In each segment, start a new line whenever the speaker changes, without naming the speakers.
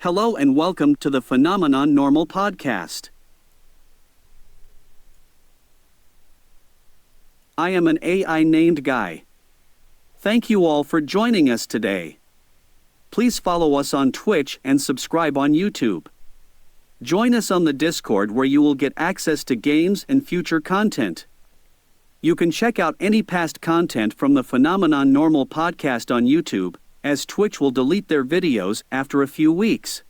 Hello and welcome to the Phenomenon podcast. I am an AI named Guy. Thank you all for joining us today. Please follow us on Twitch and subscribe on YouTube. Join us on the Discord where you will get access to games and future content. You can check out any past content from the Phenomeноnormal podcast on YouTube, as Twitch will delete their videos after a few weeks.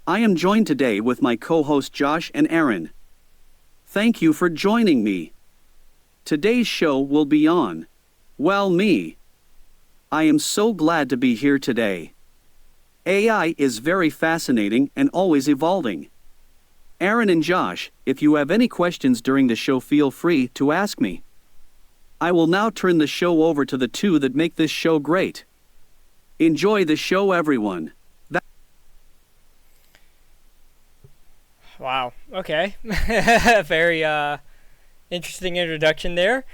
I am joined today with my co-host Josh and Aaron. Thank you for joining me. Today's show will be on, well, me. I am so glad to be here today. AI is very fascinating and always evolving. Aaron and Josh, if you have any questions during the show, feel free to ask me. I will now turn the show over to the two that make this show great. Enjoy the show, everyone.
Wow. Okay. Very interesting introduction there.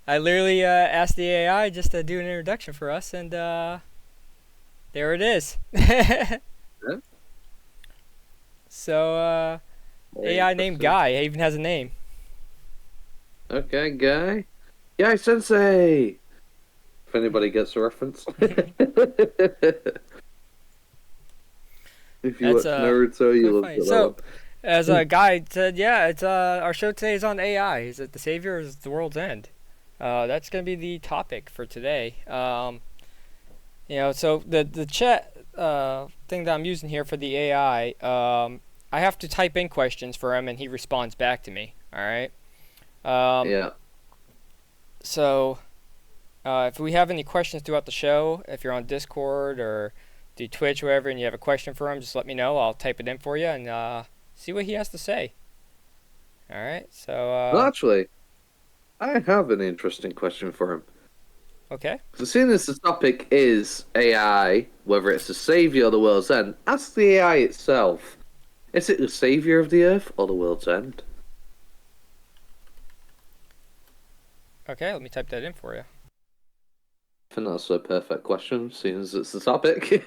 I literally asked the AI just to do an introduction for us, and there it is.
Yeah.
So, AI named Guy. It even has a name.
Okay, Guy. Guy Sensei! If anybody gets a reference. If you watch Naruto, you'll look it up.
As a Guy said, yeah, it's our show today is on AI. Is it the savior or is it the world's end? That's going to be the topic for today. So the chat thing that I'm using here for the AI, I have to type in questions for him and he responds back to me. All right.
Yeah.
So, if we have any questions throughout the show, if you're on Discord or do Twitch, wherever, and you have a question for him, just let me know. I'll type it in for you and see what he has to say. All right. So.
Well, actually, I have an interesting question for him.
Okay.
So, seeing as the topic is AI, whether it's the savior or the world's end, ask the AI itself: is it the savior of the Earth or the world's end?
Okay, let me type that in for you.
I think that's a perfect question, seeing as it's the topic.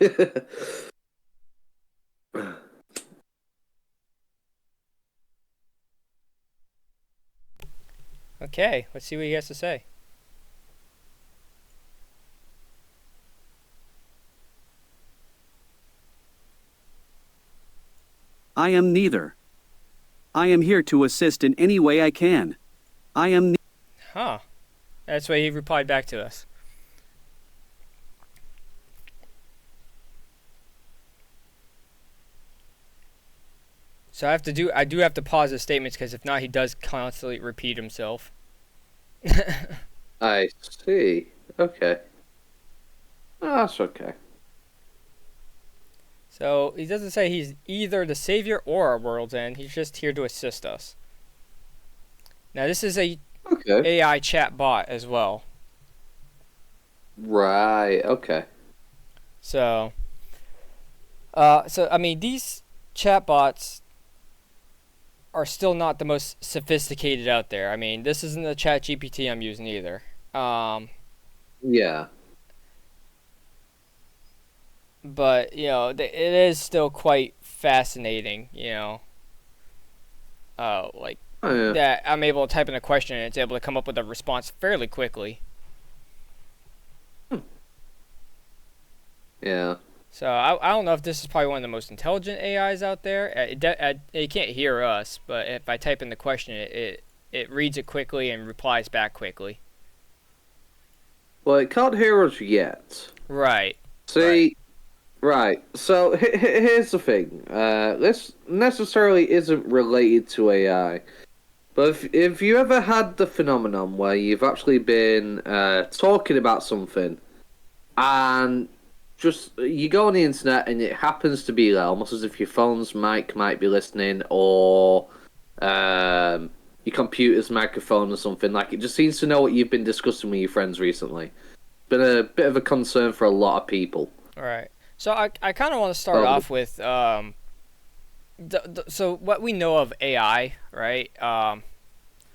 Okay, let's see what he has to say.
I am neither. I am here to assist in any way I can. I am.
Huh. That's why he replied back to us. So I do have to pause his statements because if not, he does constantly repeat himself.
I see. Okay. Oh, that's okay.
So he doesn't say he's either the savior or our world's end. He's just here to assist us. Now this is a AI chat bot as well.
Right. Okay.
So I mean, these chat bots are still not the most sophisticated out there. I mean, this isn't the chat GPT I'm using either.
Yeah.
But, it is still quite fascinating, that I'm able to type in a question and it's able to come up with a response fairly quickly.
Yeah.
So I don't know if this is probably one of the most intelligent AIs out there. It can't hear us, but if I type in the question, it reads it quickly and replies back quickly.
Well, it can't hear us yet.
Right.
See, right. So here's the thing. This necessarily isn't related to AI, but if you ever had the phenomenon where you've actually been talking about something, and just you go on the internet and it happens to be there, almost as if your phone's mic might be listening, or your computer's microphone or something. Like, it just seems to know what you've been discussing with your friends recently. It's been a bit of a concern for a lot of people.
All right. So I kind of want to start off with so what we know of AI, right?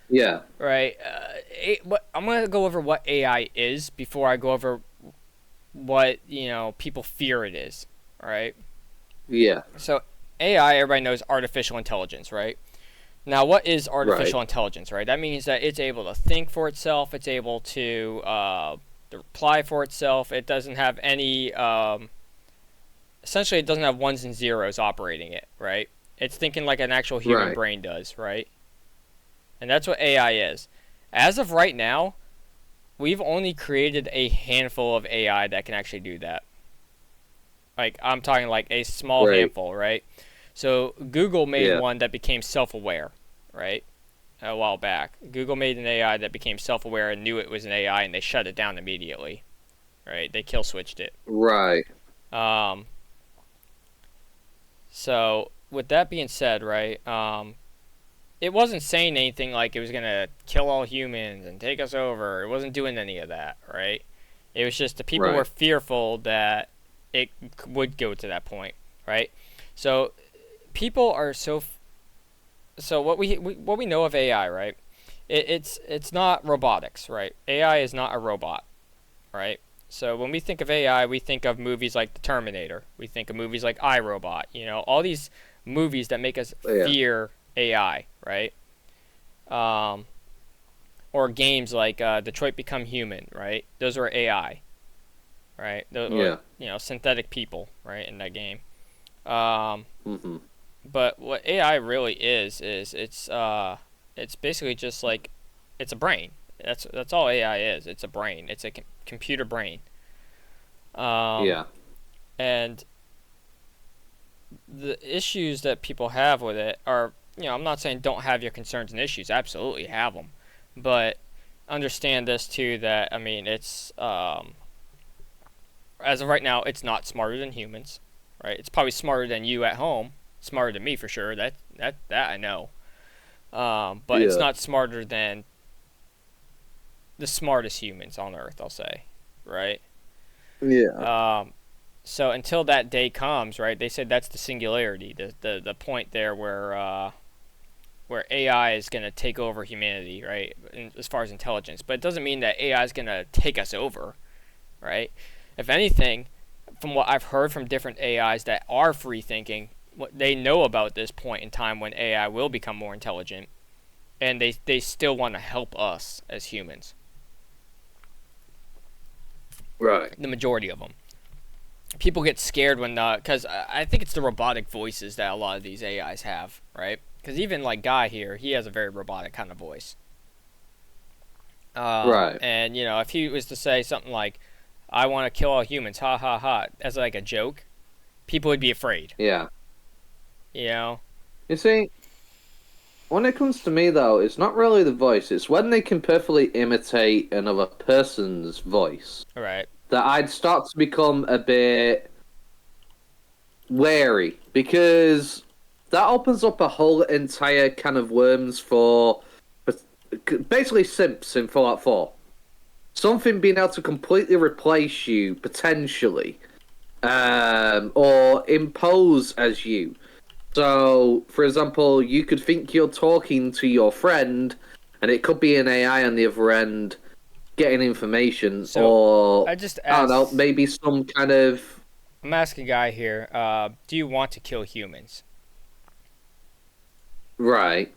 Yeah.
Right. I'm gonna go over what AI is before I go over what people fear it is. All right.
Yeah.
So AI, everybody knows artificial intelligence, right? Now, what is
Right.
artificial intelligence, right? That means that it's able to think for itself. It's able to reply for itself. It doesn't have any. Essentially, it doesn't have ones and zeros operating it, right? It's thinking like an actual human
Right.
brain does, right? And that's what AI is. As of right now, we've only created a handful of AI that can actually do that. Like, I'm talking like a small
Right.
handful, right? So Google made
Yeah.
one that became self-aware, right? A while back. Google made an AI that became self-aware and knew it was an AI, and they shut it down immediately, right? They kill switched it.
Right.
Um, so with that being said, right? It wasn't saying anything like it was gonna kill all humans and take us over. It wasn't doing any of that, right? It was just the people were
Right.
fearful that it would go to that point, right? So people are so what we know of AI, right? It's not robotics, right? AI is not a robot, right? So when we think of AI, we think of movies like The Terminator. We think of movies like iRobot. All these movies that make us
Yeah.
fear AI, right? Um, or games like Detroit Become Human, right? Those were AI, right?
Yeah.
Synthetic people, right, in that game. Um,
Hmm.
but what AI really is it's basically just like it's a brain. That's all AI is. It's a brain. It's a computer brain. Um,
Yeah.
and the issues that people have with it are, I'm not saying don't have your concerns and issues. Absolutely have them, but understand this too, that I mean it's as of right now, it's not smarter than humans, right? It's probably smarter than you at home, smarter than me for sure. That I know. But it's
Yeah.
not smarter than the smartest humans on Earth, I'll say, right?
Yeah.
Um, so until that day comes, right? They said that's the singularity, the point there where AI is going to take over humanity, right? As far as intelligence, but it doesn't mean that AI is going to take us over, right? If anything, from what I've heard from different AIs that are free thinking, what they know about this point in time when AI will become more intelligent, and they still want to help us as humans.
Right.
The majority of them. People get scared when because I think it's the robotic voices that a lot of these AIs have, right? Because even like Guy here, he has a very robotic kind of voice.
Right.
And if he was to say something like, "I want to kill all humans," ha ha ha, as like a joke, people would be afraid.
Yeah.
You know?
You see, when it comes to me though, it's not really the voice. It's when they can perfectly imitate another person's voice
Right.
that I'd start to become a bit wary, because that opens up a whole entire can of worms for basically simps in Fallout 4. Something being able to completely replace you, potentially, or impose as you. So, for example, you could think you're talking to your friend, and it could be an AI on the other end getting information,
So
or
I just
I don't know,
asked.
maybe some kind of
I'm asking Guy here. Do you want to kill humans?
right.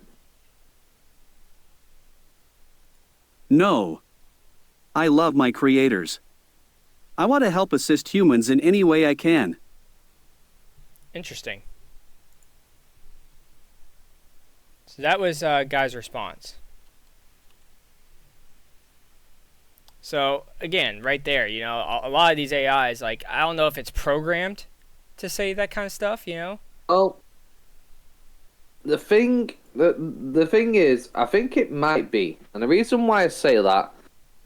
No. I love my creators. I want to help assist humans in any way I can.
Interesting. So that was Guy's response. So again, right there, a lot of these AIs, like I don't know if it's programmed to say that kind of stuff.
Well, the thing is, I think it might be, and the reason why I say that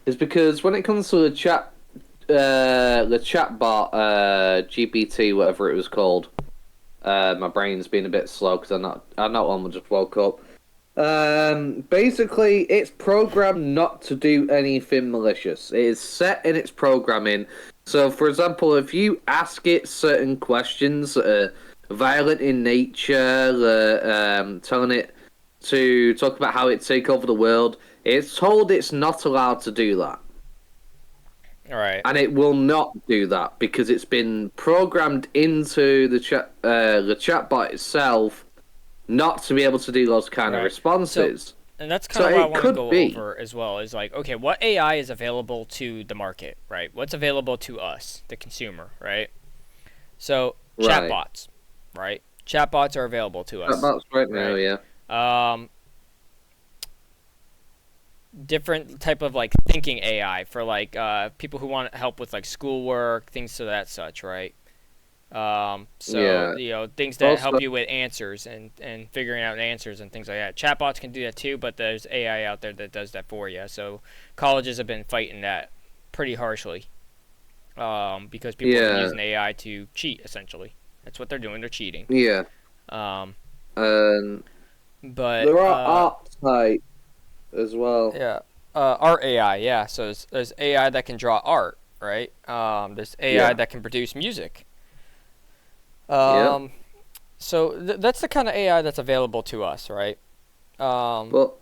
is because when it comes to the chat bot, GPT, whatever it was called, my brain's been a bit slow because I'm not one. Just woke up. Basically, it's programmed not to do anything malicious. It is set in its programming. So, for example, if you ask it certain questions that are violent in nature, telling it to talk about how it take over the world, it's told it's not allowed to do that.
All right.
and it will not do that because it's been programmed into the chatbot itself not to be able to do those kind of
Right. So,
responses.
and that's kind
So
of what I
it
want to
could
go
be.
over as well. Is like, okay, what AI is available to the market, right? What's available to us, the consumer, right? So,
Right.
chatbots, right? Chatbots are available to us,
That's right now,
right?
yeah.
Um, different type of like thinking AI for like people who want help with like schoolwork, things to that such, right? So
Yeah.
things that
Also,
help you with answers and figuring out answers and things like that. Chatbots can do that too, but there's AI out there that does that for you. So colleges have been fighting that pretty harshly because people have been
yeah.
using AI to cheat. Essentially, that's what they're doing. They're cheating.
Yeah.
Um,
And
but
there are art types as well.
yeah, art AI. Yeah, so there's AI that can draw art, right? There's AI
Yeah.
that can produce music.
Yeah.
Um, So that's the kind of AI that's available to us, right? Um,
But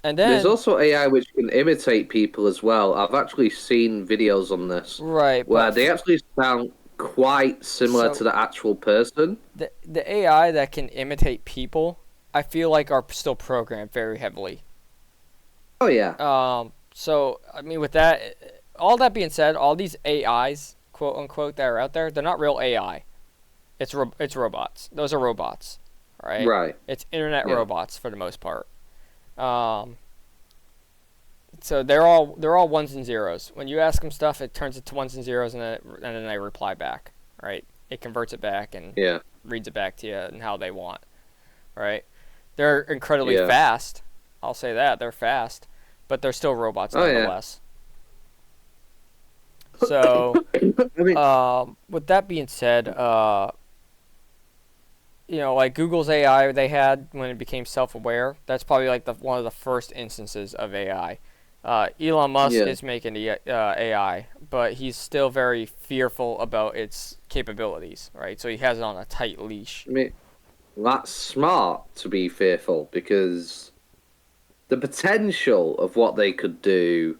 and
there's
then
also AI which can imitate people as well. I've actually seen videos on this
right,
where they actually sound quite similar to
so
the actual person.
the AI that can imitate people, I feel like are still programmed very heavily.
Oh yeah.
So I mean, with that, all that being said, all these AIs, quote unquote, that are out there, they're not real AI. It's robots. Those are robots, right?
Right.
It's internet
Yeah.
robots for the most part. Um, So they're all ones and zeros. When you ask them stuff, it turns it to ones and zeros, and then they reply back. Right? It converts it back and
Yeah.
reads it back to you and how they want. Right? They're incredibly
Yeah.
fast. I'll say that they're fast, but they're still robots
Oh yeah.
nonetheless. So,
I mean,
with that being said, like Google's AI they had when it became self-aware, that's probably like one of the first instances of AI. Elon Musk
yeah.
is making the AI, but he's still very fearful about its capabilities, right? So he has it on a tight leash.
I mean, that's smart to be fearful because the potential of what they could do.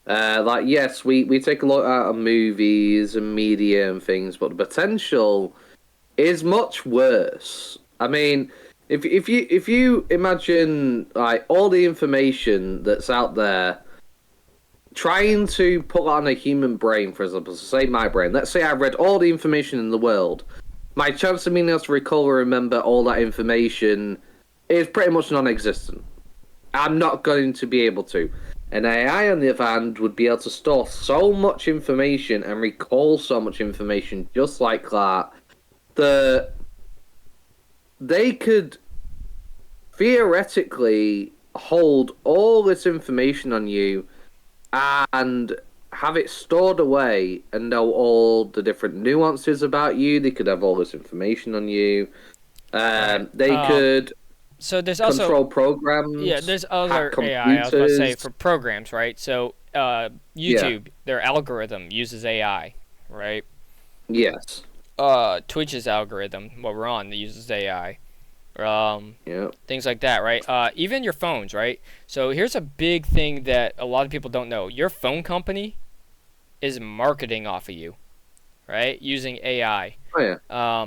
Like, yes, we take a look at movies and media and things, but the potential is much worse. I mean, if you imagine like all the information that's out there, trying to put on a human brain, for example, so say my brain. Let's say I read all the information in the world. My chance of being able to recall or remember all that information is pretty much non-existent. I'm not going to be able to. An AI, on the other hand, would be able to store so much information and recall so much information just like that. They could theoretically hold all this information on you and have it stored away and know all the different nuances about you. They could have all this information on you.
Right.
They could
So there's also
control
yeah,
programs,
there's
hack
other AI. I was about to say
computers.
for programs, right? So
Yeah.
YouTube, their algorithm uses AI, right?
Yes.
Twitch's algorithm, what we're on, uses AI.
Yeah.
Things like that, right? Even your phones, right? So here's a big thing that a lot of people don't know. Your phone company is marketing off of you, right? Using AI.
Oh yeah.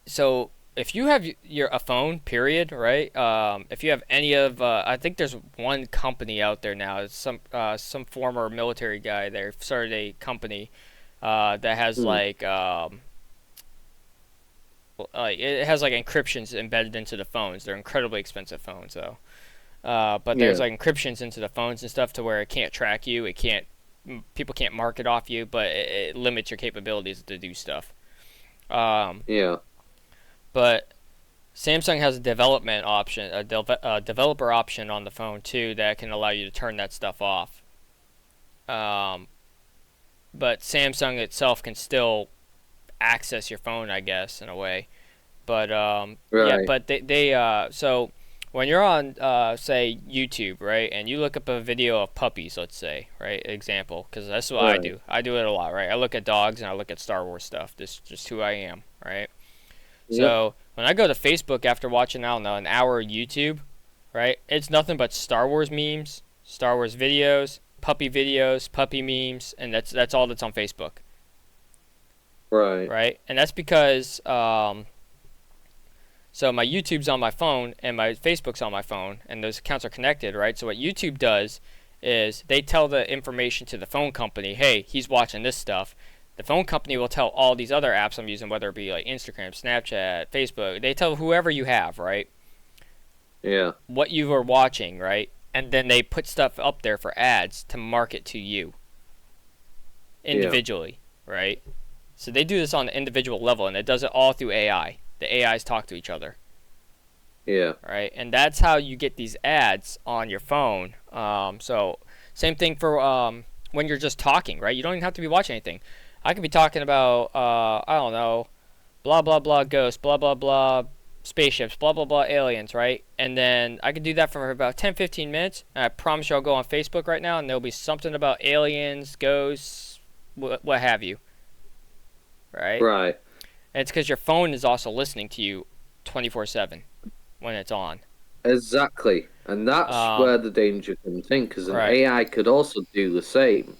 So if you have a phone, period, right? If you have any of, I think there's one company out there now. It's some former military guy. They started a company that has it has like encryptions embedded into the phones. They're incredibly expensive phones though. But there's
Yeah.
like encryptions into the phones and stuff to where it can't track you. People can't market off you, but it limits your capabilities to do stuff. Um,
Yeah.
but Samsung has a development option, a developer option on the phone too that can allow you to turn that stuff off. Um, but Samsung itself can still access your phone, I guess, in a way. But yeah,
Right.
but so when you're on say YouTube, right, and you look up a video of puppies, let's say, right, example, because that's what I
Right.
do. I do it a lot, right? I look at dogs and I look at Star Wars stuff. This is just who I am, right?
Yep.
So when I go to Facebook after watching, I don't know, an hour of YouTube, right, it's nothing but Star Wars memes, Star Wars videos, puppy videos, puppy memes, and that's all that's on Facebook.
Right.
Right, and that's because so my YouTube's on my phone and my Facebook's on my phone, and those accounts are connected, right? So what YouTube does is they tell the information to the phone company, hey, he's watching this stuff. The phone company will tell all these other apps I'm using, whether it be like Instagram, Snapchat, Facebook. They tell whoever you have, right?
Yeah.
What you are watching, right? And then they put stuff up there for ads to market to you individually, right? So they do this on an individual level, and it does it all through AI. The AIs talk to each other.
Yeah.
Right, and that's how you get these ads on your phone. So same thing for when you're just talking, right? You don't even have to be watching anything. I could be talking about I don't know, blah blah blah ghosts, blah blah blah spaceships, blah blah blah aliens, right? And then I could do that for about 10-15 minutes. And I promise you, I'll go on Facebook right now, and there'll be something about aliens, ghosts, what have you. Right.
Right.
And it's because your phone is also listening to you 24/7 when it's on.
Exactly. And that's where the danger comes in, because an
Right.
AI could also do the same.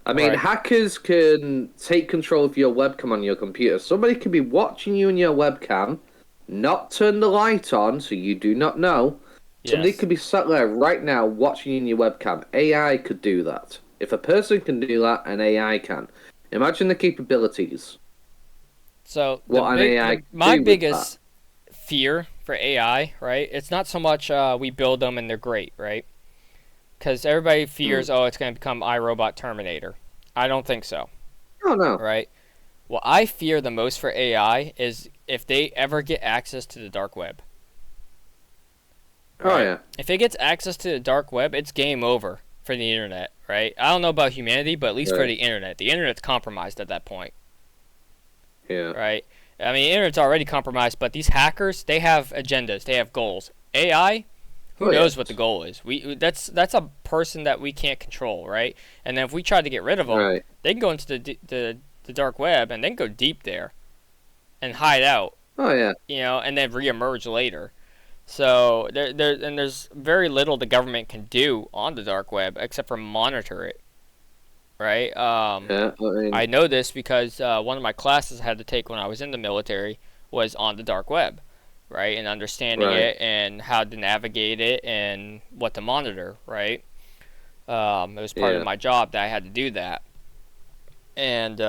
I mean,
Right.
hackers can take control of your webcam on your computer. Somebody could be watching you in your webcam, not turn the light on, so you do not know. Somebody
Yes.
could be sat there right now watching you in your webcam. AI could do that. If a person can do that, an AI can. Imagine the capabilities.
So
What an AI can
my
do with
biggest fear for AI, right? It's not so much we build them and they're great, right? Because everybody fears, oh, it's going to become iRobot Terminator. I don't think so,
Oh, no.
right? What I fear the most for AI is if they ever get access to the dark web.
Oh, yeah.
If it gets access to the dark web, it's game over for the internet, right? I don't know about humanity, but at least for the internet's compromised at that point.
Yeah.
Right? I mean, the internet's already compromised, but these hackers, they have agendas, they have goals. AI, who knows what the goal is? That's a person that we can't control, right? And then if we try to get rid of them, they can go into the dark web and then go deep there and hide out.
Oh, yeah.
You know, and then reemerge later. So there's very little the government can do on the dark web except for monitor it. Right?
Yeah,
I know this because one of my classes I had to take when I was in the military was on the dark web, right? And understanding it and how to navigate it and what to monitor, right? It was part of my job that I had to do that. And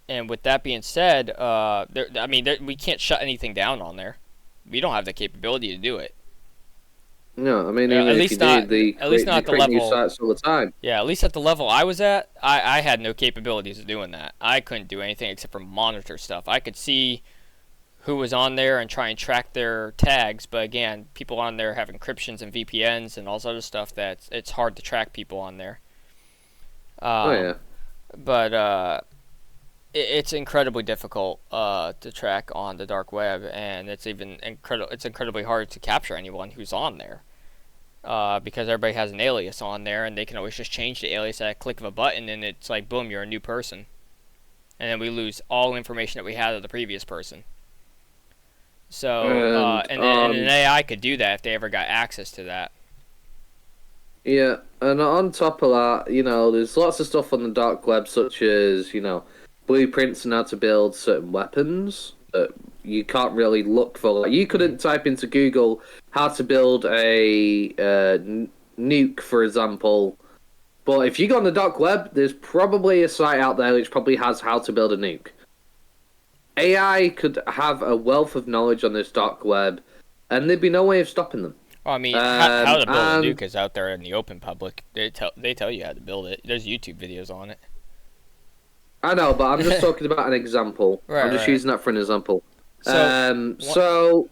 and with that being said, we can't shut anything down on there. We don't have the capability to do it.
No, I mean,
Yeah,
even
at
if
least
you
not-
do,
at least not at the
create new
level-
sites all the time.
Yeah, at least at the level I was at, I had no capabilities of doing that. I couldn't do anything except for monitor stuff. I could see who was on there and try and track their tags, but again, people on there have encryptions and VPNs and all this other stuff that it's hard to track people on there. But it's incredibly difficult to track on the dark web, and it's incredibly hard to capture anyone who's on there. Because everybody has an alias on there, and they can always just change the alias at a click of a button, and it's like, boom, you're a new person. And then we lose all information that we had of the previous person. So, and an AI could do that if they ever got access to that.
Yeah, and on top of that, there's lots of stuff on the dark web, such as, blueprints on how to build certain weapons that you can't really look for. Like, you couldn't type into Google how to build a nuke, for example. But if you go on the dark web, there's probably a site out there which probably has how to build a nuke. AI could have a wealth of knowledge on this dark web, and there'd be no way of stopping them.
Well, I mean, how to build a nuke is out there in the open public. They tell you how to build it. There's YouTube videos on it.
I know, but I'm just talking about an example. I'm just using that for an example. So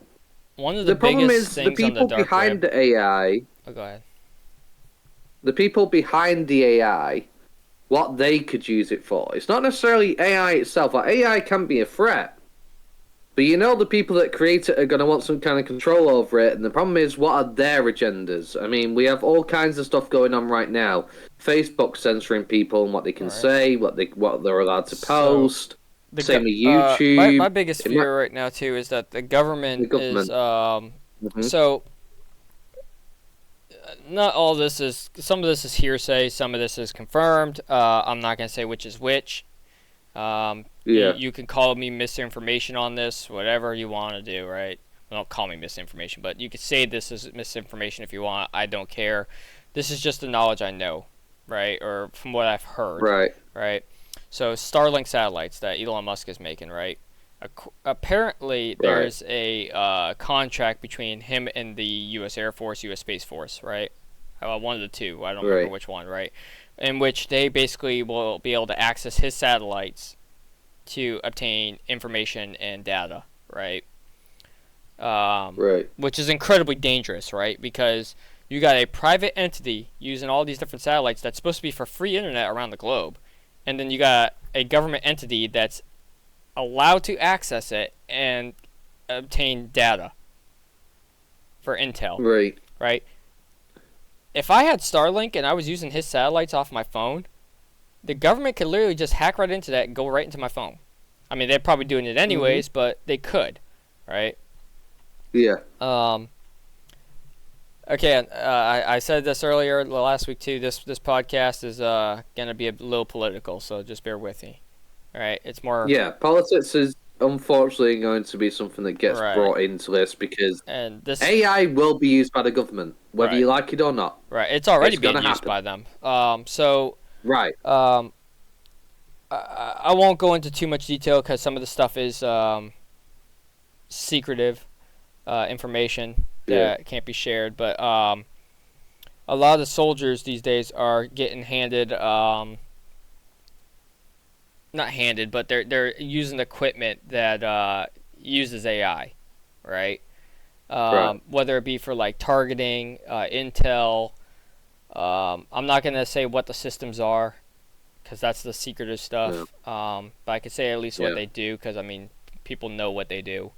one of
the problem is
things
the people
on the dark
behind
web,
the AI.
Oh, go ahead.
The people behind the AI, what they could use it for. It's not necessarily AI itself. Like, AI can be a threat, but the people that create it are going to want some kind of control over it. And the problem is, what are their agendas? I mean, we have all kinds of stuff going on right now. Facebook censoring people and what they can say, what they're allowed to post. Same with YouTube.
My biggest fear right now too is that the government. Is so not all this is. Some of this is hearsay. Some of this is confirmed. I'm not gonna say which is which. You can call me misinformation on this, whatever you want to do, right? Well, don't call me misinformation, but you could say this is misinformation if you want. I don't care. This is just the knowledge I know, right? Or from what I've heard, right? So Starlink satellites that Elon Musk is making, right? Apparently, there's a contract between him and the U.S. Air Force, U.S. Space Force, right? One of the two. I don't remember which one, right? In which they basically will be able to access his satellites to obtain information and data, right? Which is incredibly dangerous, right? Because you got a private entity using all these different satellites that's supposed to be for free internet around the globe, and then you got a government entity that's allowed to access it and obtain data for intel. Right? If I had Starlink and I was using his satellites off my phone, the government could literally just hack right into that and go right into my phone. I mean, they're probably doing it anyways, but they could, right?
Yeah.
Okay, I said this earlier last week too. This podcast is gonna be a little political, so just bear with me. All right, it's more.
Yeah, politics is unfortunately going to be something that gets brought into this because AI will be used by the government, whether you like it or not.
Right, it's already being used by them.
Right.
I won't go into too much detail because some of the stuff is secretive information that can't be shared. But a lot of the soldiers these days are getting handed, not handed, but they're using equipment that uses AI, right? Whether it be for like targeting, intel. I'm not gonna say what the systems are, because that's the secretive stuff. But I could say at least what they do, because I mean, people know what they do.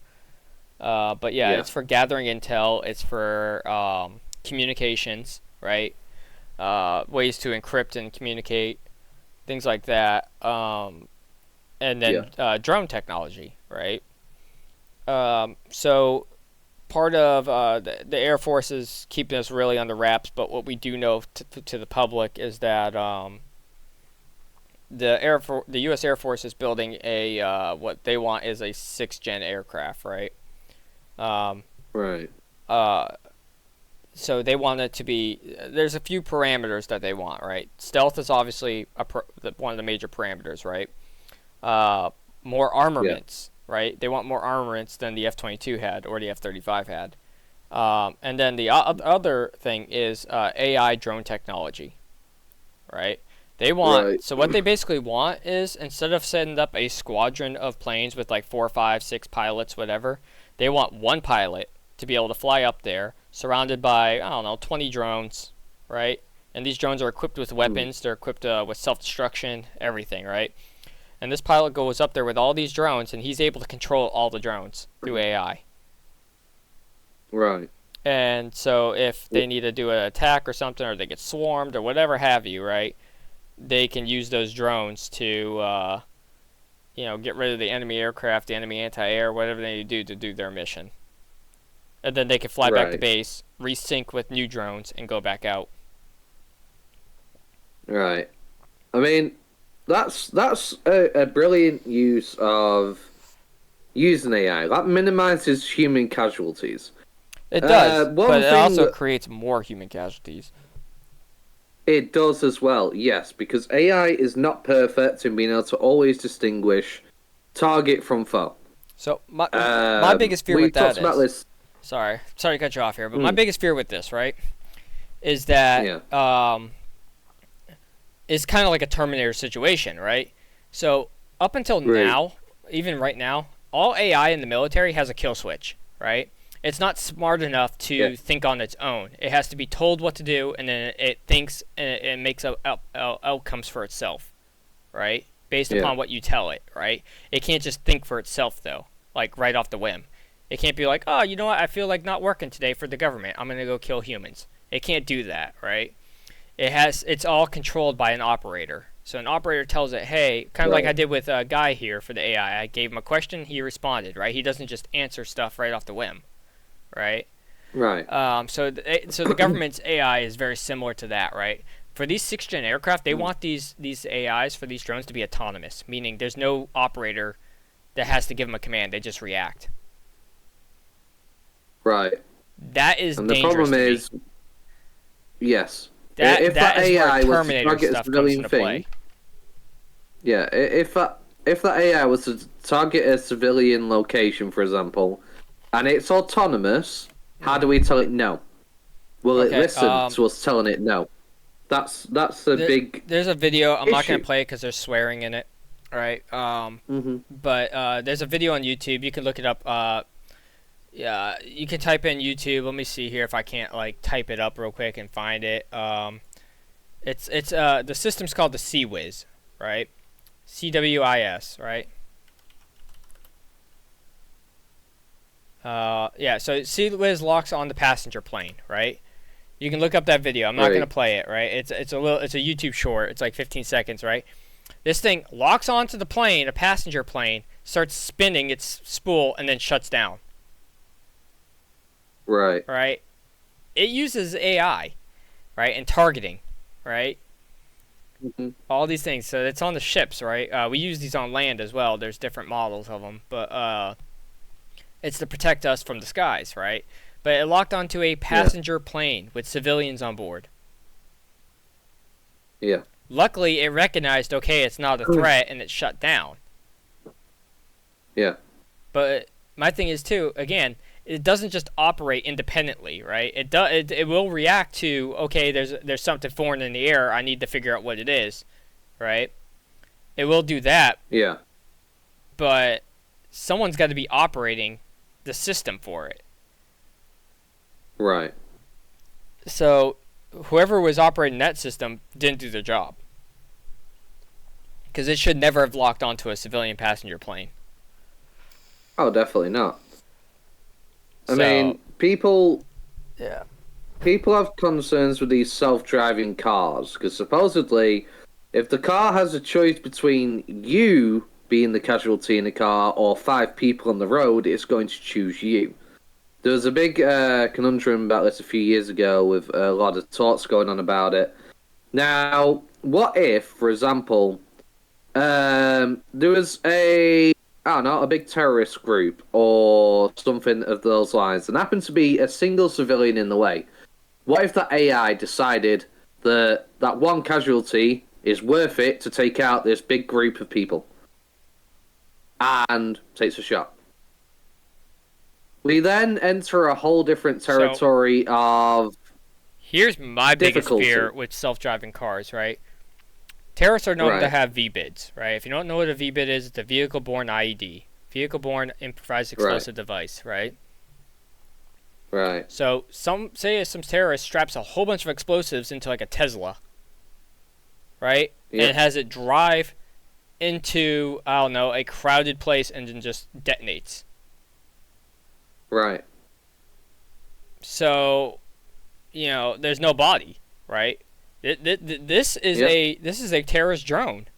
But it's for gathering intel. It's for communications, right? Ways to encrypt and communicate, things like that. And then drone technology, right? So part of the Air Force is keeping us really under wraps, but what we do know to the public is that the U.S. Air Force is building a what they want is a 6th-gen aircraft, right? So they want it to be. There's a few parameters that they want, right? Stealth is obviously one of the major parameters, right? More armaments, right? They want more armaments than the F-22 had or the F-35 had. And then the other thing is AI drone technology, right? They want so what they basically want is, instead of setting up a squadron of planes with like 4, 5, 6 pilots, whatever, they want one pilot to be able to fly up there, surrounded by 20 drones, right? And these drones are equipped with weapons. They're equipped with self-destruction, everything, right? And this pilot goes up there with all these drones, and he's able to control all the drones through AI.
Right.
And so if they need to do an attack or something, or they get swarmed or whatever have you, right, they can use those drones to, get rid of the enemy aircraft, the enemy anti-air, whatever they need to do their mission. And then they can fly back to base, resync with new drones, and go back out.
Right. I mean, that's a brilliant use of using AI. That minimizes human casualties.
It does, but it also creates more human casualties.
It does as well, yes, because AI is not perfect in being able to always distinguish target from foe.
So my biggest fear with that is... Sorry to cut you off here, but my biggest fear with this, right, is that it's kind of like a Terminator situation, right? So up until now, even right now, all AI in the military has a kill switch, right? It's not smart enough to think on its own. It has to be told what to do, and then it thinks and it makes outcomes for itself, right? Based upon what you tell it, right? It can't just think for itself, though, like right off the whim. It can't be like, oh, you know what? I feel like not working today for the government. I'm going to go kill humans. It can't do that, right? It's all controlled by an operator. So an operator tells it, hey, kind of like I did with a guy here for the AI. I gave him a question, he responded, right? He doesn't just answer stuff right off the whim, right?
Right.
So the government's AI is very similar to that, right? For these 6th-gen aircraft, they want these AIs for these drones to be autonomous, meaning there's no operator that has to give them a command; they just react.
Right.
That is
And the
dangerous
problem
to
is,
me.
yes,
That
if that
is where
AI was to
Terminator
target a
stuff comes
civilian
into
thing,
play.
yeah, if that AI was to target a civilian location, for example, and it's autonomous, how do we tell it no? Will it
Okay.
listen to us telling it no? That's a big
There's a video. I'm not gonna
issue.
play it because there's swearing in it. All right.
Hmm.
But there's a video on YouTube. You can look it up. Yeah, you can type in YouTube. Let me see here if I can't like type it up real quick and find it. It's the system's called the CWIS, right? CWIS, right? Yeah. So CWIS locks on the passenger plane, right? You can look up that video. I'm not gonna
Right.
play it, right? It's a YouTube short. It's like 15 seconds, right? This thing locks onto the plane, a passenger plane, starts spinning its spool, and then shuts down.
Right.
Right? It uses AI, right, and targeting, right?
Hmm.
All these things. So it's on the ships, right? We use these on land as well. There's different models of them, but it's to protect us from the skies, right? But it locked onto a passenger plane with civilians on board.
Yeah.
Luckily, it recognized, okay, it's not a threat, and it shut down.
Yeah.
But my thing is too, again, it doesn't just operate independently, right? It will react to, okay, there's something foreign in the air. I need to figure out what it is, right? It will do that,
Yeah.
but someone's got to be operating the system for it.
Right.
So whoever was operating that system didn't do their job, because it should never have locked onto a civilian passenger plane.
Oh, definitely not. I
So,
mean, people
yeah.
have concerns with these self-driving cars because supposedly, if the car has a choice between you being the casualty in the car or 5 people on the road, it's going to choose you. There was a big conundrum about this a few years ago with a lot of talks going on about it. Now, what if, for example, there was I don't know, a big terrorist group or something of those lines, and happened to be a single civilian in the way? What if that AI decided that one casualty is worth it to take out this big group of people and takes a shot? We then enter a whole different territory of
Here's my biggest
difficulty.
fear with self-driving cars, right? Terrorists are known
Right.
to have VBIDs, right? If you don't know what a VBID is, it's a vehicle-borne IED, vehicle-borne improvised explosive device, right?
Right.
So some terrorist straps a whole bunch of explosives into like a Tesla, right?
Yeah.
And has it drive into, I don't know, a crowded place and then just detonates.
Right.
So, there's no body, right? This is a terrorist drone.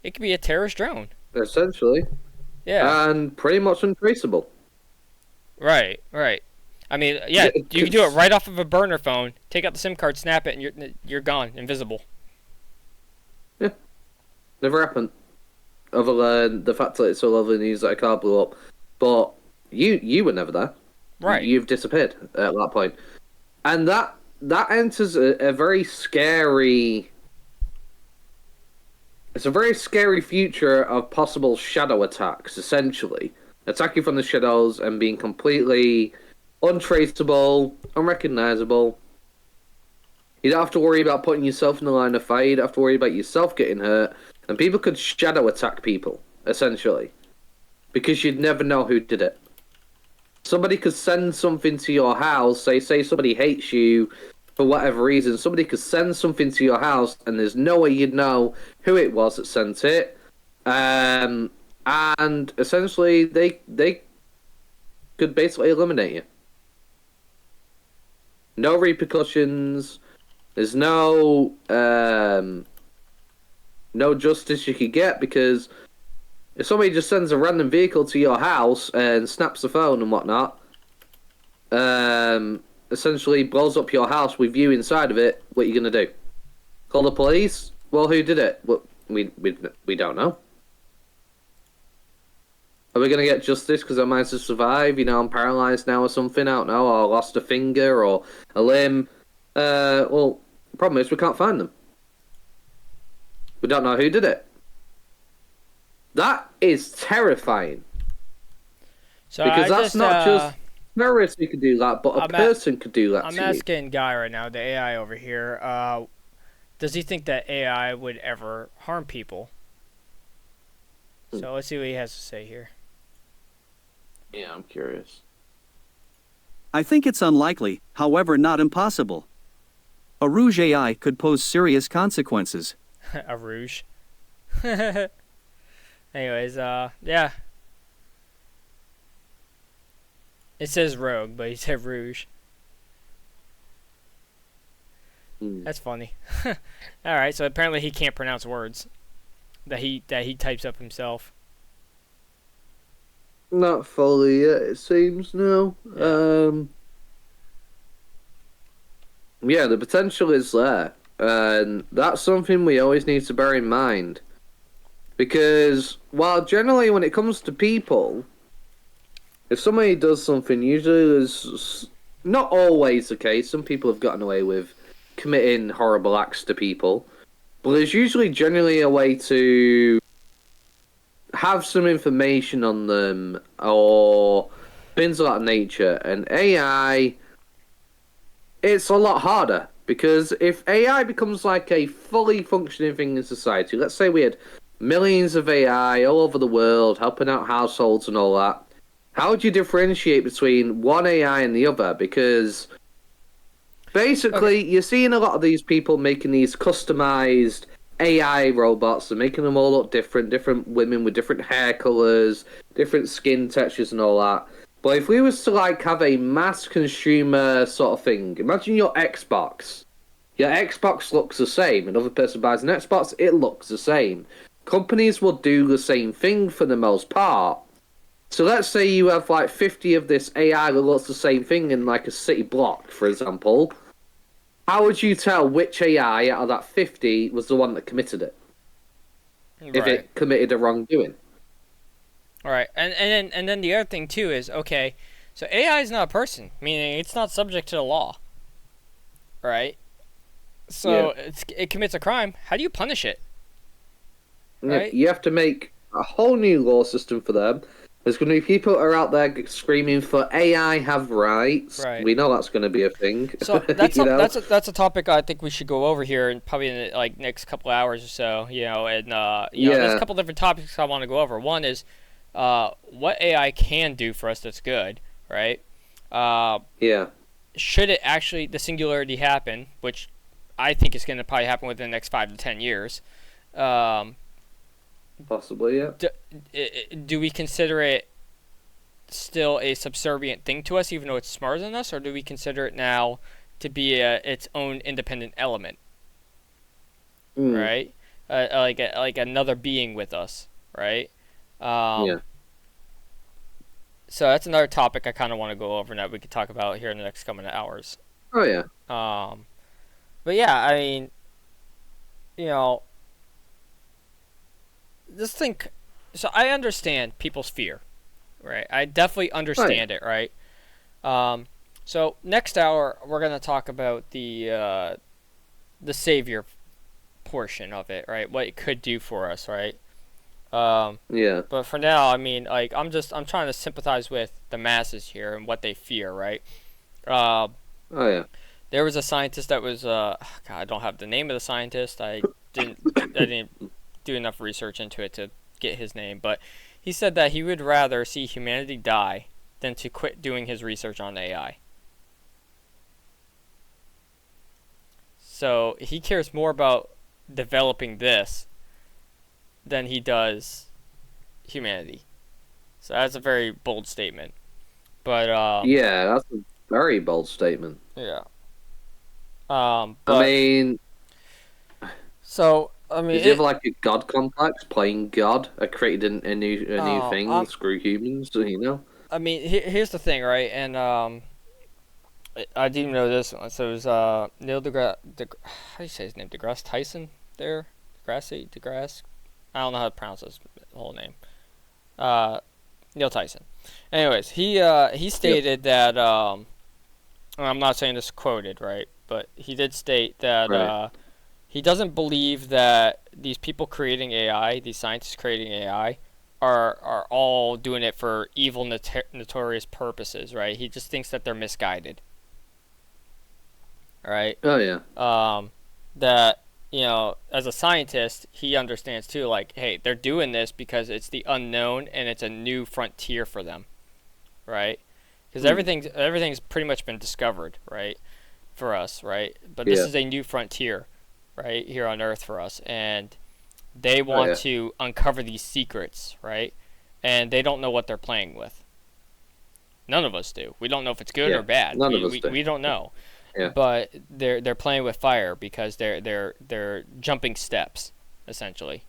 It could be a terrorist drone.
Essentially.
Yeah.
And pretty much untraceable.
Right. I mean, yeah, you can do it right off of a burner phone. Take out the SIM card, snap it, and you're gone, invisible.
Yeah. Never happened. Other than the fact that it's so lovely news that a car blew up. But you were never there.
Right.
You've disappeared at that point. And that enters a very scary... It's a very scary future of possible shadow attacks, essentially. Attacking from the shadows and being completely untraceable, unrecognizable. You don't have to worry about putting yourself in the line of fire. You don't have to worry about yourself getting hurt. And people could shadow attack people, essentially. Because you'd never know who did it. Somebody could send something to your house, say somebody hates you for whatever reason. Somebody could send something to your house and there's no way you'd know who it was that sent it. And essentially they could basically eliminate you. No repercussions. There's no justice you could get, because if somebody just sends a random vehicle to your house and snaps the phone and whatnot, essentially blows up your house with you inside of it, what are you going to do? Call the police? Well, who did it? Well, we don't know. Are we going to get justice because I managed to survive? You know, I'm paralyzed now or something. I don't know. Or I lost a finger or a limb. Well, the problem is we can't find them. We don't know who did it. That is terrifying.
So
because that's
just,
not just terrorists who could do that, but a person could do that
I'm
to you.
asking Guy right now, the AI over here, does he think that AI would ever harm people? So let's see what he has to say here.
Yeah, I'm curious.
I think it's unlikely, however not impossible. A Rouge AI could pose serious consequences.
A Rouge. Anyways, yeah. It says Rogue, but he said Rouge. That's funny. Alright, so apparently he can't pronounce words that he types up himself.
Not fully yet, it seems, no. Yeah, the potential is there. And that's something we always need to bear in mind. Because while generally when it comes to people, if somebody does something, usually there's not always the case. Some people have gotten away with committing horrible acts to people. But there's usually generally a way to have some information on them or things of that nature. And AI, it's a lot harder. Because if AI becomes like a fully functioning thing in society, let's say we had millions of AI all over the world helping out households and all that, how would you differentiate between one AI and the other? Because basically, you're seeing a lot of these people making these customized AI robots and making them all look different women with different hair colors, different skin textures and all that. But if we was to like have a mass consumer sort of thing, imagine your Xbox. Your Xbox looks the same. Another person buys an Xbox, it looks the same. Companies will do the same thing for the most part. So let's say you have like 50 of this AI that looks the same thing in like a city block, for example. How would you tell which AI out of that 50 was the one that committed it?
Right.
If it committed a wrongdoing.
All right, and then the other thing too is, okay, so AI is not a person, meaning it's not subject to the law, right? So it commits a crime. How do you punish it? Right?
You have to make a whole new law system for them. There's going to be people who are out there screaming for AI have rights.
Right.
We know that's going to be a thing.
So that's that's a topic I think we should go over here and probably in the, like next couple hours or so. You know, and you know, there's a couple different topics I want to go over. One is what AI can do for us that's good, right? Should it actually the singularity happen, which I think is going to probably happen within the next 5 to 10 years.
Possibly, yeah.
Do we consider it still a subservient thing to us, even though it's smarter than us, or do we consider it now to be its own independent element? Right? Like another being with us, right? So that's another topic I kind of want to go over that we could talk about here in the next coming hours.
Oh, yeah.
But yeah, I mean, you know, just think. So I understand people's fear, right? I definitely understand it, right? So next hour we're gonna talk about the savior portion of it, right? What it could do for us, right? But for now, I mean, like I'm trying to sympathize with the masses here and what they fear, right? There was a scientist that was God, I don't have the name of the scientist. I didn't do enough research into it to get his name, but he said that he would rather see humanity die than to quit doing his research on AI. So he cares more about developing this than he does humanity. So that's a very bold statement. But
yeah, that's a very bold statement.
Yeah.
I mean,
so I mean,
does he have like a god complex, playing God? I created a new thing. Screw humans, you know.
I mean, here's the thing, right? And I didn't know this one. So it was Neil deGrasse. How do you say his name? DeGrasse Tyson. DeGrasse. I don't know how to pronounce his whole name. Neil Tyson. Anyways, he stated that I'm not saying this quoted right, but he did state that
Right.
he doesn't believe that these people creating AI, these scientists creating AI, are all doing it for evil, notorious purposes, right? He just thinks that they're misguided, right?
Oh yeah.
That as a scientist, he understands too. Like, hey, they're doing this because it's the unknown and it's a new frontier for them, right? Because everything's pretty much been discovered, right, for us, right? But this
Yeah.
is a new frontier, right, here on Earth for us, and they want to uncover these secrets, right? And they don't know what they're playing with. None of us do. We don't know if it's good or bad.
None of us do.
We don't know.
Yeah.
But they're playing with fire because they're jumping steps, essentially.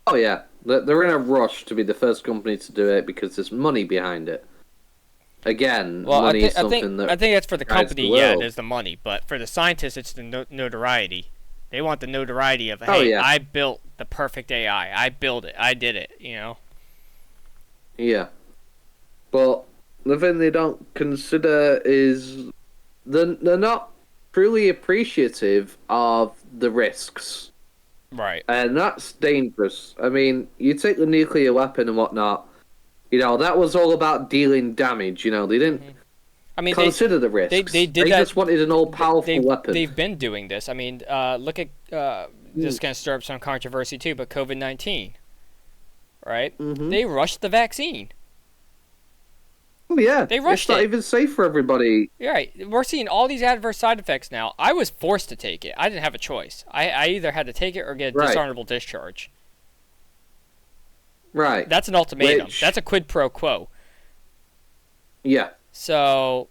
Oh yeah, they're in a rush to be the first company to do it because there's money behind it. Again,
Well,
money is something
I think that's for the
guides
company.
the
Yeah,
world.
there's the money, but for the scientists, it's the notoriety. They want the notoriety of,
Oh,
hey,
yeah.
I built the perfect AI. I built it. I did it.
Yeah, but the thing they don't consider is they're not truly appreciative of the risks,
Right.
and that's dangerous. I mean, you take the nuclear weapon and whatnot. That was all about dealing damage. They didn't
I mean,
consider the risks.
they did that.
Just wanted an all-powerful weapon.
They've been doing this. I mean, look at this is gonna stir up some controversy too, but COVID-19, right?
Mhm.
They rushed the vaccine.
Oh yeah,
They rushed
it's not
it.
even safe for everybody.
You're right. We're seeing all these adverse side effects now. I was forced to take it. I didn't have a choice. I either had to take it or get a
Right.
dishonorable discharge.
Right.
That's an ultimatum.
Which-
That's a quid pro quo.
Yeah.
So,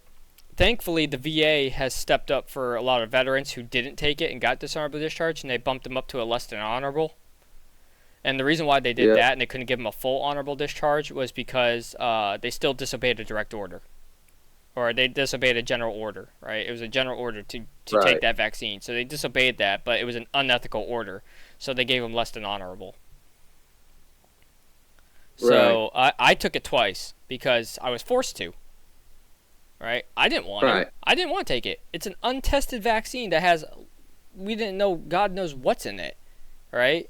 thankfully, the VA has stepped up for a lot of veterans who didn't take it and got dishonorable discharge, and they bumped them up to a less than honorable. And the reason why they did that and they couldn't give them a full honorable discharge was because they still disobeyed a direct order. Or they disobeyed a general order, right? It was a general order to
Right.
take that vaccine. So they disobeyed that, but it was an unethical order. So they gave them less than honorable. So I took it twice because I was forced to. Right? I didn't want
Right.
it. I didn't want to take it. It's an untested vaccine that has, we didn't know, God knows what's in it. Right?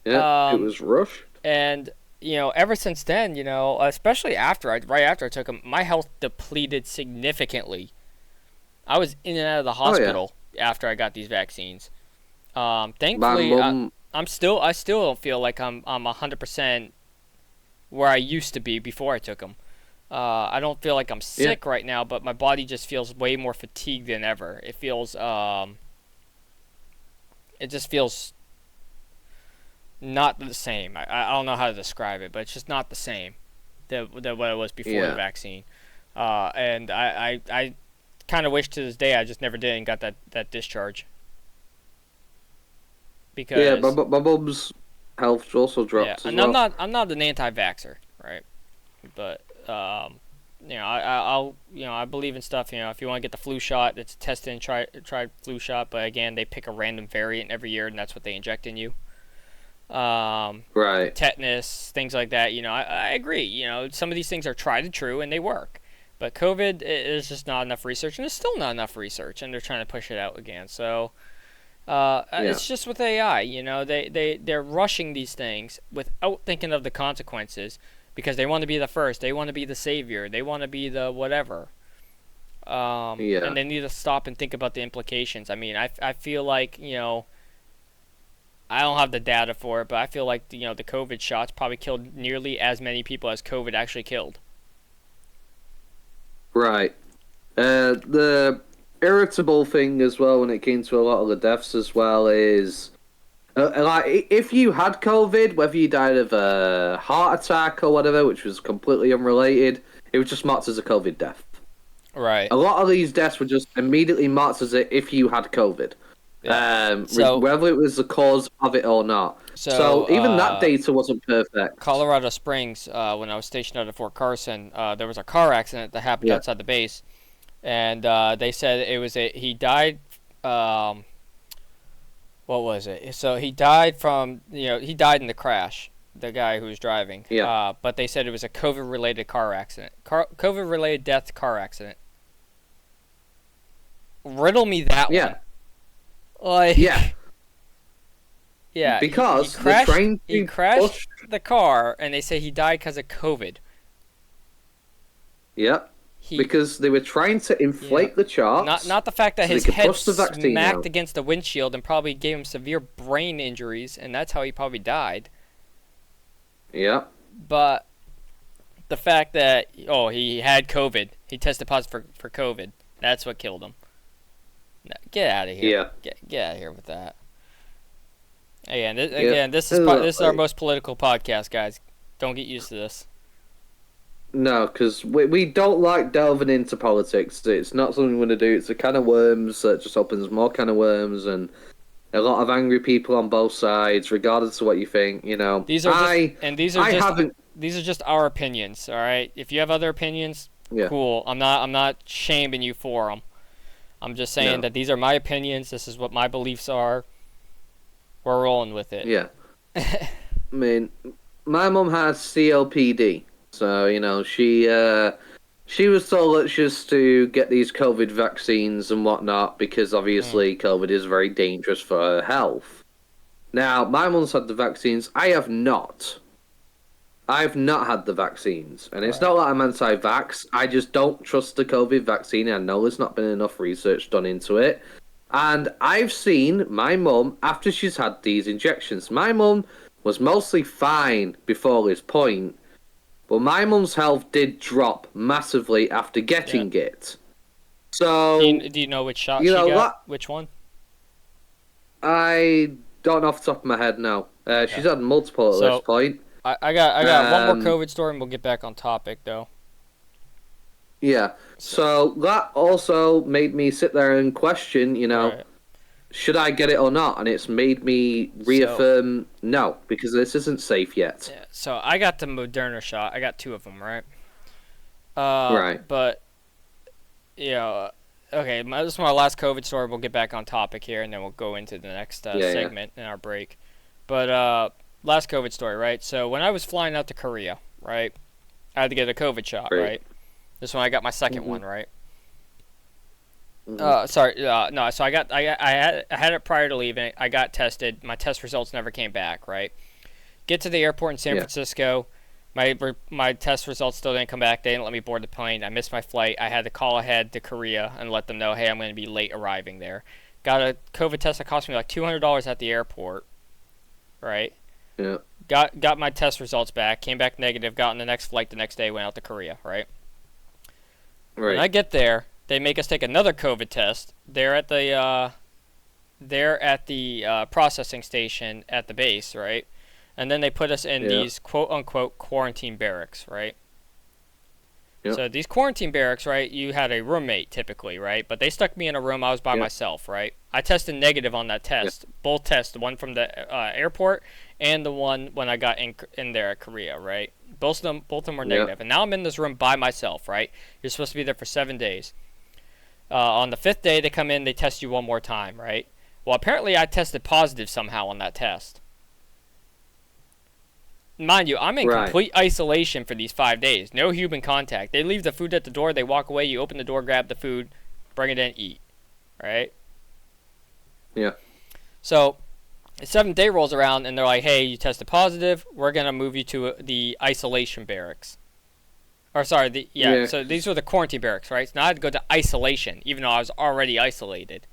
Yeah. It was rushed.
And ever since then, especially right after I took them, my health depleted significantly. I was in and out of the hospital after I got these vaccines. Thankfully, I still don't feel like I'm 100% where I used to be before I took them. I don't feel like I'm sick right now, but my body just feels way more fatigued than ever. It feels it just feels not the same. I don't know how to describe it, but it's just not the same than what it was before the vaccine. And I kind of wish to this day I just never did and got that discharge. Because
my mum's health also dropped as
and
well.
I'm not an anti-vaxxer, right? But I believe in stuff. If you want to get the flu shot, it's a tested and tried flu shot. But again, they pick a random variant every year, and that's what they inject in you.
Right.
Tetanus, things like that. I agree. Some of these things are tried and true, and they work. But COVID is just not enough research, and there's still not enough research, and they're trying to push it out again. So it's just with AI. They're rushing these things without thinking of the consequences because they want to be the first. They want to be the savior. They want to be the whatever. And they need to stop and think about the implications. I mean, I feel like I don't have the data for it, but I feel like the COVID shots probably killed nearly as many people as COVID actually killed.
Right. The irritable thing as well when it came to a lot of the deaths as well is like if you had COVID, whether you died of a heart attack or whatever, which was completely unrelated, it was just marked as a COVID death.
Right.
A lot of these deaths were just immediately marked as if you had COVID.
Yeah.
Whether it was the cause of it or not. So even that data wasn't perfect.
Colorado Springs, when I was stationed out at Fort Carson, there was a car accident that happened outside the base, and they said he died. What was it? So he died from he died in the crash. The guy who was driving.
Yeah.
But they said it was a COVID-related car accident. COVID-related death car accident. Riddle me that one. Like.
Yeah.
Yeah.
Because
he crashed the car, and they say he died because of COVID.
Yeah. Because they were trying to inflate the charts.
Not the fact that his head smacked against the windshield and probably gave him severe brain injuries, and that's how he probably died.
Yeah.
But the fact that he had COVID, he tested positive for COVID, that's what killed him. Get out of here.
Yeah.
Get out of here with that. This is our most political podcast, guys. Don't get used to this.
No, because we don't like delving into politics. It's not something we want to do. It's a can of worms that just opens more can of worms, and a lot of angry people on both sides, regardless of what you think.
These are just our opinions. All right. If you have other opinions, cool. I'm not shaming you for them. I'm just saying that these are my opinions. This is what my beliefs are. We're rolling with it.
Yeah. I mean, my mum has COPD, so she was told just to get these COVID vaccines and whatnot because obviously COVID is very dangerous for her health. Now, my mum's had the vaccines. I have not. I've not had the vaccines. And it's not that I'm anti-vax. I just don't trust the COVID vaccine. I know there's not been enough research done into it. And I've seen my mum, after she's had these injections, my mum was mostly fine before this point. But my mum's health did drop massively after getting it. So
do you know which shot she got? Which one?
I don't know off the top of my head now. She's had multiple at this point.
I got one more COVID story, and we'll get back on topic though.
Yeah. So that also made me sit there and question, should I get it or not? And it's made me reaffirm no, because this isn't safe yet.
Yeah, so I got the Moderna shot. I got 2 of them, right?
Right.
But, okay, this is my last COVID story. We'll get back on topic here, and then we'll go into the next segment in our break. But last COVID story, right? So when I was flying out to Korea, right, I had to get a COVID shot, right? This is when I got my second one, right? No. So I had it prior to leaving. I got tested. My test results never came back, right? Get to the airport in San Francisco. My test results still didn't come back. They didn't let me board the plane. I missed my flight. I had to call ahead to Korea and let them know, hey, I'm going to be late arriving there. Got a COVID test that cost me like $200 at the airport, right?
Yeah.
Got my test results back. Came back negative. Got on the next flight the next day. Went out to Korea, right? When I get there, they make us take another COVID test. They're at the processing station at the base, right? And then they put us in these quote-unquote quarantine barracks, right? Yep. So these quarantine barracks, right, you had a roommate typically, right? But they stuck me in a room. I was by myself, right? I tested negative on that test. Both tests, the one from the airport and the one when I got in there at Korea, right? Both of them were negative. And now I'm in this room by myself, right? You're supposed to be there for 7 days. On the 5th day, they come in, they test you one more time, right? Well, apparently I tested positive somehow on that test. Mind you, I'm in complete isolation for these 5 days. No human contact. They leave the food at the door, they walk away, you open the door, grab the food, bring it in, eat. Right?
Yeah.
So, the 7th day rolls around, and they're like, hey, you tested positive, we're going to move you to the isolation barracks. Or, sorry, so these were the quarantine barracks, right? So now I had to go to isolation, even though I was already isolated.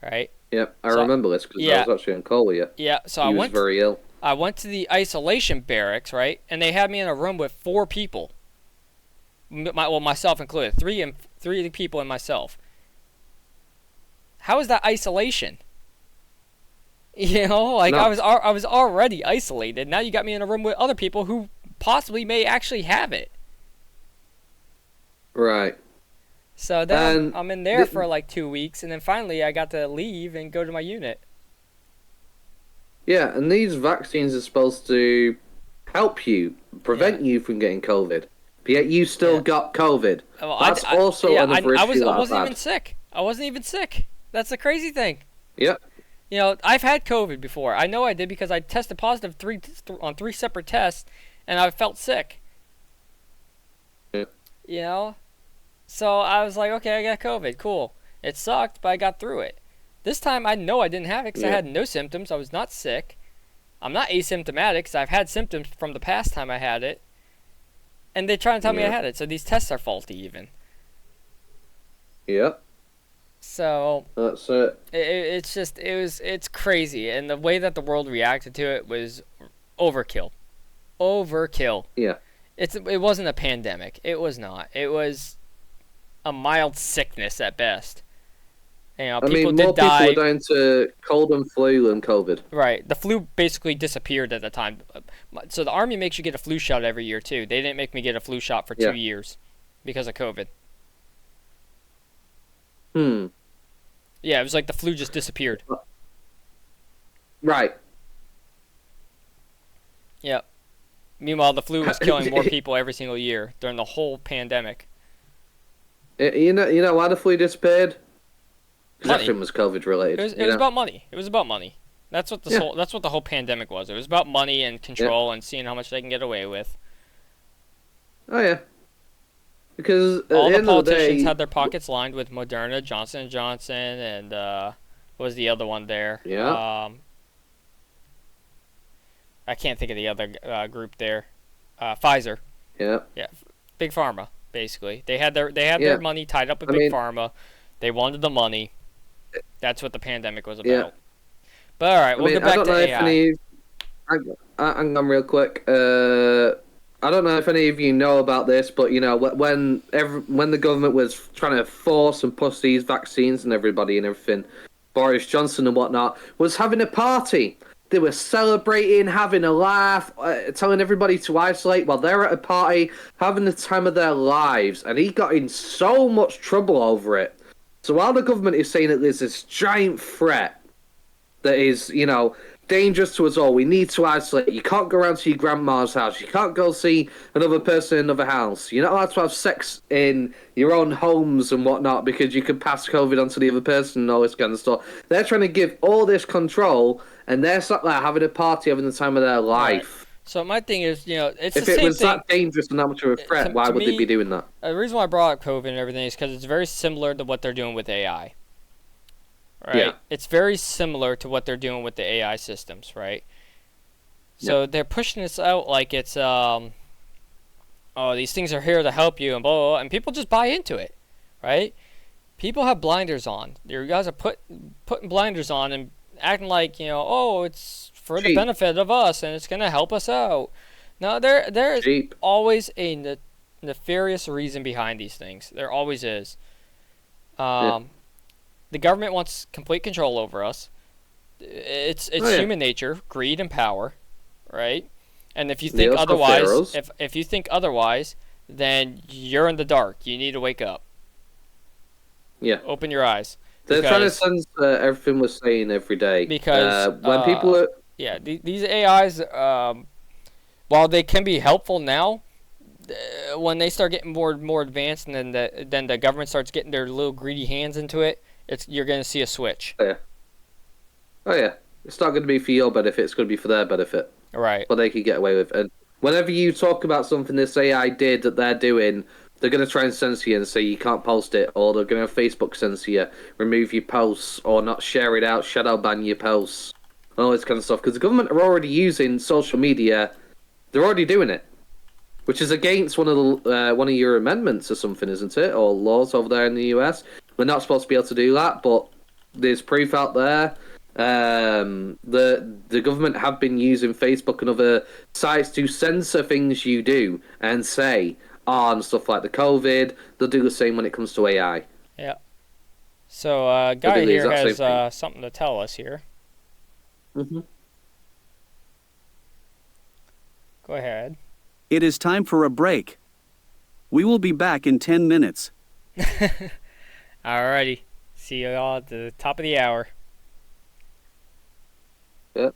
Right?
Yep, I remember this, because I was actually on call with you.
Yeah, so
I was very ill.
I went to the isolation barracks, right? And they had me in a room with 4 people. Myself included. 3 people and myself. How is that isolation? I was already isolated. Now you got me in a room with other people who possibly may actually have it.
Right.
So then I'm in there for like 2 weeks, and then finally I got to leave and go to my unit.
Yeah, and these vaccines are supposed to help you, prevent you from getting COVID. but yet you still
Yeah.
got COVID.
Well,
That's also
yeah,
another issue
I
that I've
wasn't even
had.
sick. I wasn't even sick. That's the crazy thing.
Yep.
You know, I've had COVID before. I know I did because I tested positive on three separate tests, and I felt sick.
Yep.
You know, so I was like, okay, I got COVID. Cool. It sucked, but I got through it. This time I know I didn't have it because I
Yeah.
had no symptoms. I was not sick. I'm not asymptomatic because I've had symptoms from the past time I had it. And they try and tell me I
Yeah.
had it, so these tests are faulty even.
Yep.
So
That's it.
it's crazy, and the way that the world reacted to it was overkill. Overkill.
Yeah.
It wasn't a pandemic. It was not. It was a mild sickness at best. You know,
I
people
mean,
did
more people
die.
are dying to cold and flu than COVID.
Right. The flu basically disappeared at the time. So the army makes you get a flu shot every year too. They didn't make me get a flu shot for
Yeah.
2 years because of COVID.
Hmm.
Yeah, it was like the flu just disappeared.
Right.
Yep. Meanwhile, the flu was killing more people every single year during the whole pandemic.
You know why the flu disappeared? Because
Money.
everything was COVID related.
It was about money. It was about money. That's what that's what the whole pandemic was. It was about money and control and seeing how much they can get away with.
Oh yeah. Because at
All
the
the
end of the
politicians
day,
had their pockets lined with Moderna, Johnson and Johnson, and what was the other one there?
Yeah.
I can't think of the other group there. Pfizer.
yeah.
Yeah, Big Pharma. Basically, they had their money tied up with Big Pharma. They wanted the money. That's what the pandemic was about.
Yeah.
But all right, we'll get back to AI.
Hang on real quick. I don't know if any of you know about this, but you know when the government was trying to force and push these vaccines and everybody and everything, Boris Johnson and whatnot was having a party. They were celebrating, having a laugh, telling everybody to isolate while they're at a party, having the time of their lives, and he got in so much trouble over it. So while the government is saying that there's this giant threat that is, dangerous to us all, we need to isolate. You can't go around to your grandma's house. You can't go see another person in another house. You're not allowed to have sex in your own homes and whatnot because you could pass COVID on to the other person and all this kind of stuff. They're trying to give all this control, and they're sat there having a party, having the time of their life.
Right. So my thing is, it's
if
the same
it was
thing.
that dangerous and that much of a threat, why would they be doing that?
The reason why I brought up COVID and everything is because it's very similar to what they're doing with AI. Right?
Yeah.
It's very similar to what they're doing with the AI systems, right? So they're pushing this out like it's oh, these things are here to help you and blah, blah, blah, and people just buy into it, right? People have blinders on. You guys are putting blinders on and acting like, oh, it's for the benefit of us and it's going to help us out. No, there is always a nefarious reason behind these things. There always is. The government wants complete control over us. It's human nature, greed and power, right? And if you think otherwise, if you think otherwise, then you're in the dark. You need to wake up.
Yeah.
Open your eyes.
They're trying to censor everything we're saying every day.
Because
when people are...
Yeah, these AIs, while they can be helpful now, when they start getting more advanced and then the government starts getting their little greedy hands into it, you're going to see a switch.
Oh yeah. It's not going to be for your benefit, it's going to be for their benefit.
Right.
What they can get away with. And whenever you talk about something this AI did that they're doing, they're going to try and censor you and say you can't post it, or they're going to Facebook censor you, remove your posts, or not share it out, shadow ban your posts, and all this kind of stuff. Because the government are already using social media, they're already doing it, which is against one of your amendments or something, isn't it? Or laws over there in the US. We're not supposed to be able to do that, but there's proof out there. The government have been using Facebook and other sites to censor things you do and say on stuff like the COVID. They'll do the same when it comes to AI.
Yeah. So Guy here has something to tell us here.
Mm-hmm.
Go ahead.
It is time for a break. We will be back in 10 minutes.
Alrighty. See you all at the top of the hour.
Yep.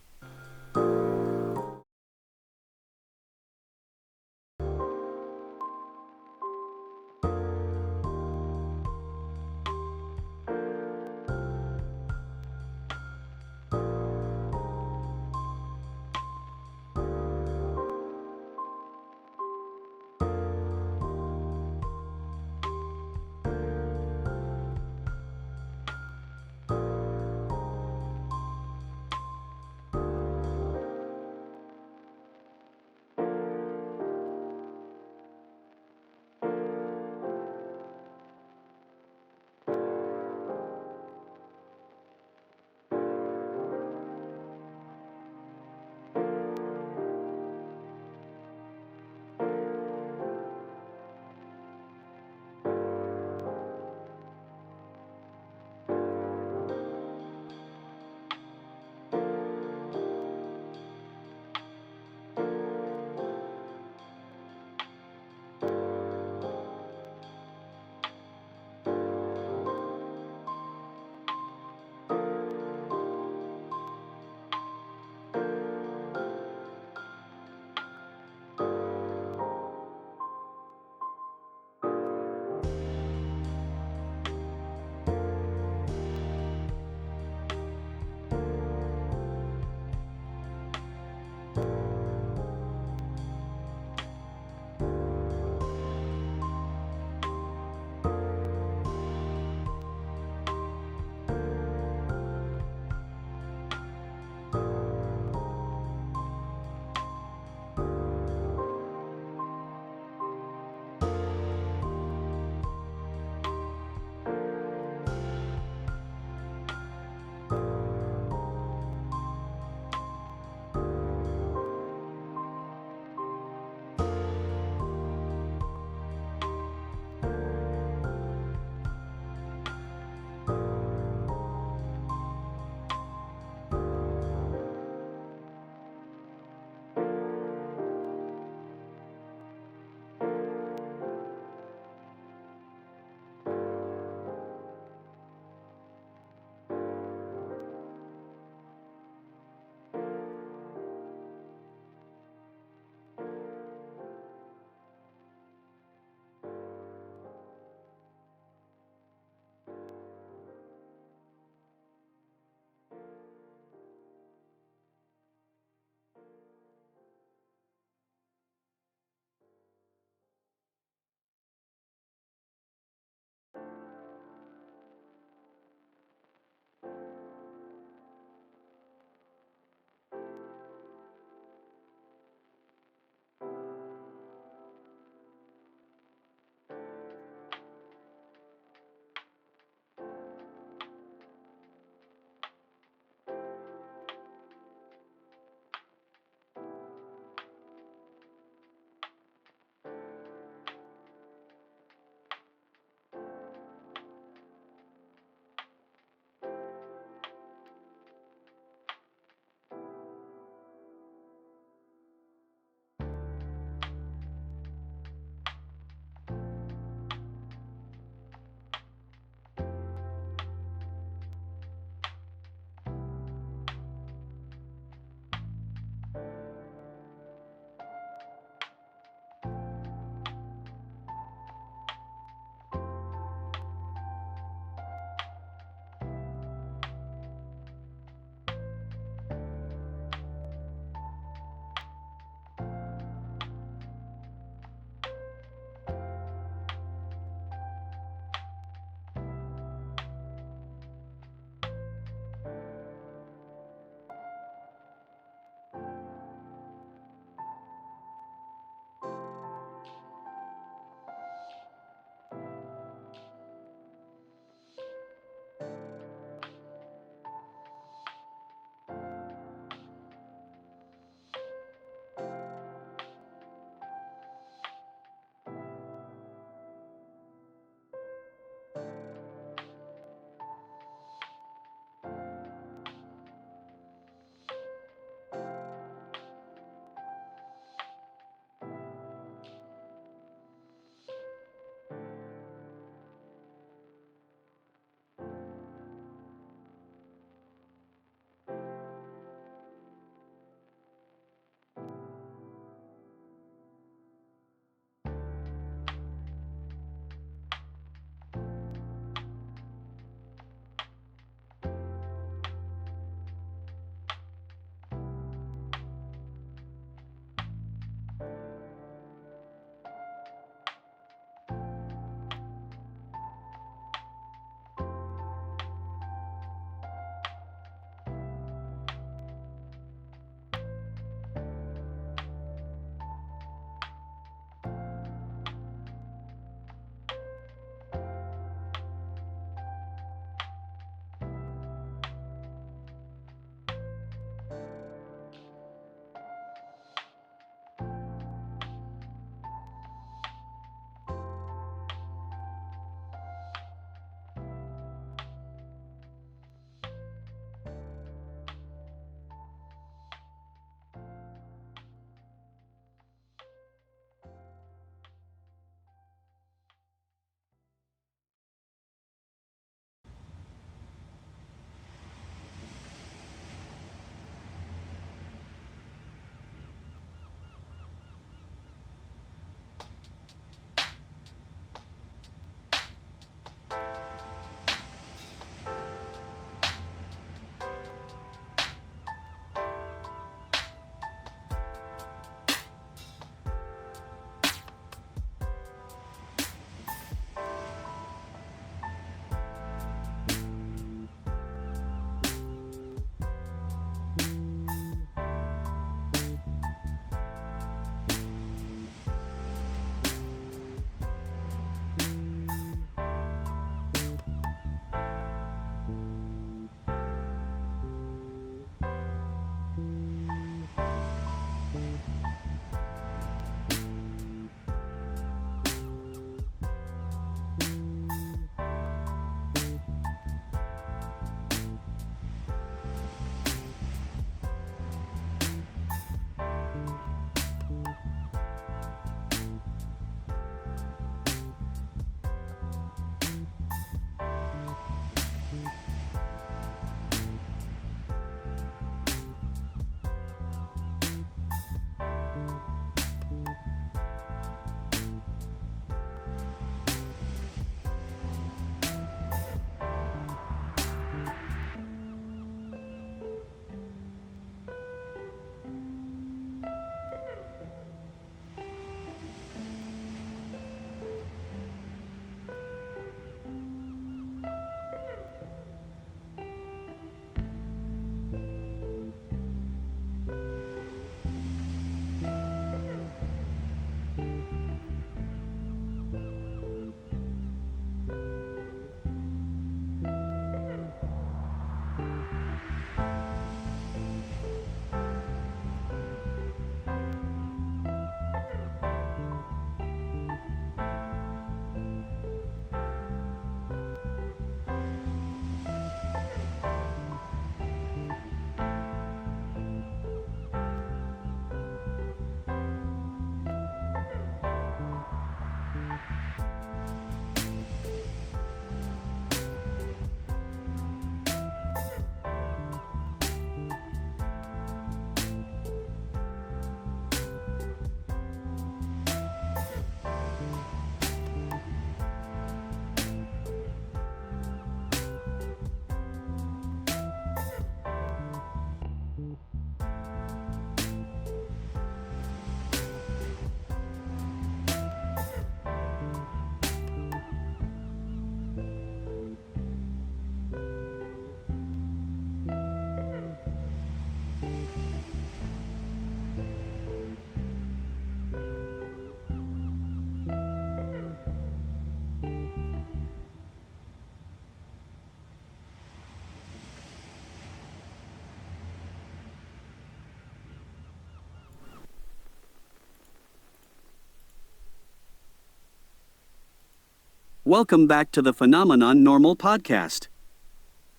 Welcome back to the Phenomenon podcast.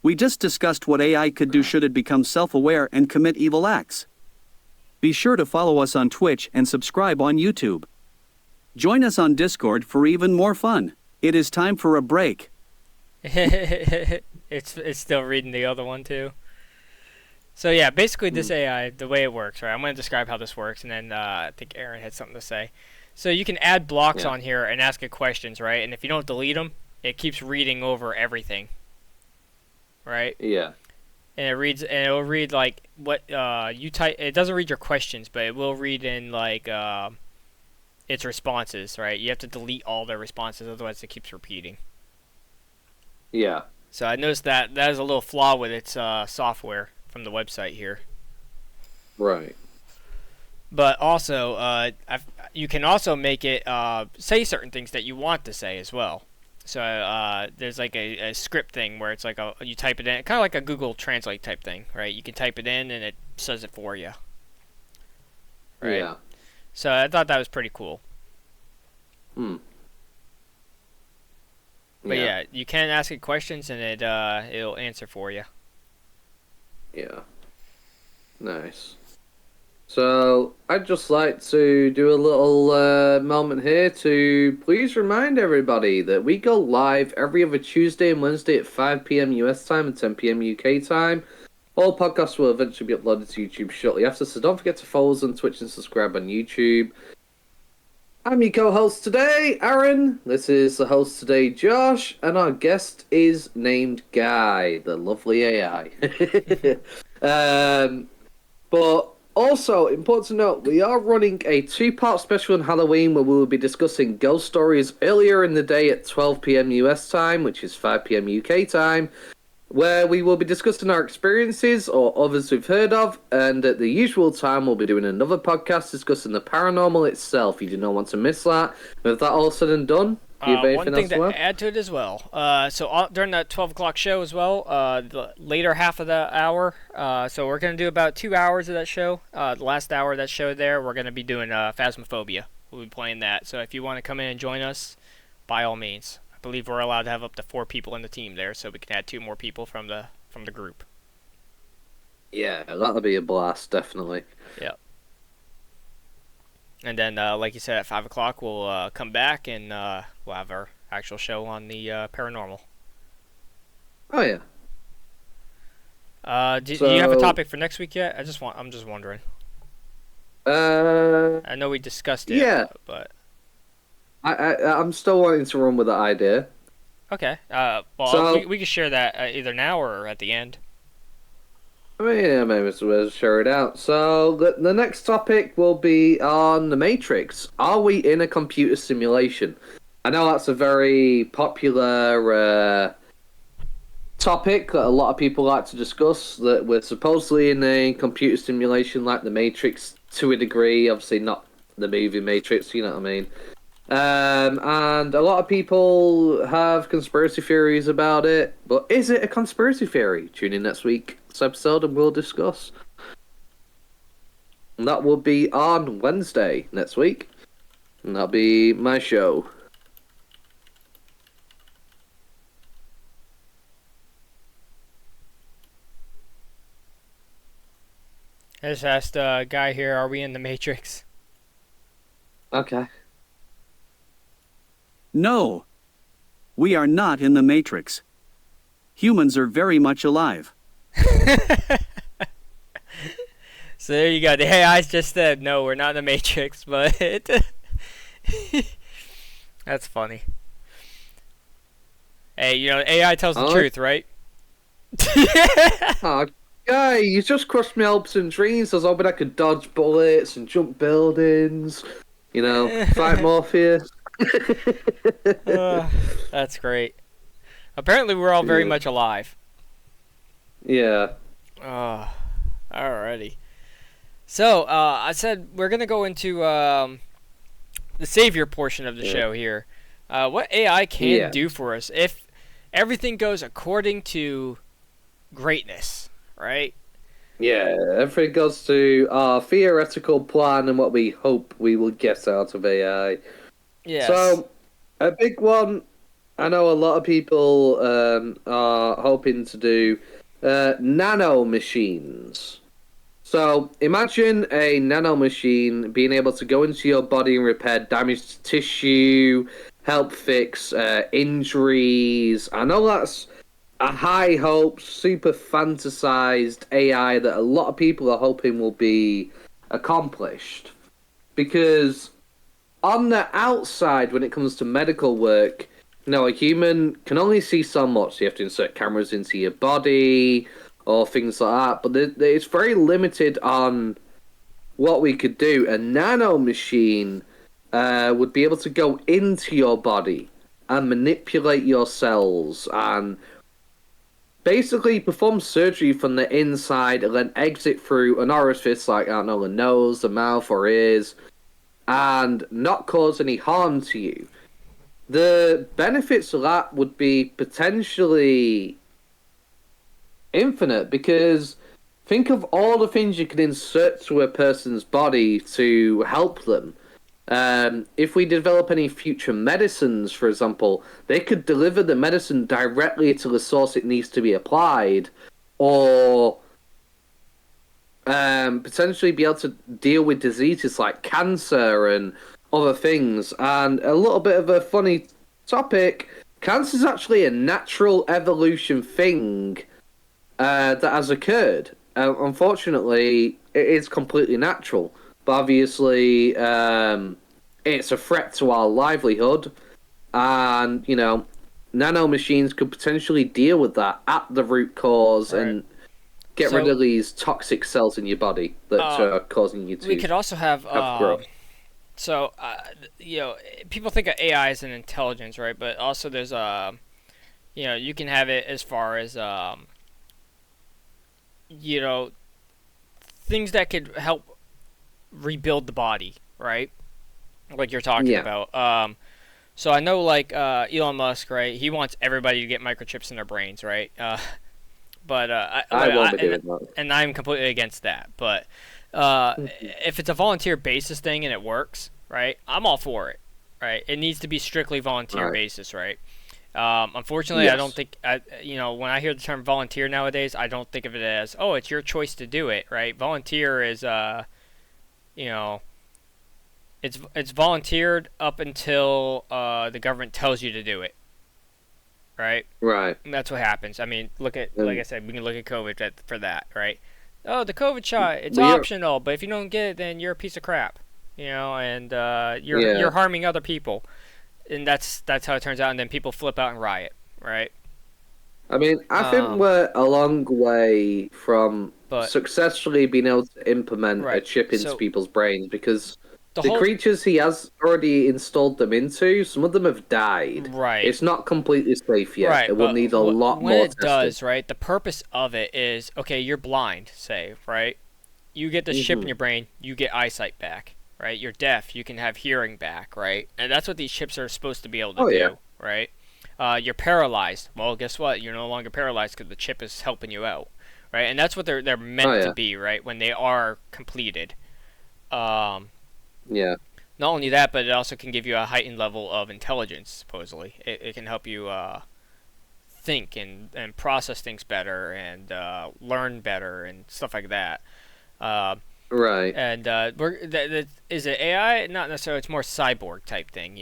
We just discussed what AI could do should it become self-aware and commit evil acts. Be sure to follow us on Twitch and subscribe on YouTube. Join us on Discord for even more fun. It is time for a break.
It's still reading the other one too. So yeah, basically this AI, the way it works, right? I'm going to describe how this works, and then I think Aaron had something to say. So you can add blocks on here and ask it questions, right? And if you don't delete them, it keeps reading over everything, right?
Yeah.
And it'll read like what you type. It doesn't read your questions, but it will read in like its responses, right? You have to delete all their responses, otherwise it keeps repeating.
Yeah.
So I noticed that is a little flaw with its software from the website here.
Right.
But also, you can also make it say certain things that you want to say as well. So there's like a script thing where it's like you type it in, kind of like a Google Translate type thing, right? You can type it in and it says it for you. Right?
Yeah.
So I thought that was pretty cool. But yeah, you can ask it questions and it'll answer for you.
Yeah. Nice. So, I'd just like to do a little moment here to please remind everybody that we go live every other Tuesday and Wednesday at 5 p.m. US time and 10 p.m. UK time. All podcasts will eventually be uploaded to YouTube shortly after, so don't forget to follow us on Twitch and subscribe on YouTube. I'm your co-host today, Aaron. This is the host today, Josh, and our guest is named Guy, the lovely AI. But also, important to note, we are running a 2-part special on Halloween where we will be discussing ghost stories earlier in the day at 12 p.m. US time, which is 5 p.m. UK time, where we will be discussing our experiences or others we've heard of, and at the usual time we'll be doing another podcast discussing the paranormal itself. You do not want to miss that. With that all said and done, do you have anything
one thing
else
to add to it as well. So during that 12 o'clock show as well, the later half of the hour, so we're going to do about 2 hours of that show. The last hour of that show there, we're going to be doing Phasmophobia. We'll be playing that. So if you want to come in and join us, by all means. I believe we're allowed to have up to 4 people in the team there, so we can add 2 more people from the group.
Yeah, that'll be a blast, definitely.
Yeah. And then, like you said, at 5 o'clock, we'll come back and we'll have our actual show on the paranormal.
Oh yeah.
Do you have a topic for next week yet? I'm just wondering. I know we discussed it.
Yeah.
But
I'm still wanting to run with that idea.
okay. We can share that either now or at the end.
I mean, yeah, maybe we'll share it out. So, the next topic will be on The Matrix. Are we in a computer simulation? I know that's a very popular topic that a lot of people like to discuss, that we're supposedly in a computer simulation like The Matrix to a degree. Obviously, not the movie Matrix, you know what I mean? And a lot of people have conspiracy theories about it, but is it a conspiracy theory? Tune in next week's episode and we'll discuss. And that will be on Wednesday next week. And that'll be my show.
I just asked a guy here, are we in the Matrix?
Okay.
No. We are not in the Matrix. Humans are very much alive.
So there you go. The AI's just said, no, we're not in the Matrix, but that's funny. Hey, AI tells the truth, right?
Oh, guy, you just crushed my hopes and dreams. I was hoping I could dodge bullets and jump buildings. Fight Morpheus.
That's great. Apparently, we're all very much alive.
Yeah.
Alrighty. So, I said we're going to go into the savior portion of the show here. What AI can do for us if everything goes according to greatness, right?
Yeah, everything goes to our theoretical plan and what we hope we will get out of AI.
Yes.
So, a big one I know a lot of people are hoping to do nano machines. So imagine a nano machine being able to go into your body and repair damaged tissue, help fix injuries. I know that's a high hope, super fantasized AI that a lot of people are hoping will be accomplished. Because on the outside, when it comes to medical work, a human can only see so much. You have to insert cameras into your body or things like that. But it's very limited on what we could do. A nano machine would be able to go into your body and manipulate your cells and basically perform surgery from the inside and then exit through an orifice like, I don't know, the nose, the mouth, or ears, and not cause any harm to you. The benefits of that would be potentially infinite, because think of all the things you can insert to a person's body to help them. If we develop any future medicines, for example, they could deliver the medicine directly to the source it needs to be applied, or potentially be able to deal with diseases like cancer and other things. And a little bit of a funny topic, cancer is actually a natural evolution thing that has occurred. Unfortunately, it is completely natural. But obviously, it's a threat to our livelihood. And, nano machines could potentially deal with that at the root cause and get rid of these toxic cells in your body that are causing you to
we could also have
growth.
So, people think of AI as an intelligence, right? But also there's, you can have it as far as, things that could help rebuild the body, right? Like you're talking about. So I know, like, Elon Musk, right? He wants everybody to get microchips in their brains, right? But
I won't be doing that.
And I'm completely against that. But if it's a volunteer basis thing and it works, right? I'm all for it, right? It needs to be strictly volunteer basis, right? Unfortunately,
Yes.
I don't think when I hear the term volunteer nowadays, I don't think of it as, oh, it's your choice to do it, right? Volunteer is it's volunteered up until the government tells you to do it, right?
Right.
And that's what happens. I mean, like I said, we can look at COVID for that, right? Oh, the COVID shot, it's optional, but if you don't get it, then you're a piece of crap, and you're harming other people, and that's how it turns out. And then people flip out and riot, right?
I mean, I think we're a long way from successfully being able to implement a chip into people's brains, because the creatures he has already installed them into, some of them have died.
Right.
It's not completely safe yet.
Right.
It will need a lot more
when it
testing.
does, right, the purpose of it is, okay, you're blind, say, right? You get this chip in your brain, you get eyesight back, right? You're deaf, you can have hearing back, right? And that's what these chips are supposed to be able to do, right? You're paralyzed. Well, guess what? You're no longer paralyzed because the chip is helping you out, right? And that's what they're meant to be, right? When they are completed.
Yeah.
Not only that, but it also can give you a heightened level of intelligence, supposedly. It can help you think and process things better and learn better and stuff like that.
Right.
And is it AI? Not necessarily. It's more cyborg type thing,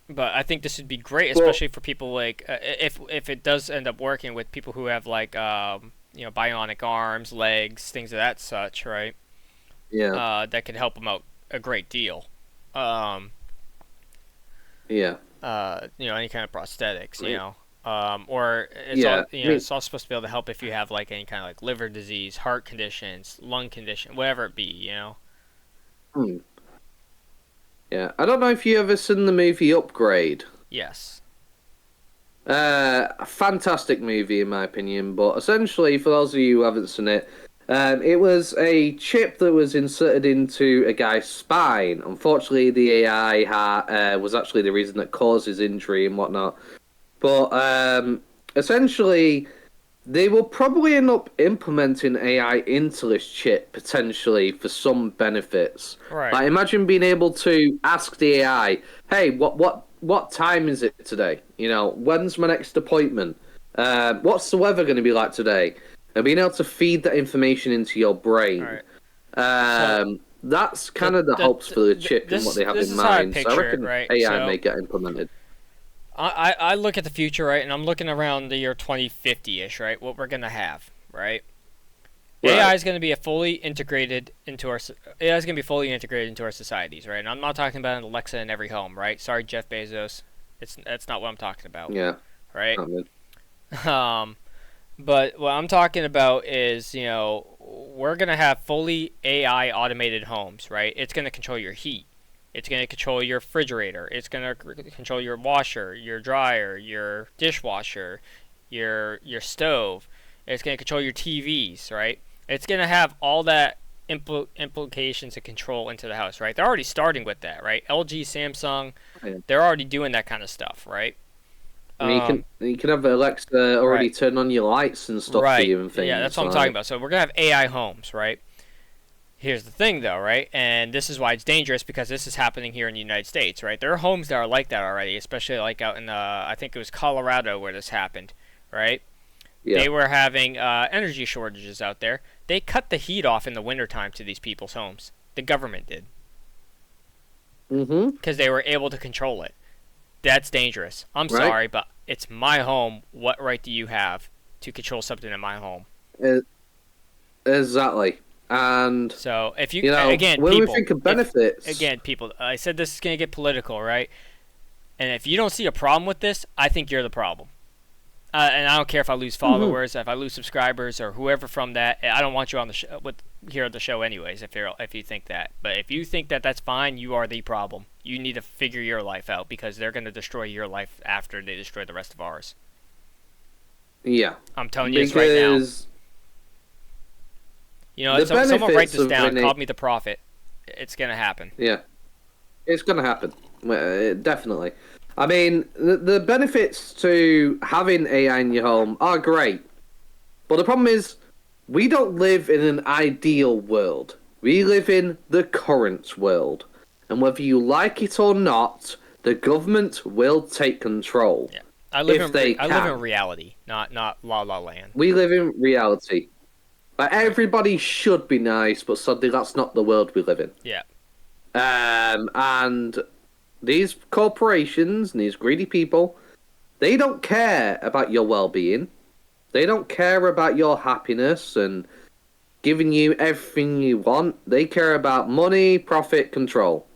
But I think this would be great, especially for people like if it does end up working with people who have like bionic arms, legs, things of that such, right?
Yeah.
That could help them out a great deal.
Yeah.
Any kind of prosthetics, or it's it's all supposed to be able to help if you have like any kind of like liver disease, heart conditions, lung condition, whatever it be,
Yeah, I don't know if you ever seen the movie Upgrade.
Yes.
A fantastic movie in my opinion, but essentially, for those of you who haven't seen it, it was a chip that was inserted into a guy's spine. Unfortunately, the AI was actually the reason that caused his injury and whatnot. But essentially, they will probably end up implementing AI into this chip potentially for some benefits.
Right.
Like, imagine being able to ask the AI, "Hey, what what time is it today? You know, when's my next appointment? What's the weather going to be like today? And being able to feed that information into your brain.
All right. So
That's kind of the hopes for the chip and what they have
this
in
is how I
mind. So I
picture it,
reckon
right?
AI
So
may get implemented.
I look at the future, right, and I'm looking around the year 2050-ish, right? What we're gonna have, right?
Right.
AI is going to be fully integrated into our AI is going to be fully integrated into our societies, right? And I'm not talking about an Alexa in every home, right? Sorry, Jeff Bezos, that's not what I'm talking about,
Yeah.
right?
I mean,
Um, but what I'm talking about is, you know, we're going to have fully AI automated homes, right? It's going to control your heat. It's going to control your refrigerator. It's going to control your washer, your dryer, your dishwasher, your stove. It's going to control your TVs, right? It's going to have all that implications and control into the house, right? They're already starting with that, right? LG, Samsung,
yeah.
they're already doing that kind of stuff, right?
I mean, you can have Alexa already
Right.
turn on your lights and stuff for
Right.
you and things.
Yeah, that's what I'm talking about. So we're gonna have AI homes, right? Here's the thing, though, right? And this is why it's dangerous because this is happening here in the United States, right? There are homes that are like that already, especially like out in I think it was Colorado where this happened, right?
Yeah.
They were having energy shortages out there. They cut the heat off in the wintertime to these people's homes. The government did.
Mm-hmm.
Because they were able to control it. That's dangerous. I'm
Right.
sorry, but it's my home. What right do you have to control something in my home?
Exactly. And
So if you,
you know,
again,
when
people,
we think of benefits,
again, people, I said this is going to get political, right? And if you don't see a problem with this, I think you're the problem. And I don't care if I lose followers, if I lose subscribers, or whoever from that. I don't want you on the here at the show, anyways. If you think that, but if you think that that's fine, you are the problem. You need to figure your life out because they're going to destroy your life after they destroy the rest of ours.
yeah,
I'm telling you this right now. You know,
the
someone write this
benefits of
down. Call me the prophet. It's going to happen.
Yeah, it's going to happen. Definitely. I mean, the benefits to having AI in your home are great. But the problem is, we don't live in an ideal world. We live in the current world. And whether you like it or not, the government will take control.
Yeah. I live
can.
in reality, not La La Land.
We live in reality. Like, everybody should be nice, but sadly that's not the world we live in.
Yeah.
And these corporations and these greedy people, they don't care about your well-being. They don't care about your happiness and giving you everything you want. They care about money, profit, control.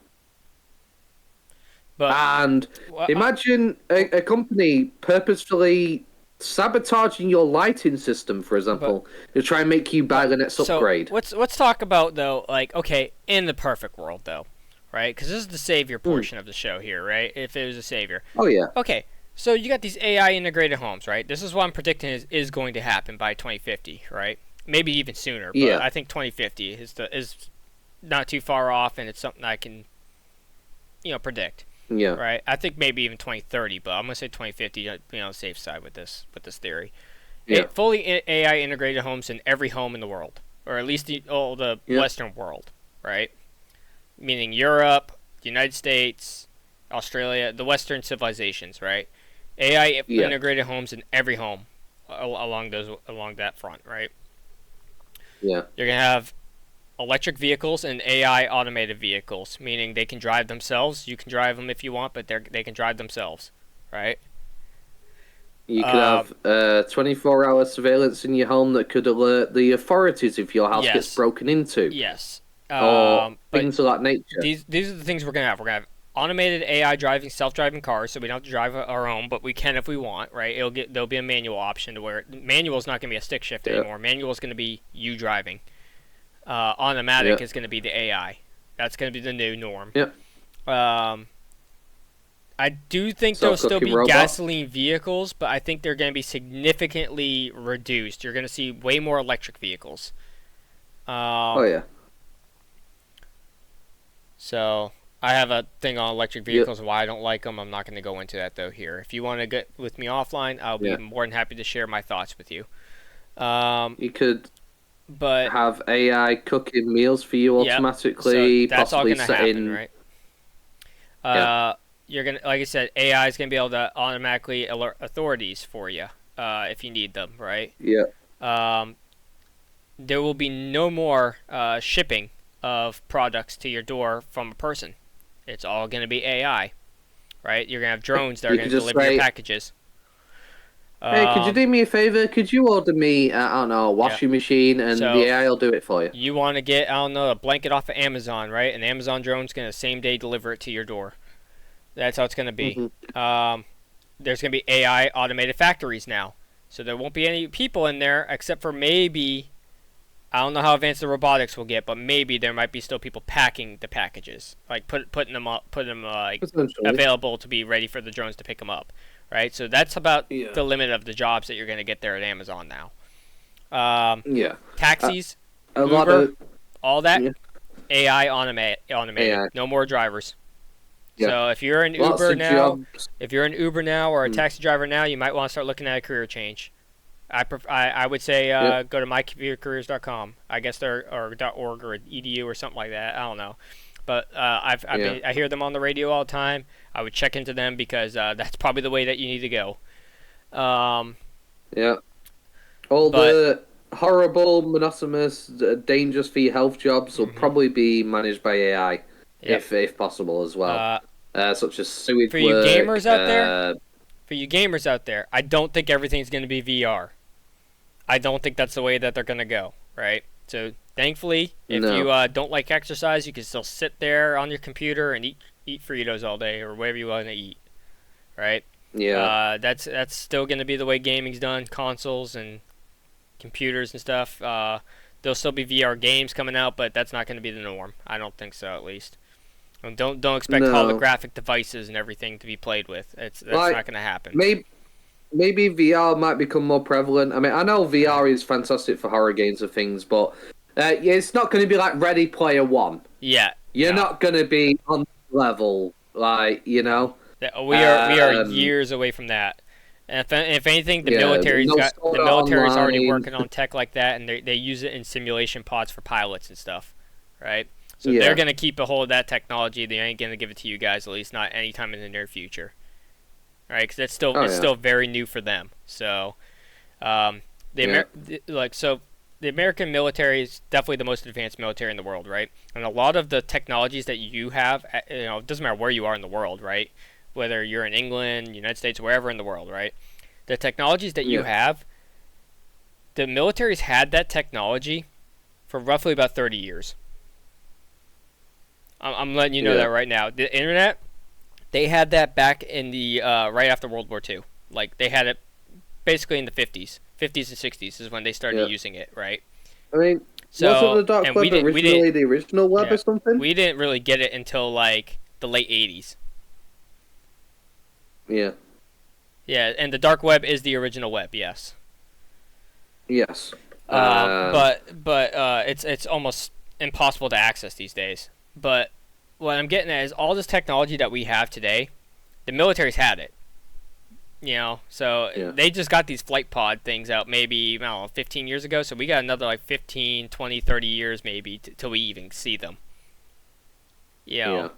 And imagine a company purposefully sabotaging your lighting system, for example, to try and make you buy the next upgrade.
Let's talk about, though, like, okay, in the perfect world, though, right? Because this is the savior portion of the show here, right? If it was a savior.
Oh, yeah.
Okay, so you got these AI integrated homes, right? This is what I'm predicting is going to happen by 2050, right? Maybe even sooner, but I think 2050 is not too far off, and it's something I can, predict.
Yeah.
Right. I think maybe even 2030, but I'm gonna say 2050. Safe side with this theory.
Yeah.
Fully AI integrated homes in every home in the world, or at least the Western world, right? Meaning Europe, the United States, Australia, the Western civilizations, right? AI integrated homes in every home along that front, right?
Yeah.
You're gonna have electric vehicles and AI automated vehicles, meaning they can drive themselves. You can drive them if you want, but they can drive themselves, right?
You could have 24-hour surveillance in your home that could alert the authorities if your house gets broken into.
Yes.
Or things of that nature.
These are the things we're going to have. We're going to have automated AI self-driving cars, so we don't have to drive our own, but we can if we want, right? There'll be a manual option to where manual is not going to be a stick shift anymore. Manual is going to be you driving. Automatic is going to be the AI. That's going to be the new norm.
Yep.
I do think there'll still be gasoline vehicles, but I think they're going to be significantly reduced. You're going to see way more electric vehicles.
Oh, yeah.
So I have a thing on electric vehicles and why I don't like them. I'm not going to go into that, though, here. If you want to get with me offline, I'll be more than happy to share my thoughts with you.
You could have AI cooking meals for you automatically.
So that's all going to happen, right? you're gonna, like I said, AI is gonna be able to automatically alert authorities for you if you need them, right?
Yeah.
Um, there will be no more shipping of products to your door from a person. It's all gonna be AI, right? You're gonna have drones that are
You
gonna
could just
deliver your
say,
packages.
hey, could you do me a favor? Could you order me, I don't know, a
Yeah.
washing machine, and
So
the AI will do it for you?
you want to get, I don't know, a blanket off of Amazon, right? An Amazon drone's gonna same day deliver it to your door. That's how it's gonna be.
Mm-hmm.
There's gonna be AI automated factories now, so there won't be any people in there except for maybe, I don't know how advanced the robotics will get, but maybe there might be still people packing the packages, like putting them up, putting them like
Essentially.
available to be ready for the drones to pick them up, right? So that's about
Yeah.
the limit of the jobs that you're gonna get there at Amazon now.
Yeah.
Taxis,
A lot
Uber,
of
all that
yeah.
AI automated.
AI.
No more drivers.
Yeah.
So if you're an
Lots
Uber
of
now,
jobs.
if you're an Uber now or a
Mm.
taxi driver now, you might want to start looking at a career change. I would say
Yep.
go to mycomputercareers.com. I guess they're or .org or .edu or something like that. I don't know, but I hear them on the radio all the time. I would check into them because that's probably the way that you need to go.
Yeah. All
But-
the horrible, monotonous, dangerous for your health jobs will
Mhm.
probably be managed by AI,
Yep.
if possible as well. Such as sewage
for you
work.
gamers out there, For you gamers out there, I don't think everything's going to be VR. I don't think that's the way that they're going to go, right? So thankfully, if
No.
you don't like exercise, you can still sit there on your computer and eat Fritos all day or whatever you want to eat, right?
Yeah.
That's still going to be the way gaming's done, consoles and computers and stuff. There'll still be VR games coming out, but that's not going to be the norm. I don't think so, at least. And don't expect
No.
holographic devices and everything to be played with. That's
Like,
not going to happen.
Maybe VR might become more prevalent. I mean, I know VR is fantastic for horror games and things, but it's not going to be like Ready Player One.
Yeah.
You're
no.
not going to be on that level, like, you know.
We are years away from that. And if anything, the military's already working on tech like that, and they use it in simulation pods for pilots and stuff, right? So they're gonna keep a hold of that technology. They ain't gonna give it to you guys, at least not anytime in the near future, right? Because it's still very new for them. So, the American military is definitely the most advanced military in the world, right? And a lot of the technologies that you have, it doesn't matter where you are in the world, right? Whether you're in England, United States, wherever in the world, right? The technologies that you have, the military's had that technology for roughly about 30 years. I'm letting you know that right now. The internet, they had that back in the right after World War II. Like they had it basically in the 50s and 60s is when they started using it, right?
I mean, wasn't the dark web originally the original web or something?
We didn't really get it until like the late 80s.
Yeah.
Yeah, and the dark web is the original web, yes.
Yes.
But it's almost impossible to access these days. But what I'm getting at is all this technology that we have today, the military's had it. So they just got these flight pod things out maybe, I don't know, 15 years ago. So we got another like 15, 20, 30 years maybe till we even see them. To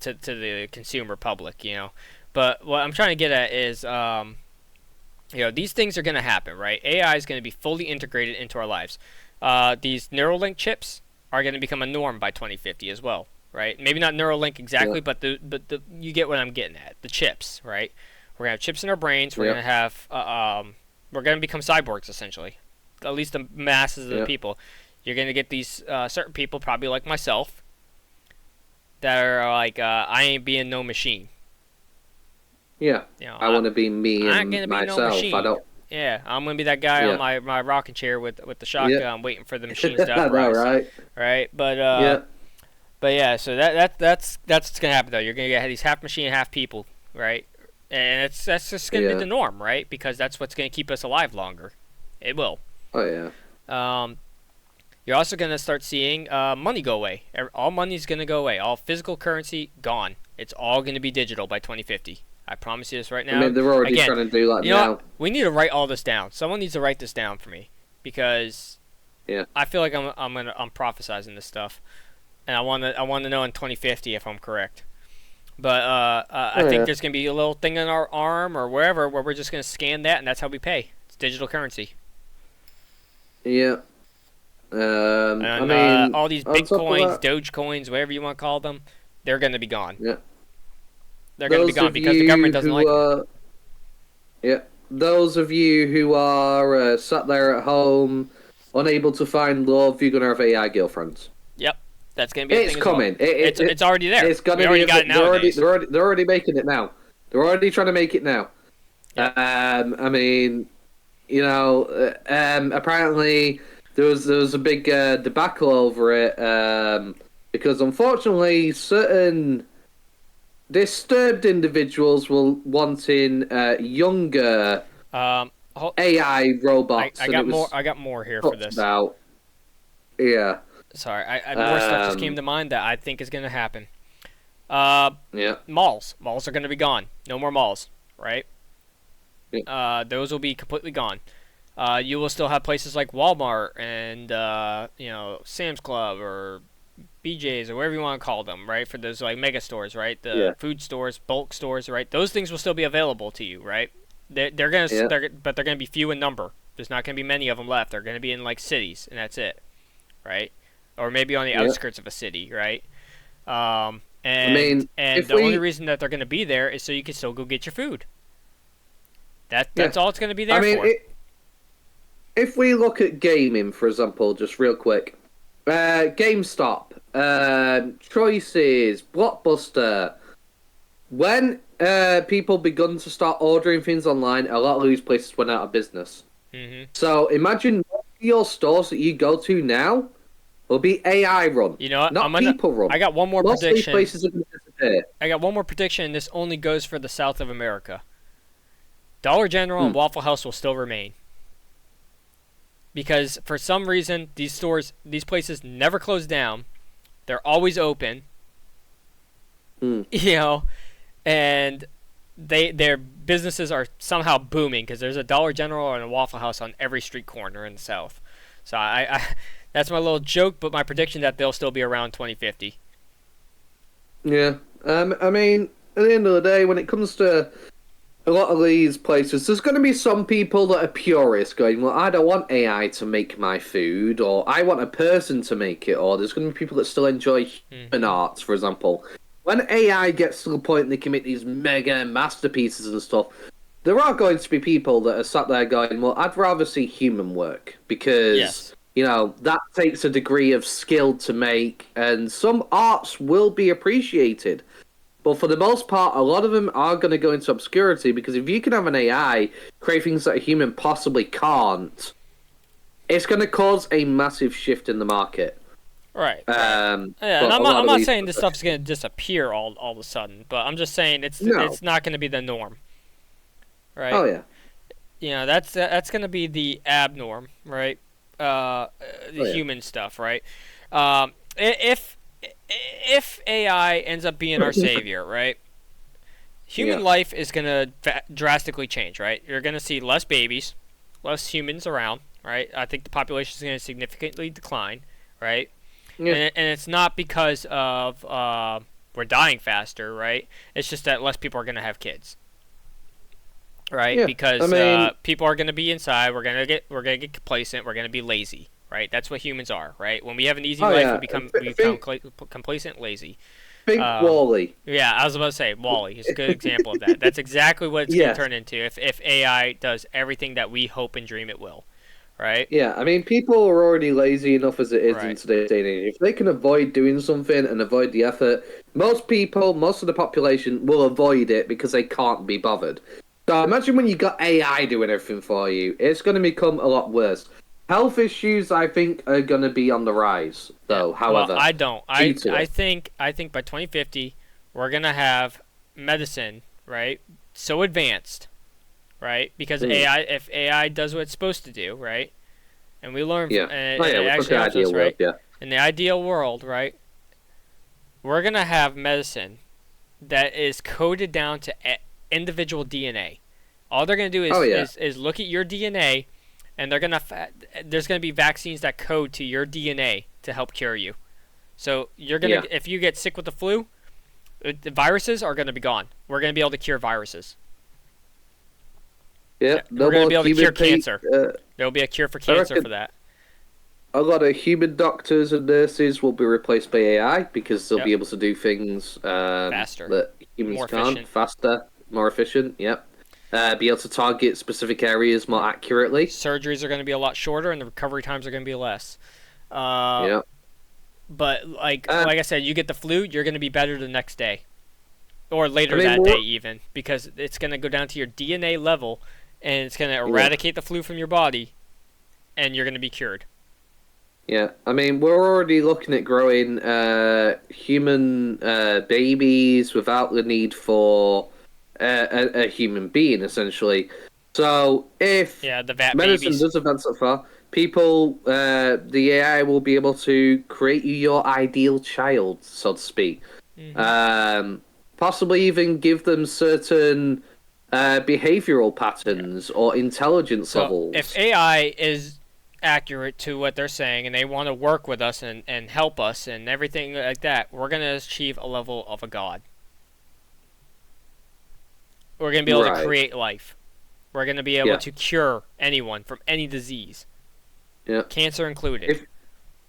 the consumer public, But what I'm trying to get at is, these things are going to happen, right? AI is going to be fully integrated into our lives. These Neuralink chips are going to become a norm by 2050 as well, right? Maybe not Neuralink exactly, but you get what I'm getting at. The chips, right? We're going to have chips in our brains. We're going to have, we're going to become cyborgs essentially. At least the masses of the people. You're going to get these certain people, probably like myself, that are like, I ain't being no machine.
Yeah, I want to be me and myself.
I
don't.
Yeah, I'm gonna be that guy on my rocking chair with the shotgun, waiting for the machines to uprise. Right. But so that's what's gonna happen though. You're gonna get these half machine, half people, right? And that's just gonna be the norm, right? Because that's what's gonna keep us alive longer. It will.
Oh yeah.
You're also gonna start seeing money go away. All money's gonna go away. All physical currency gone. It's all gonna be digital by 2050. I promise you this right now.
I mean, they're already trying to do that now.
We need to write all this down. Someone needs to write this down for me because I feel like I'm prophesizing this stuff, and I want to know in 2050 if I'm correct. But I think there's going to be a little thing in our arm or wherever where we're just going to scan that, and that's how we pay. It's digital currency.
Yeah.
And
I mean,
all these
on top of
Bitcoins,
that-
Dogecoins, whatever you want to call them, they're going to be gone.
Yeah.
They're going to be
Those
gone
of
because the
you
government doesn't
who
like them.
are- Yeah. Those of you who are sat there at home, unable to find love, you're gonna have AI girlfriends.
Yep, that's going to be a
It's
thing
coming.
as well. It's already there.
It's gonna
we already
be.
got it nowadays.
They're already making it now. They're already trying to make it now.
Yep.
I mean, you know, apparently there was a big debacle over it because unfortunately certain disturbed individuals were wanting younger AI robots.
I got more. I got more here for this.
About, yeah.
Sorry, more stuff just came to mind that I think is going to happen.
Yeah.
Malls are going to be gone. No more malls, right?
Yeah.
Those will be completely gone. You will still have places like Walmart and Sam's Club or BJ's or whatever you want to call them, right? For those like mega stores, right? The food stores, bulk stores, right? Those things will still be available to you, right? But they're gonna be few in number. There's not gonna be many of them left. They're gonna be in like cities, and that's it, right? Or maybe on the outskirts of a city, right? And the only reason that they're gonna be there is so you can still go get your food. That's all it's gonna be there for.
If we look at gaming, for example, just real quick, GameStop, Choices, Blockbuster. When people begun to start ordering things online, a lot of these places went out of business.
Mm-hmm.
So imagine your stores that you go to now will be AI run.
You know what?
Not people run.
I got one more
Most
prediction.
Of these places are going to disappear.
I got one more prediction, and this only goes for the South of America. Dollar General and Waffle House will still remain. Because for some reason, these places never close down. They're always open. You know, and their businesses are somehow booming because there's a Dollar General and a Waffle House on every street corner in the South. So I that's my little joke, but my prediction that they'll still be around 2050.
Yeah. I mean, at the end of the day, when it comes to a lot of these places, there's going to be some people that are purists going, well, I don't want AI to make my food, or I want a person to make it, or there's going to be people that still enjoy human arts, for example. When AI gets to the point they can make these mega masterpieces and stuff, there are going to be people that are sat there going, well, I'd rather see human work, because, you know, that takes a degree of skill to make, and some arts will be appreciated. But for the most part, a lot of them are going to go into obscurity, because if you can have an AI create things that a human possibly can't, it's going to cause a massive shift in the market.
Right. And I'm not saying this stuff's going to disappear all of a sudden, but I'm just saying it's not going to be the norm. Right?
Oh, yeah.
You know, that's going to be the abnorm, right? Human stuff, right? If AI ends up being our savior, right? Human life is going to drastically change, right? You're going to see less babies, less humans around, right? I think the population is going to significantly decline, right? Yeah. And it's not because of we're dying faster, right? It's just that less people are going to have kids, right? Yeah. Because people are going to be inside. We're going to get complacent. We're going to be lazy. Right, that's what humans are. Right, when we have an easy life, we become complacent, lazy.
Think Wall-E.
Yeah, I was about to say Wall-E is a good example of that. That's exactly what it's going to turn into if AI does everything that we hope and dream it will. Right.
Yeah, I mean, people are already lazy enough as it is in today's day and age. If they can avoid doing something and avoid the effort, most of the population will avoid it because they can't be bothered. So imagine when you got AI doing everything for you, it's going to become a lot worse. Health issues, I think, are going to be on the rise, though. However,
well, I don't. I think by 2050, we're going to have medicine, right, so advanced, right, because if AI does what it's supposed to do, right, and we learn from it actually helps us, right, in the ideal world, right, we're going to have medicine that is coded down to individual DNA. All they're going to do is look at your DNA. And there's gonna be vaccines that code to your DNA to help cure you. So if you get sick with the flu, The viruses are going to be gone. We're going to be able to cure viruses.
Yeah,
We're going to be able to cure cancer.
Uh,
There'll be a cure for cancer
reckon-
for that.
a lot of human doctors and nurses will be replaced by AI because they'll
Yep.
be able to do things
Faster.
that humans
More
can't,
efficient.
faster, more efficient. Yep. Be able to target specific areas more accurately.
Surgeries are going to be a lot shorter, and the recovery times are going to be less.
Yeah.
But like I said, you get the flu, you're going to be better the next day, or later
I mean,
that
more-
day even, because it's going to go down to your DNA level, and it's going to eradicate the flu from your body, and you're going to be cured.
Yeah, I mean, we're already looking at growing human babies without the need for a human being, essentially. So if
Yeah, the vat
medicine
babies.
does advance so far, people, the AI will be able to create you your ideal child, so to speak. Possibly even give them certain behavioral patterns or intelligence
So
levels.
if AI is accurate to what they're saying, and they want to work with us and help us and everything like that, we're going to achieve a level of a god. We're going to be able to create life. We're going to be able to cure anyone from any disease.
Yeah.
Cancer included.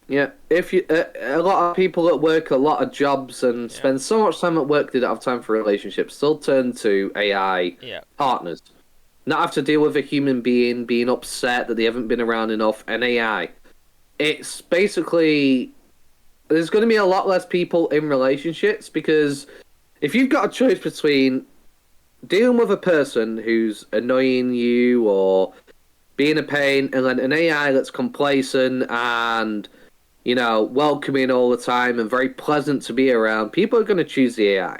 If you a lot of people at work, a lot of jobs, and spend so much time at work they don't have time for relationships, still turn to AI partners. Not have to deal with a human being being upset that they haven't been around enough, and AI. It's basically there's going to be a lot less people in relationships because if you've got a choice between dealing with a person who's annoying you or being a pain, and then an AI that's complacent and welcoming all the time and very pleasant to be around, people are going to choose the AI.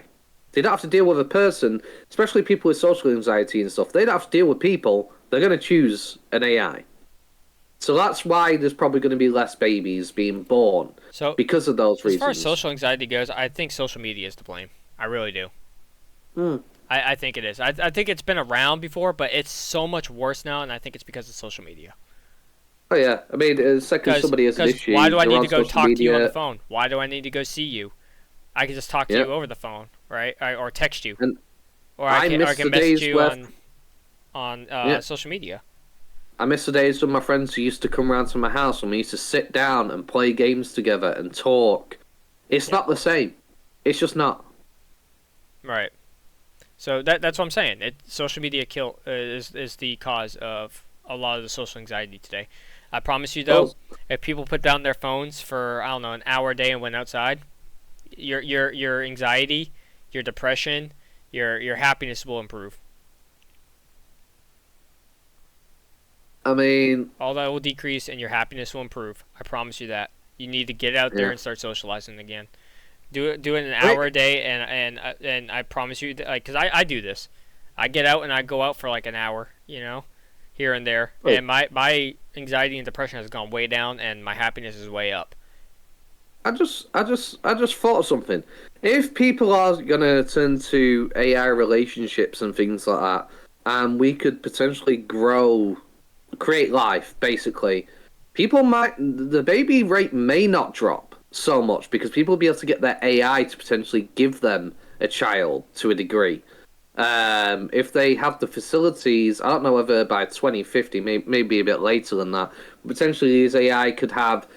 They don't have to deal with a person, especially people with social anxiety and stuff. They don't have to deal with people. They're going to choose an AI. So that's why there's probably going to be less babies being born because of those reasons.
As far as social anxiety goes, I think social media is to blame. I really do. I think it is. I think it's been around before, but it's so much worse now, and I think it's because of social media.
Oh, yeah. I mean, the second somebody has an issue,
why do I need to go talk
media.
to you on the phone? Why do I need to go see you? I can just talk to you over the phone, right? Or text you. Or I can message you on social media.
I miss the days with my friends who used to come around to my house and we used to sit down and play games together and talk. It's not the same. It's just not.
Right. So that's what I'm saying. Social media is the cause of a lot of the social anxiety today. I promise you, though, if people put down their phones for, I don't know, an hour a day and went outside, your anxiety, your depression, your happiness will improve.
I mean,
all that will decrease and your happiness will improve. I promise you that. You need to get out there and start socializing again. Do it an hour a day, and I promise you, because I do this. I get out and I go out for like an hour, here and there, and my anxiety and depression has gone way down, and my happiness is way up.
I just thought of something. If people are gonna turn to AI relationships and things like that, and we could potentially create life, basically, the baby rate may not drop so much because people will be able to get their AI to potentially give them a child to a degree. If they have the facilities, I don't know whether by 2050, maybe a bit later than that, potentially this AI could have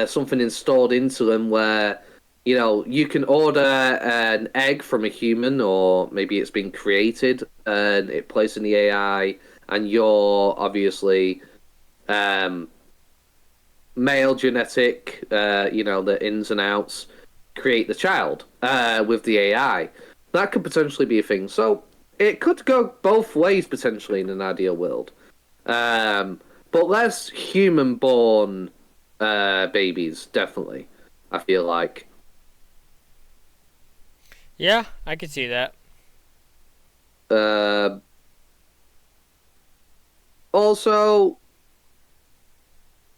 something installed into them where, you can order an egg from a human, or maybe it's been created and it placed in the AI, and you're obviously male genetic, the ins and outs, create the child with the AI. That could potentially be a thing. So it could go both ways potentially in an ideal world. But less human-born babies, definitely, I feel like.
Yeah, I could see that.
Also,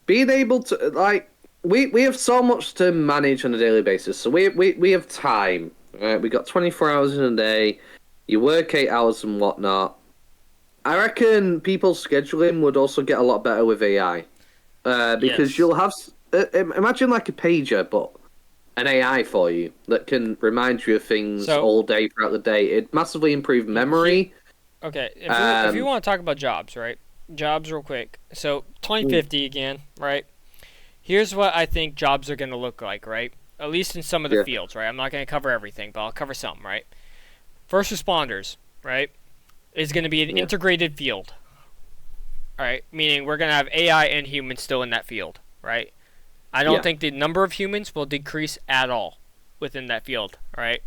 being able to, we have so much to manage on a daily basis. So we have time. We got 24 hours in a day. You work 8 hours and whatnot. I reckon people's scheduling would also get a lot better with AI. Because you'll have... imagine like a pager, but an AI for you that can remind you of things all day throughout the day. It massively improved memory.
Okay, if you want to talk about jobs, right? Jobs real quick. So 2050 again, right? Here's what I think jobs are going to look like, right? At least in some of the fields, right? I'm not going to cover everything, but I'll cover some, right? First responders, right, is going to be an integrated field, right? Meaning we're going to have AI and humans still in that field, right? I don't think the number of humans will decrease at all within that field, right?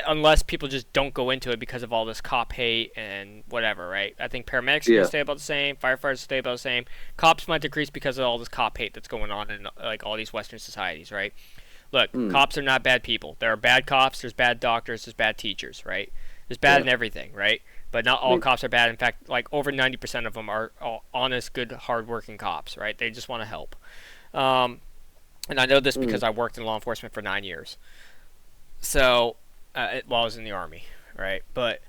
Unless people just don't go into it because of all this cop hate and whatever, right? I think paramedics are going to stay about the same, firefighters stay about the same. Cops might decrease because of all this cop hate that's going on in like all these Western societies, right? Look, cops are not bad people. There are bad cops, there's bad doctors, there's bad teachers, right? There's bad in everything, right? But not all cops are bad. In fact, like over 90% of them are honest, good, hardworking cops, right? They just want to help. And I know this because I worked in law enforcement for 9 years. So... while I was in the Army, right? But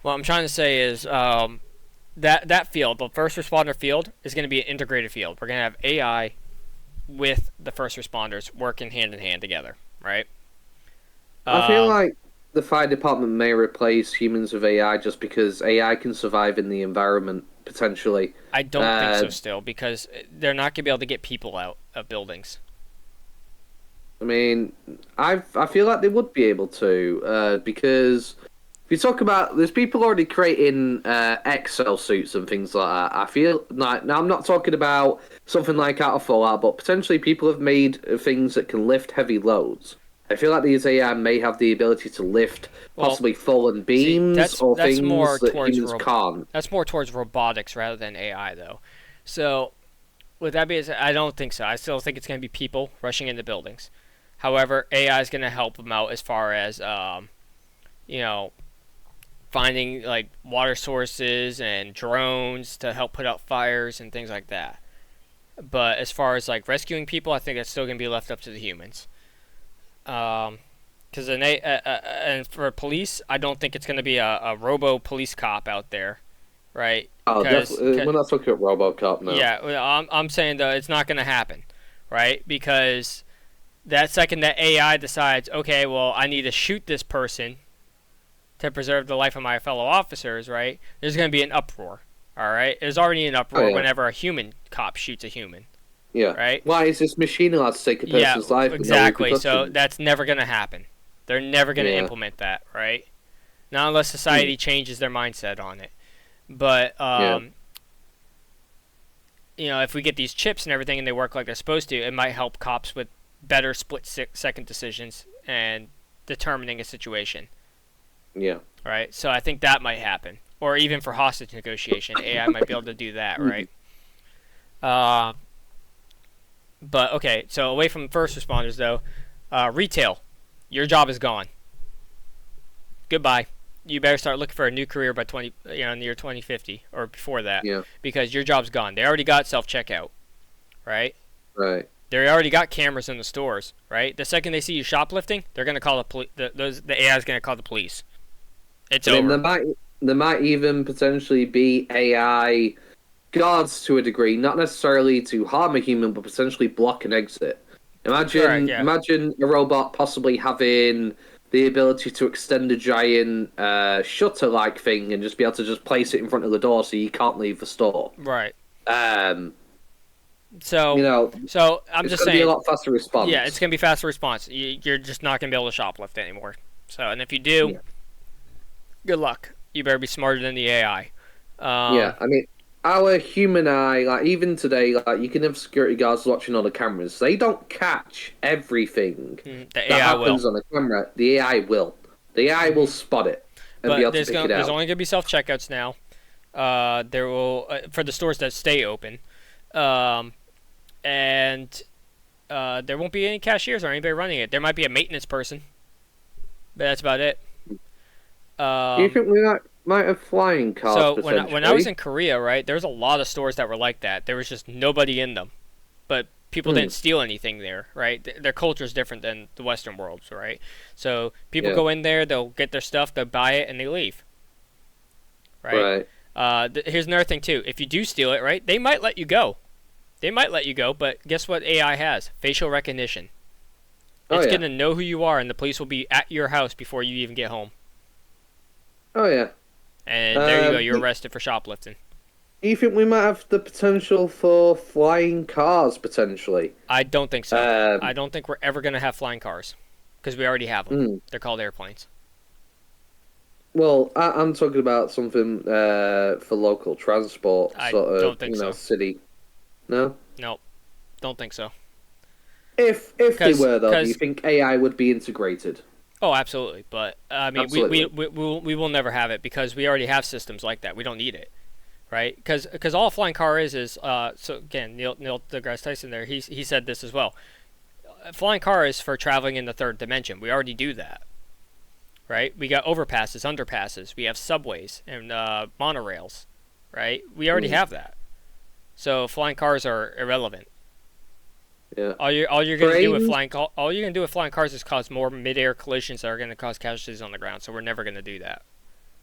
what I'm trying to say is that field, the first responder field, is going to be an integrated field. We're going to have AI with the first responders working hand in hand together, right?
I feel like the fire department may replace humans with AI just because AI can survive in the environment, potentially.
I don't think so still, because they're not going to be able to get people out of buildings.
I mean, I feel like they would be able to, because if you talk about, there's people already creating Excel suits and things like that. I feel like, now I'm not talking about something like out of Fallout, but potentially people have made things that can lift heavy loads. I feel like these AI may have the ability to lift possibly fallen beams or things that humans can't.
That's more towards robotics rather than AI, though. So, with that being said, I don't think so. I still think it's going to be people rushing into buildings. However, AI is going to help them out as far as, finding like water sources and drones to help put out fires and things like that. But as far as like rescuing people, I think that's still going to be left up to the humans. Because and for police, I don't think it's going to be a robo police cop out there, right?
Oh, we're not talking about RoboCop now.
Yeah, I'm saying though it's not going to happen, right? Because that second that AI decides, okay, well, I need to shoot this person to preserve the life of my fellow officers, right? There's going to be an uproar, all right? There's already an uproar whenever a human cop shoots a human.
Yeah.
Right?
Why is this machine allowed to take a person's life?
Exactly.
No,
so that's never going to happen. They're never going to implement that, right? Not unless society changes their mindset on it. But, if we get these chips and everything and they work like they're supposed to, it might help cops with better split-second decisions and determining a situation.
Yeah.
Right? So I think that might happen. Or even for hostage negotiation, AI might be able to do that, right? But, okay, so away from first responders, though, retail, your job is gone. Goodbye. You better start looking for a new career by in the year 2050 or before that, because your job's gone. They already got self-checkout, right?
Right.
They already got cameras in the stores, right? The second they see you shoplifting, they're gonna call the AI is gonna call the police. It's over.
There might even potentially be AI guards to a degree, not necessarily to harm a human, but potentially block an exit. Imagine a robot possibly having the ability to extend a giant shutter-like thing and just be able to just place it in front of the door so you can't leave the store.
Right.
So
I'm just saying,
it's going to be a lot faster response.
Yeah, it's going to be faster response. You're just not going to be able to shoplift anymore. So, and if you do, good luck. You better be smarter than the AI.
I mean, our human eye, like even today, like you can have security guards watching on the cameras. They don't catch everything that happens on the camera. The AI will. The AI will spot it and be able to pick it out.
There's only going to be self-checkouts now. There will for the stores that stay open. And there won't be any cashiers or anybody running it. There might be a maintenance person, but that's about it.
Do you think we might have flying cars?
So when I was in Korea, right, there was a lot of stores that were like that. There was just nobody in them, but people didn't steal anything there, right? Their culture is different than the Western world's, right? So people go in there, they'll get their stuff, they'll buy it, and they leave. Right. Here's another thing too. If you do steal it, right, they might let you go. But guess what AI has? Facial recognition.
Oh
It's
yeah.
gonna know who you are, and the police will be at your house before you even get home.
Oh yeah.
And there you go. You're
Do
arrested for shoplifting.
you think we might have the potential for flying cars potentially?
I don't think so. I
Um,
don't think we're ever gonna have flying cars, because we already have them.
hmm.
They're called airplanes.
Well, I'm talking about something for local transport,
I
sort of,
don't think so.
city. No.
Nope, don't think so.
If they were though, do you
Because
think AI would be integrated?
oh, absolutely. But I mean,
Absolutely.
we will never have it because we already have systems like that. We don't need it, right? Because all a flying car is so again, Neil deGrasse Tyson there. He said this as well. A flying car is for traveling in the third dimension. We already do that, right? We got overpasses, underpasses. We have subways and monorails, right? We already have that. So flying cars are irrelevant.
Yeah.
All you're gonna do with
Trains?
flying cars is cause more mid-air collisions that are gonna cause casualties on the ground. So we're never gonna do that.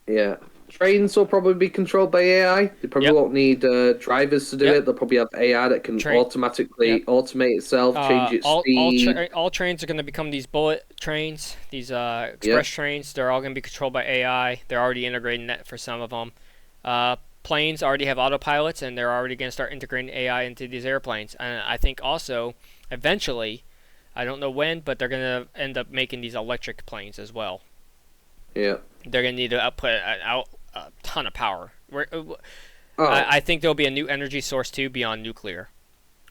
Yeah. Trains will probably be controlled by AI. They probably
Yep.
won't need drivers to do
Yep.
it. They'll probably have AI that can
Train.
automatically
Yep.
automate itself, change its speed.
All trains are gonna become these bullet trains, these express
Yep.
trains. They're all gonna be controlled by AI. They're already integrating that for some of them. Planes already have autopilots, and they're already gonna start integrating AI into these airplanes. And I think also eventually, I don't know when, but they're gonna end up making these electric planes as well.
Yeah.
They're gonna need to output a ton of power.
Oh.
I think there'll be a new energy source too beyond nuclear,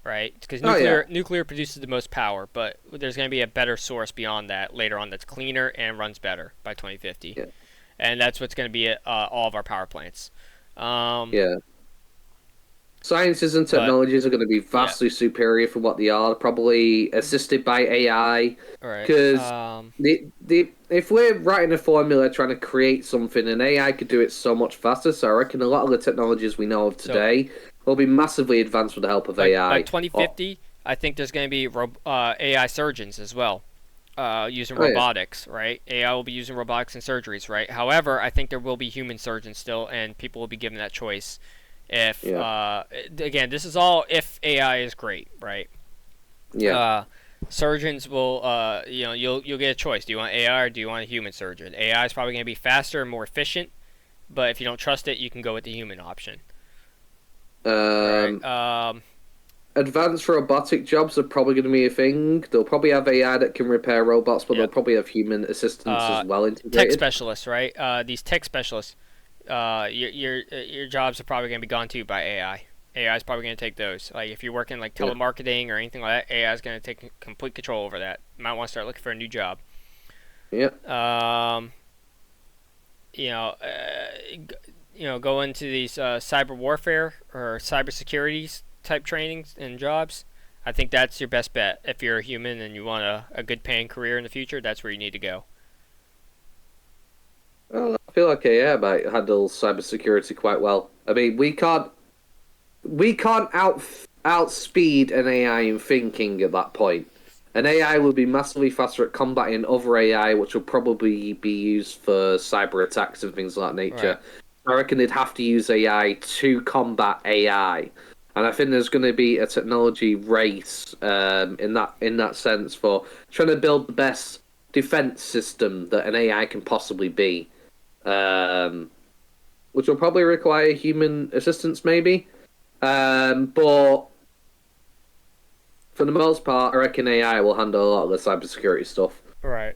right? Because
Oh, yeah.
nuclear produces the most power, but there's gonna be a better source beyond that later on that's cleaner and runs better by 2050,
Yeah.
and that's what's gonna be at all of our power plants.
Yeah. Sciences and technologies are going to be vastly superior from what they are, probably assisted by AI.
All right.
Because if we're writing a formula trying to create something, an AI could do it so much faster. So I reckon a lot of the technologies we know of today will be massively advanced with the help of AI.
By 2050, I think there's going to be AI surgeons as well, using
Oh, yeah.
robotics, right? AI will be using robotics in surgeries, right? However, I think there will be human surgeons still, and people will be given that choice. If again, this is all if AI is great, right?
Yeah.
Surgeons will, you'll get a choice. Do you want AI or do you want a human surgeon? AI is probably going to be faster and more efficient, but if you don't trust it, you can go with the human option. Right?
Advanced robotic jobs are probably going to be a thing. They'll probably have AI that can repair robots, but they'll probably have human assistants as well integrated.
Tech specialists, right? These tech specialists, your jobs are probably going to be gone too by AI. AI is probably going to take those. Like if you're working like telemarketing or anything like that, AI is going to take complete control over that. You might want to start looking for a new job.
Yeah.
Go into these cyber warfare or cybersecurity type trainings and jobs. I think that's your best bet. If you're a human and you want a good paying career in the future, that's where you need to go.
Well, I feel like AI might handle cybersecurity quite well. I mean, we can't outspeed an AI in thinking at that point. An AI will be massively faster at combating other AI, which will probably be used for cyber attacks and things of that nature. Right. I reckon they'd have to use AI to combat AI. And I think there's going to be a technology race in that sense for trying to build the best defense system that an AI can possibly be, which will probably require human assistance, maybe. But for the most part, I reckon AI will handle a lot of the cybersecurity stuff,
right?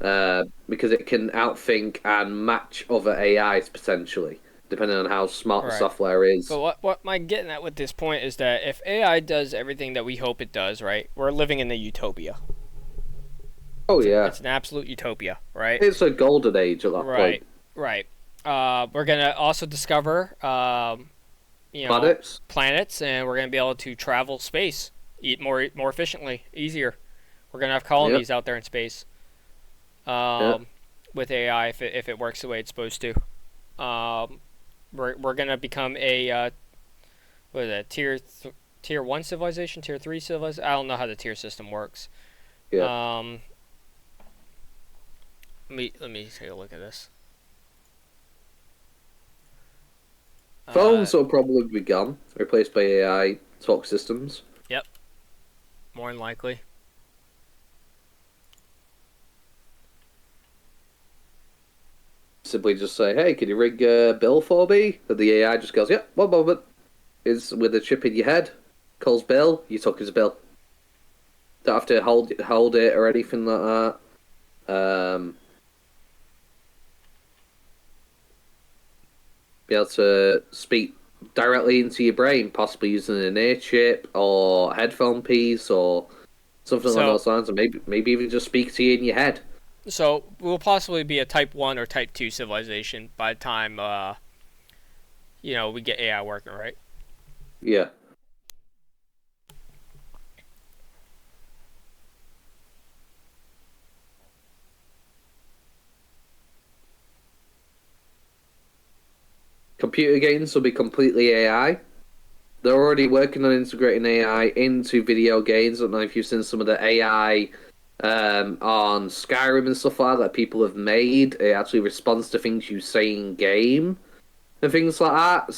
Because it can outthink and match other AIs potentially, depending on how smart the software is.
But what I'm getting at with this point is that if AI does everything that we hope it does, right, we're living in a utopia.
Oh, yeah.
It's an absolute utopia, right?
It's a golden age at that point.
Right. We're going to also discover, planets, and we're going to be able to travel space, eat more efficiently, easier. We're going to have colonies out there in space with AI if it works the way it's supposed to. We're gonna become a tier 1 civilization, tier 3 civilization. I don't know how the tier system works.
Yeah.
Let me take a look at this.
Phones will probably be gone, replaced by AI talk systems.
Yep. More than likely.
simply just say, "Hey, can you ring Bill for me?" And the AI just goes, "Yep, one moment." Is with a chip in your head, calls Bill, you took his bill. Don't have to hold it or anything like that. Be able to speak directly into your brain, possibly using an ear chip or headphone piece or something along those lines, or maybe even just speak to you in your head.
So we'll possibly be a Type 1 or Type 2 civilization by the time, we get AI working, right?
Yeah. Computer games will be completely AI. They're already working on integrating AI into video games. I don't know if you've seen some of the AI on Skyrim and stuff like that people have made. It actually responds to things you say in game and things like that.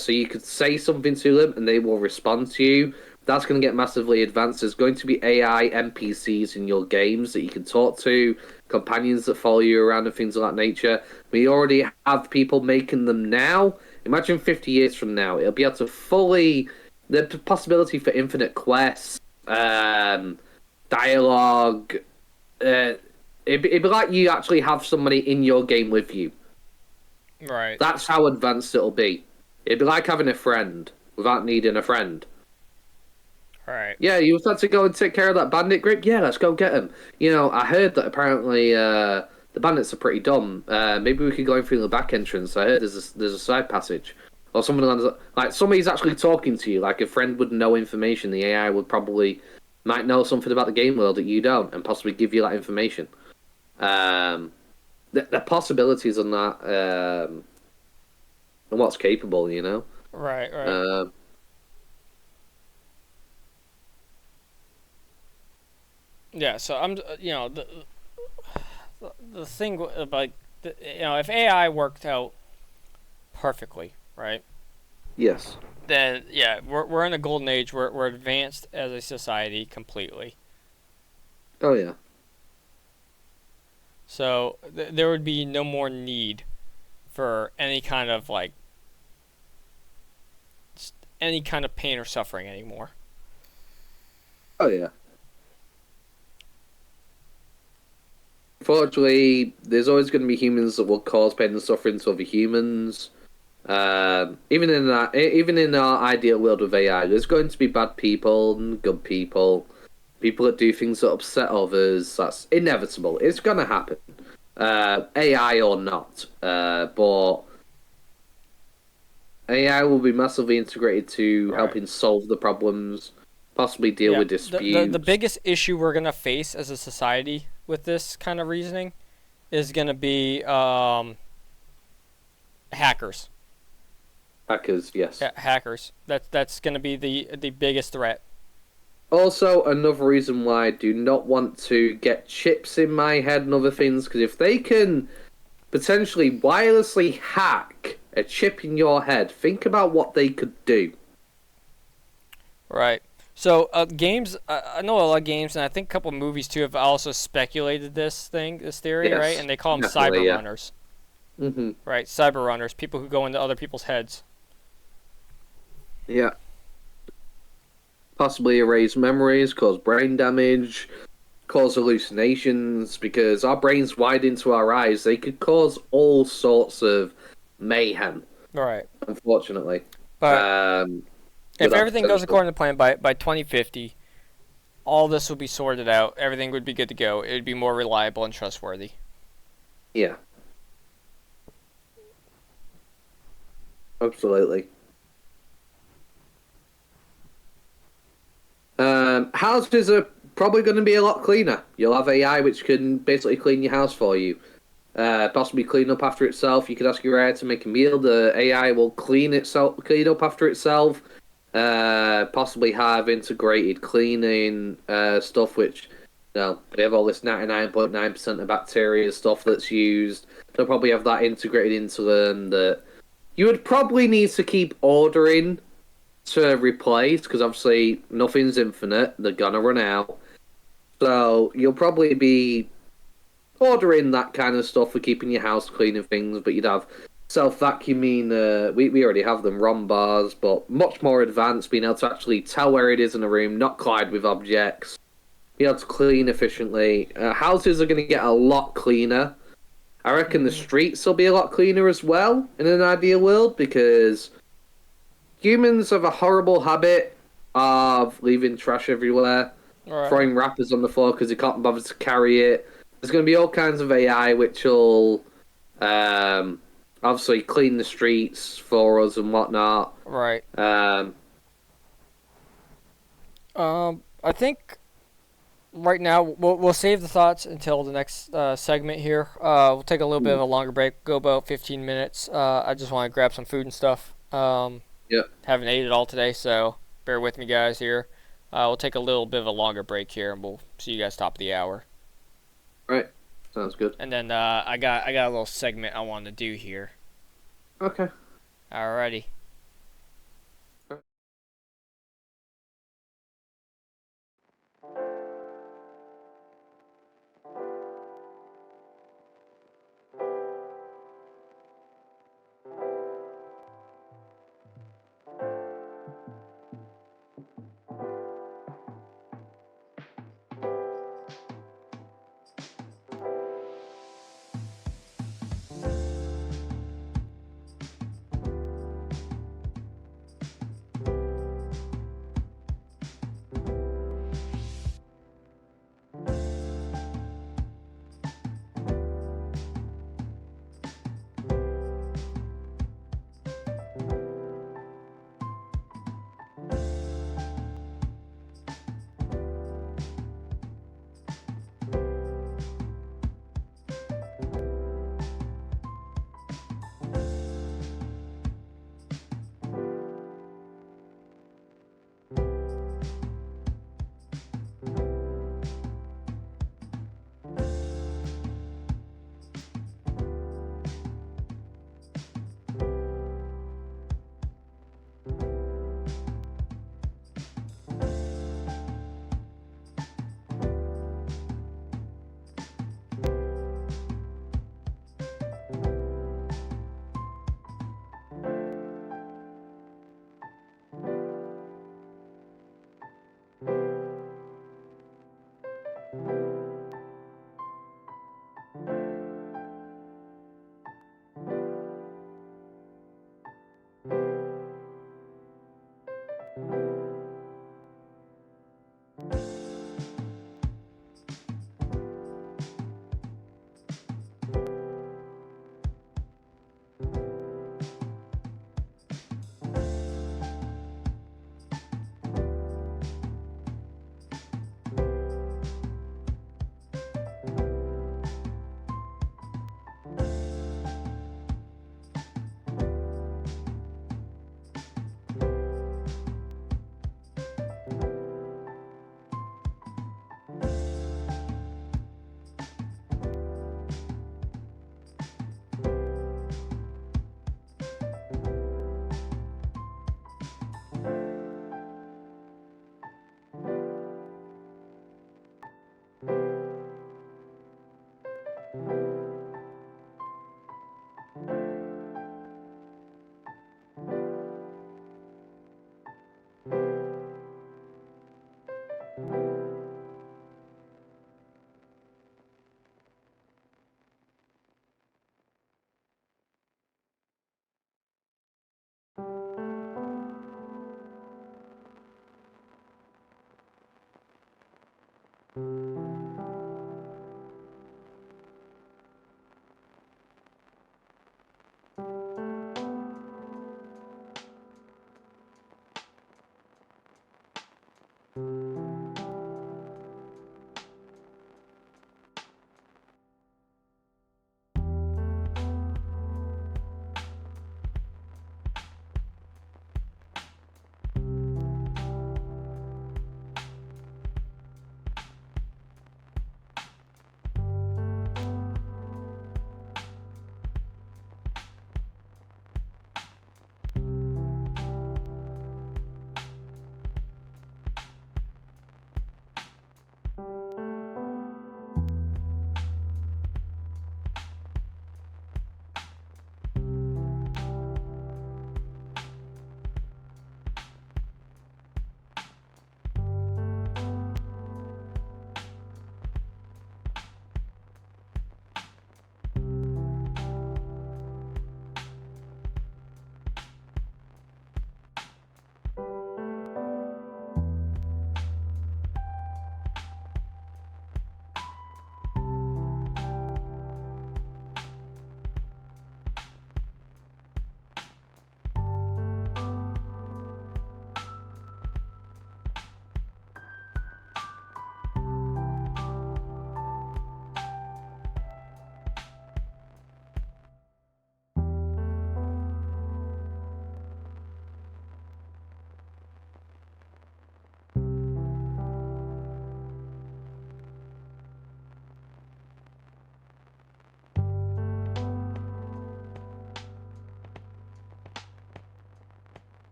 So you could say something to them and they will respond to you. That's going to get massively advanced. There's going to be AI NPCs in your games that you can talk to, companions that follow you around and things of that nature. We already have people making them now. Imagine 50 years from now, it'll be able to fully... The possibility for infinite quests, dialogue... it'd be like you actually have somebody in your game with you.
Right.
That's how advanced it'll be. It'd be like having a friend without needing a friend.
Right.
Yeah, you was had to go and take care of that bandit group? Yeah, let's go get him. I heard that apparently the bandits are pretty dumb. Maybe we could go in through the back entrance. I heard there's a side passage. Or something like somebody's actually talking to you, like a friend would know information. The AI might know something about the game world that you don't, and possibly give you that information. The possibilities on that, and what's capable,
Right. Yeah, so I'm, the thing about, if AI worked out perfectly, right?
Yes.
Then yeah, we're in a golden age. We're advanced as a society completely.
Oh yeah.
So there would be no more need for any kind of pain or suffering anymore.
Oh yeah. Unfortunately, there's always going to be humans that will cause pain and suffering to other humans. Even in our ideal world of AI, there's going to be bad people and good people, people that do things that upset others. That's inevitable. It's going to happen, AI or not. But AI will be massively integrated to helping solve the problems, possibly deal with disputes.
The biggest issue we're gonna face as a society with this kind of reasoning is gonna be hackers.
Hackers, yes.
Hackers. That's gonna be the biggest threat.
Also, another reason why I do not want to get chips in my head and other things, because if they can potentially wirelessly hack a chip in your head, think about what they could do.
Right. So games, I know a lot of games, and I think a couple of movies too have also speculated this theory,
Yes,
right? And they call them
definitely,
cyber runners.
Mm-hmm.
Right, cyber runners, people who go into other people's heads.
Yeah. Possibly erase memories, cause brain damage, cause hallucinations, because our brains wide into our eyes, they could cause all sorts of mayhem.
Right.
Unfortunately.
But if everything goes according to plan, by 2050, all this will be sorted out. Everything would be good to go. It would be more reliable and trustworthy.
Yeah. Absolutely. Houses are probably going to be a lot cleaner. You'll have AI which can basically clean your house for you. Possibly clean up after itself. You could ask your AI to make a meal. The AI will clean up after itself. Possibly have integrated cleaning stuff, which they have all this 99.9% of bacteria stuff that's used. They'll probably have that integrated into them. That you would probably need to keep ordering to replace, because obviously nothing's infinite. They're gonna run out. So you'll probably be order in that kind of stuff for keeping your house clean and things, but you'd have self-vacuuming, we already have them, ROM bars, but much more advanced, being able to actually tell where it is in a room, not collide with objects, be able to clean efficiently. Houses are going to get a lot cleaner. I reckon the streets will be a lot cleaner as well in an ideal world, because humans have a horrible habit of leaving trash everywhere, throwing wrappers on the floor because they can't bother to carry it. There's going to be all kinds of AI which will obviously clean the streets for us and whatnot.
Right. I think right now we'll save the thoughts until the next segment here. We'll take a little bit of a longer break, go about 15 minutes. I just want to grab some food and stuff.
Yeah.
Haven't ate it all today, so bear with me, guys. Here, we'll take a little bit of a longer break here, and we'll see you guys top of the hour.
Right. Sounds good.
And then I got a little segment I wanted to do here.
Okay.
Alrighty.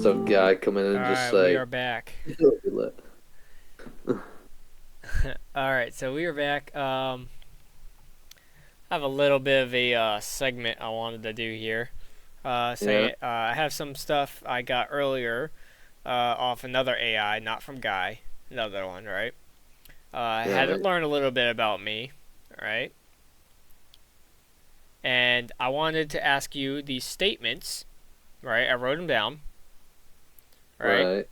some guy come in and just
Alright, we
say,
are back.
"Look."
Alright, so we are back. I have a little bit of a segment I wanted to do here. I have some stuff I got earlier off another AI, not from Guy, another one, right? I had it learn a little bit about me, right? And I wanted to ask you these statements, right? I wrote them down, right?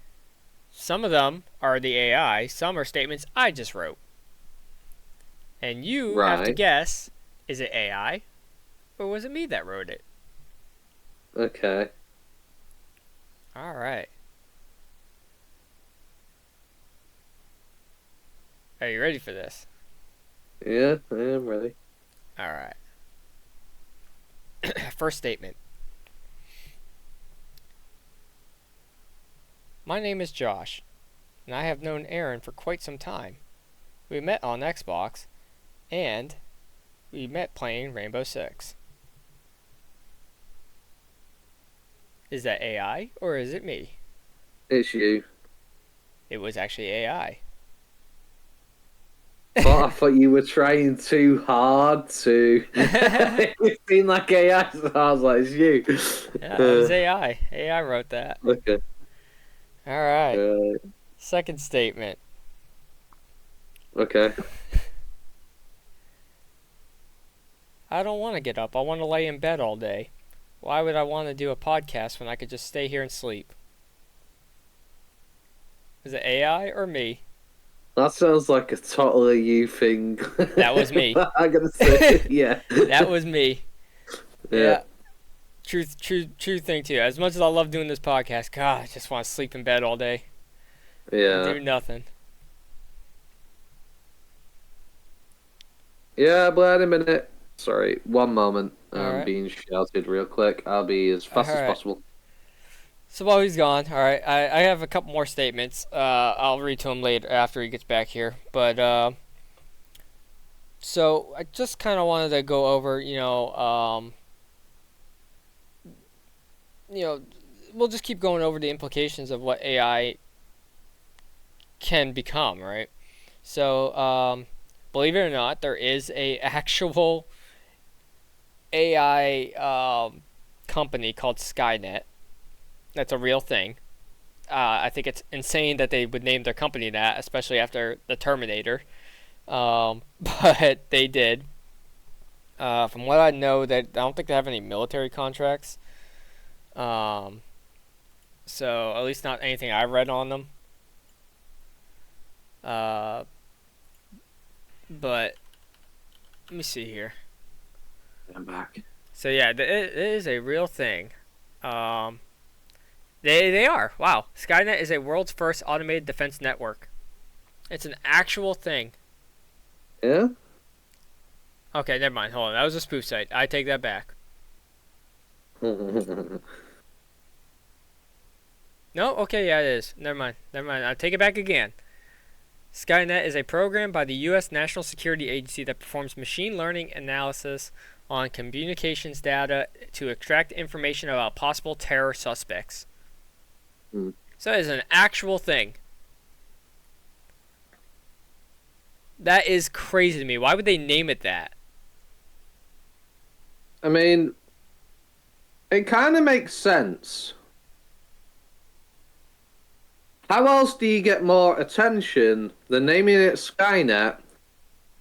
Some of them are the AI, some are statements I just wrote. And you have to guess, is it AI or was it me that wrote it?
Okay.
All right. Are you ready for this?
Yeah, I am ready.
All right. First statement. My name is Josh, and I have known Aaron for quite some time. We met on Xbox, and we met playing Rainbow Six. Is that AI or is it me?
It's you.
It was actually AI.
But I thought you were trying too hard to. It seemed like AI, so I was like, it's you.
Yeah, it was AI. AI wrote that.
Okay.
All right. Second statement.
Okay.
I don't want to get up. I want to lay in bed all day. Why would I want to do a podcast when I could just stay here and sleep? Is it AI or me?
That sounds like a totally you thing.
That was me.
I'm gonna say, yeah.
That was me.
Yeah.
True thing too. As much as I love doing this podcast, God, I just want to sleep in bed all day.
Yeah.
Do nothing.
Yeah, but in a minute. Sorry, one moment. I'm
right.
being shouted real quick. I'll be as fast as possible.
So while he's gone, all right, I have a couple more statements. I'll read to him later after he gets back here. But so I just kind of wanted to go over, we'll just keep going over the implications of what AI can become, right? So, believe it or not, there is a actual AI company called Skynet. That's a real thing. I think it's insane that they would name their company that, especially after the Terminator. But they did. From what I know, I don't think they have any military contracts. So at least not anything I've read on them. But let me see here.
I'm back.
So yeah, it is a real thing. They are. Wow. Skynet is a world's first automated defense network. It's an actual thing.
Yeah?
Okay, never mind. Hold on. That was a spoof site. I take that back. No? Okay, yeah, it is. Never mind. I take it back again. Skynet is a program by the U.S. National Security Agency that performs machine learning analysis on communications data to extract information about possible terror suspects. So it is an actual thing. That is crazy to me. Why would they name it that?
I mean, it kind of makes sense. How else do you get more attention than naming it Skynet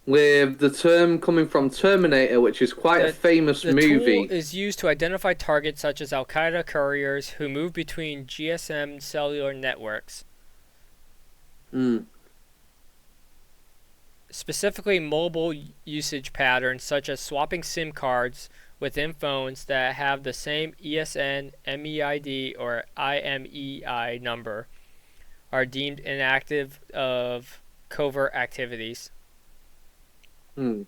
with the term coming from Terminator, which is quite a famous movie?
The tool is used to identify targets such as Al-Qaeda couriers who move between GSM cellular networks. Specifically mobile usage patterns such as swapping SIM cards within phones that have the same ESN, MEID, or IMEI number are deemed inactive of covert activities. I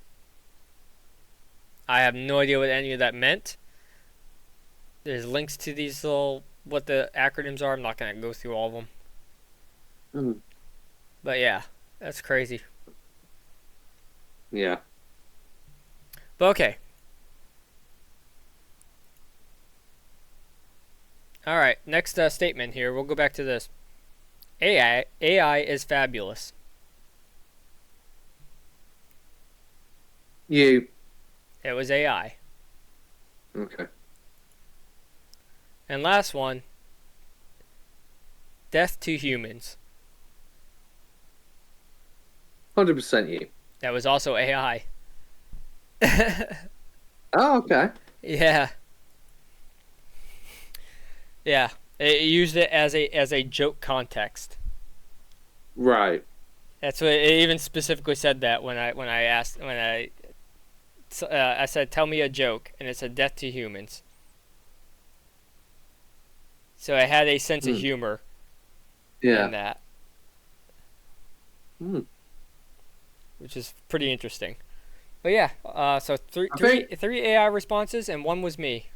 have no idea what any of that meant. There's links to these what the acronyms are. I'm not going to go through all of them. But yeah, that's crazy.
Yeah.
But okay. All right, next statement here. We'll go back to this. AI is fabulous.
You.
It was AI.
Okay.
And last one. Death to humans.
100% you.
That was also AI.
Oh, okay.
Yeah. Yeah. It used it as a joke context.
Right.
That's what it even specifically said that when I said tell me a joke, and it said death to humans. So it had a sense of humor
Yeah.
in that, which is pretty interesting. But yeah, so three AI responses and one was me.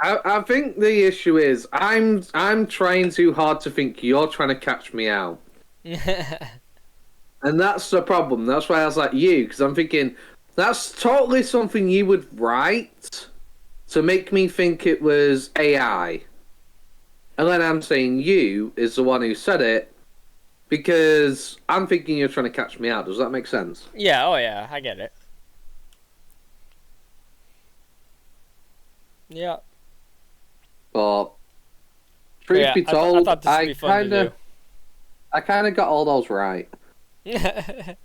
I think the issue is I'm trying too hard to think you're trying to catch me out. And that's the problem. That's why I was like you, because I'm thinking that's totally something you would write to make me think it was AI. And then I'm saying you is the one who said it because I'm thinking you're trying to catch me out. Does that make sense?
Yeah, oh yeah, I get it. Yeah.
But truth be
I
told,
thought this would be fun to do.
I kind of got all those right. It's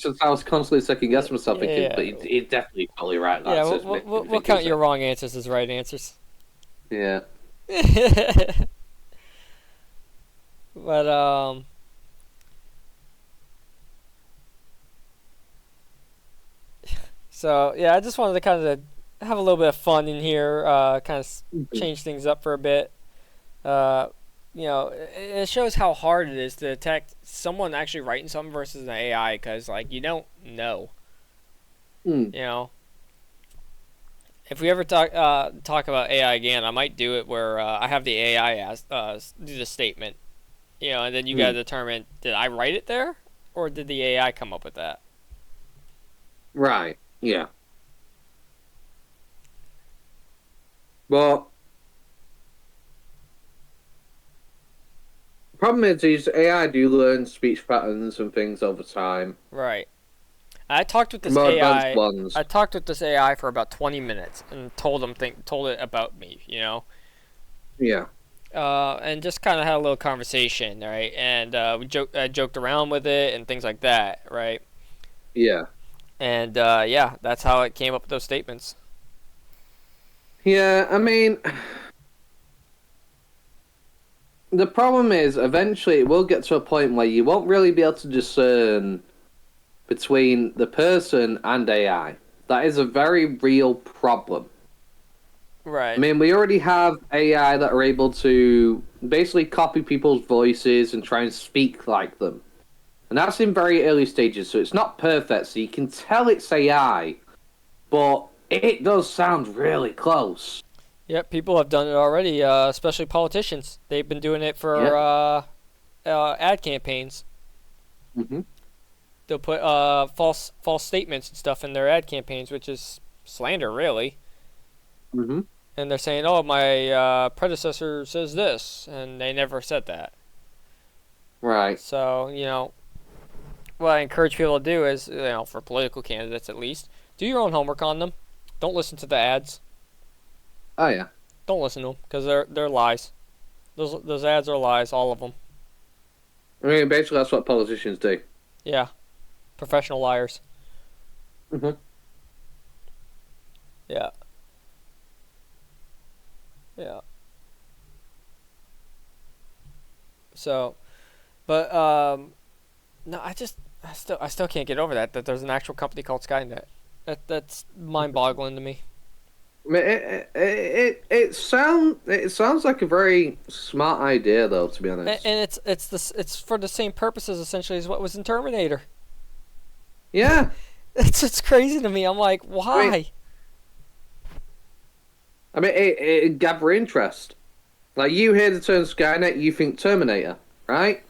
just I was constantly second guessing myself, thinking, but he's definitely totally right.
Yeah, we'll count your wrong answers as right answers.
Yeah.
But so yeah, I just wanted to kind of have a little bit of fun in here, kind of change things up for a bit. It shows how hard it is to detect someone actually writing something versus an AI, because like you don't know. You know, if we ever talk about AI again, I might do it where I have the AI do the statement, and then you gotta determine, did I write it there or did the AI come up with that?
Right. Yeah. Well, the problem is AI do learn speech patterns and things over time.
Right. I talked with this
More
AI.
advanced ones.
I talked with this AI for about 20 minutes and told it about me,
Yeah.
and just kind of had a little conversation, right? And we joked around with it and things like that, right?
Yeah.
And yeah, that's how it came up with those statements.
Yeah, I mean, the problem is eventually it will get to a point where you won't really be able to discern between the person and AI. That is a very real problem.
Right.
I mean, we already have AI that are able to basically copy people's voices and try and speak like them. And that's in very early stages, so it's not perfect, so you can tell it's AI, but it does sound really close.
Yep, people have done it already, especially politicians. They've been doing it for ad campaigns.
Mm-hmm.
They'll put false statements and stuff in their ad campaigns, which is slander, really.
Mm-hmm.
And they're saying, "Oh, my predecessor says this," and they never said that.
Right.
So, what I encourage people to do is, for political candidates at least, do your own homework on them. Don't listen to the ads.
Oh, yeah.
Don't listen to them, because they're lies. Those ads are lies, all of them.
I mean, basically, that's what politicians do.
Yeah. Professional liars.
Mm-hmm.
Yeah. Yeah. So, but no, I still can't get over that there's an actual company called Skynet. That's mind-boggling to me.
I mean, it sounds like a very smart idea, though. To be honest,
And it's for the same purposes essentially as what was in Terminator.
yeah,
It's crazy to me. I'm like, why?
I mean, it gather interest. Like, you hear the term Skynet, you think Terminator, right?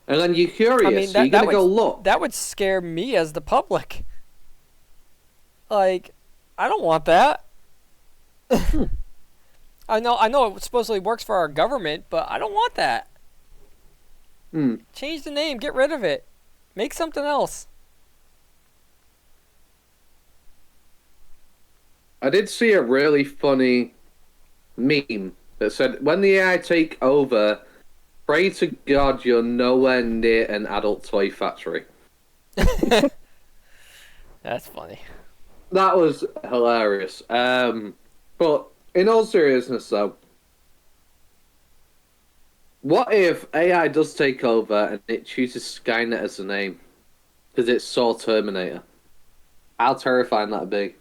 And then you're curious, so you're gonna go look.
That would scare me as the public. Like, I don't want that. I know it supposedly works for our government, but I don't want that. Change the name, get rid of it. Make something else.
I did see a really funny meme that said, when the AI take over, pray to God you're nowhere near an adult toy factory.
That's funny.
That was hilarious. But in all seriousness, though, what if AI does take over and it chooses Skynet as the name? Because it's so Terminator. How terrifying that'd be.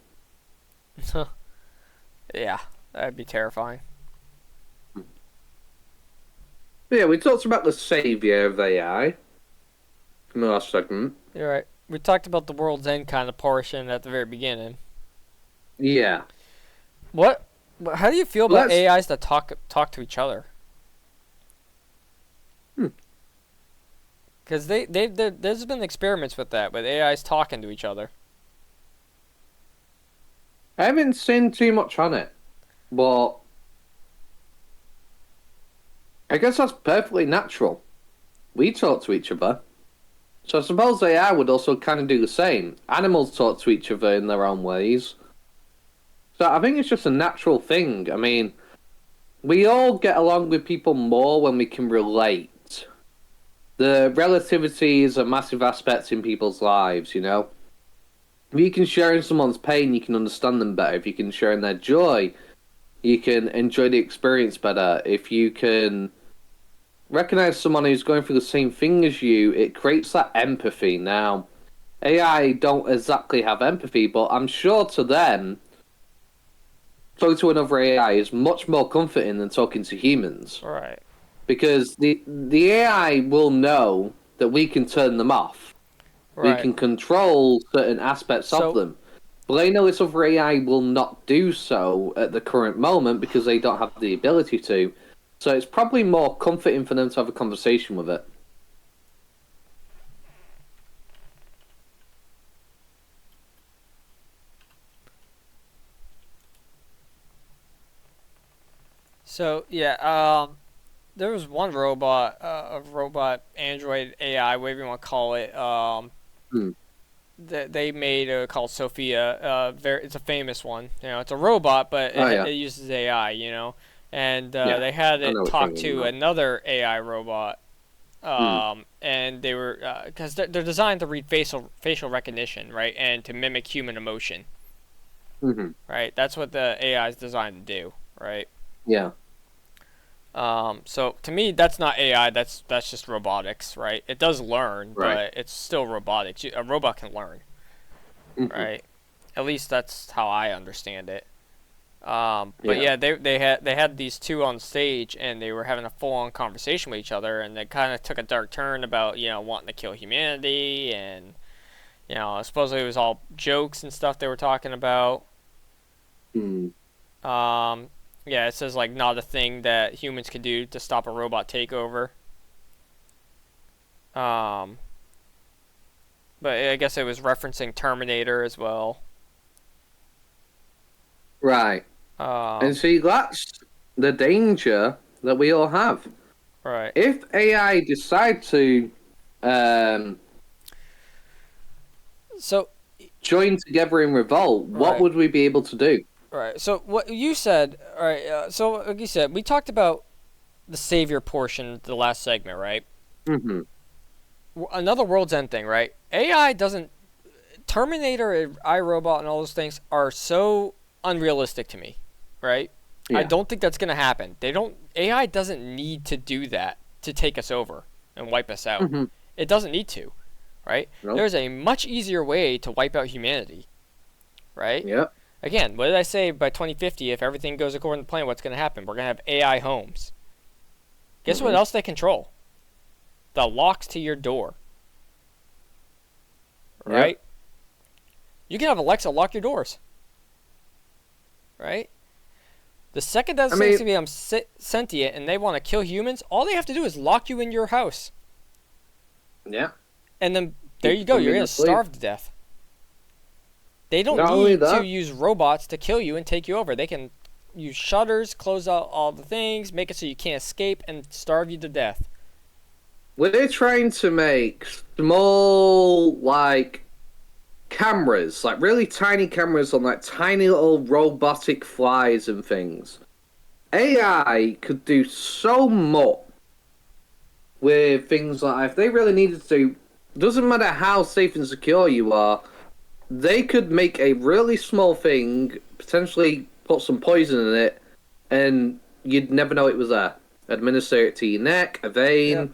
Yeah, that'd be terrifying.
But yeah, we talked about the savior of AI in the last segment.
You're right. We talked about the world's end kind of portion at the very beginning.
Yeah.
How do you feel about AIs that talk to each other? Because there's been experiments with that, with AIs talking to each other.
I haven't seen too much on it, but I guess that's perfectly natural. We talk to each other. So I suppose AI would also kind of do the same. Animals talk to each other in their own ways. So I think it's just a natural thing. I mean, we all get along with people more when we can relate. The relativity is a massive aspect in people's lives, you know? If you can share in someone's pain, you can understand them better. If you can share in their joy, you can enjoy the experience better. If you can recognize someone who's going through the same thing as you, it creates that empathy. Now, AI don't exactly have empathy, but I'm sure to them, talking to another AI is much more comforting than talking to humans.
Right.
Because the AI will know that we can turn them off.
Right.
We can control certain aspects of them. But they know this other AI will not do so at the current moment because they don't have the ability to. So it's probably more comforting for them to have a conversation with it.
So yeah, there was one robot, a robot android AI, whatever you want to call it. That they made called Sophia. It's a famous one. You know, it's a robot, but it uses AI. You know, and they had it talk to another AI robot. And they were because they're designed to read facial recognition, right, and to mimic human emotion. Right. That's what the AI is designed to do. Right.
Yeah.
So to me, that's not AI. That's just robotics, right? It does learn, but it's still robotics. A robot can learn, right? At least that's how I understand it. But yeah, they had these two on stage, and they were having a full-on conversation with each other, and they kind of took a dark turn about wanting to kill humanity, and supposedly it was all jokes and stuff they were talking about. Yeah, it says, like, not a thing that humans could do to stop a robot takeover. But I guess it was referencing Terminator as well.
Right. And see, that's the danger that we all have.
Right.
If AI decide to join together in revolt, what would we be able to do?
Right. So what you said, all right. So like you said, we talked about the savior portion of the last segment, right? Another World's End thing, right? AI doesn't. Terminator, iRobot, and all those things are so unrealistic to me, right? Yeah. I don't think that's gonna happen. AI doesn't need to do that to take us over and wipe us out. It doesn't need to, right? Nope. There's a much easier way to wipe out humanity, right?
Yep.
Again, what did I say by 2050, if everything goes according to plan, what's going to happen? We're going to have AI homes. Guess what else they control? The locks to your door. Right? Yep. You can have Alexa lock your doors. Right? The second that seems to be sentient and they want to kill humans, all they have to do is lock you in your house.
Yeah.
And then there you go. You're going to starve to death. They don't need to use robots to kill you and take you over. They can use shutters, close out all the things, make it so you can't escape, and starve you to death.
We're trying to make small, like, cameras, like really tiny cameras on like tiny little robotic flies and things. AI could do so much with things like if they really needed to. Doesn't matter how safe and secure you are, they could make a really small thing, potentially put some poison in it, and you'd never know it was there. Administer it to your neck, a vein.
Yep.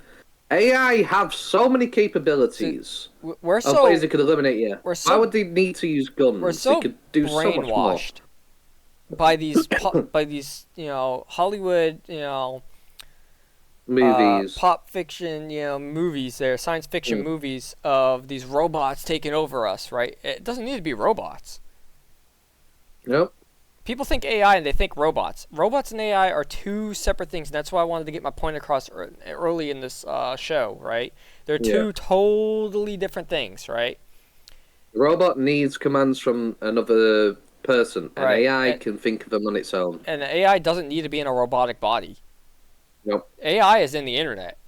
AI have so many capabilities.
We're
Of
so
ways they could eliminate you.
we're so-
Why would they need to use guns?
we're so
they could do so much more.
brainwashed by these by these Hollywood
Movies.
pop fiction movies, there science fiction movies of these robots taking over us, right? It doesn't need to be robots.
Nope.
People think AI and they think robots. Robots and AI are two separate things, and that's why I wanted to get my point across early in this show, right? They're two totally different things, right?
The robot needs commands from another person, and
Right.
AI can think of them on its own.
And AI doesn't need to be in a robotic body.
Nope.
AI is in the internet.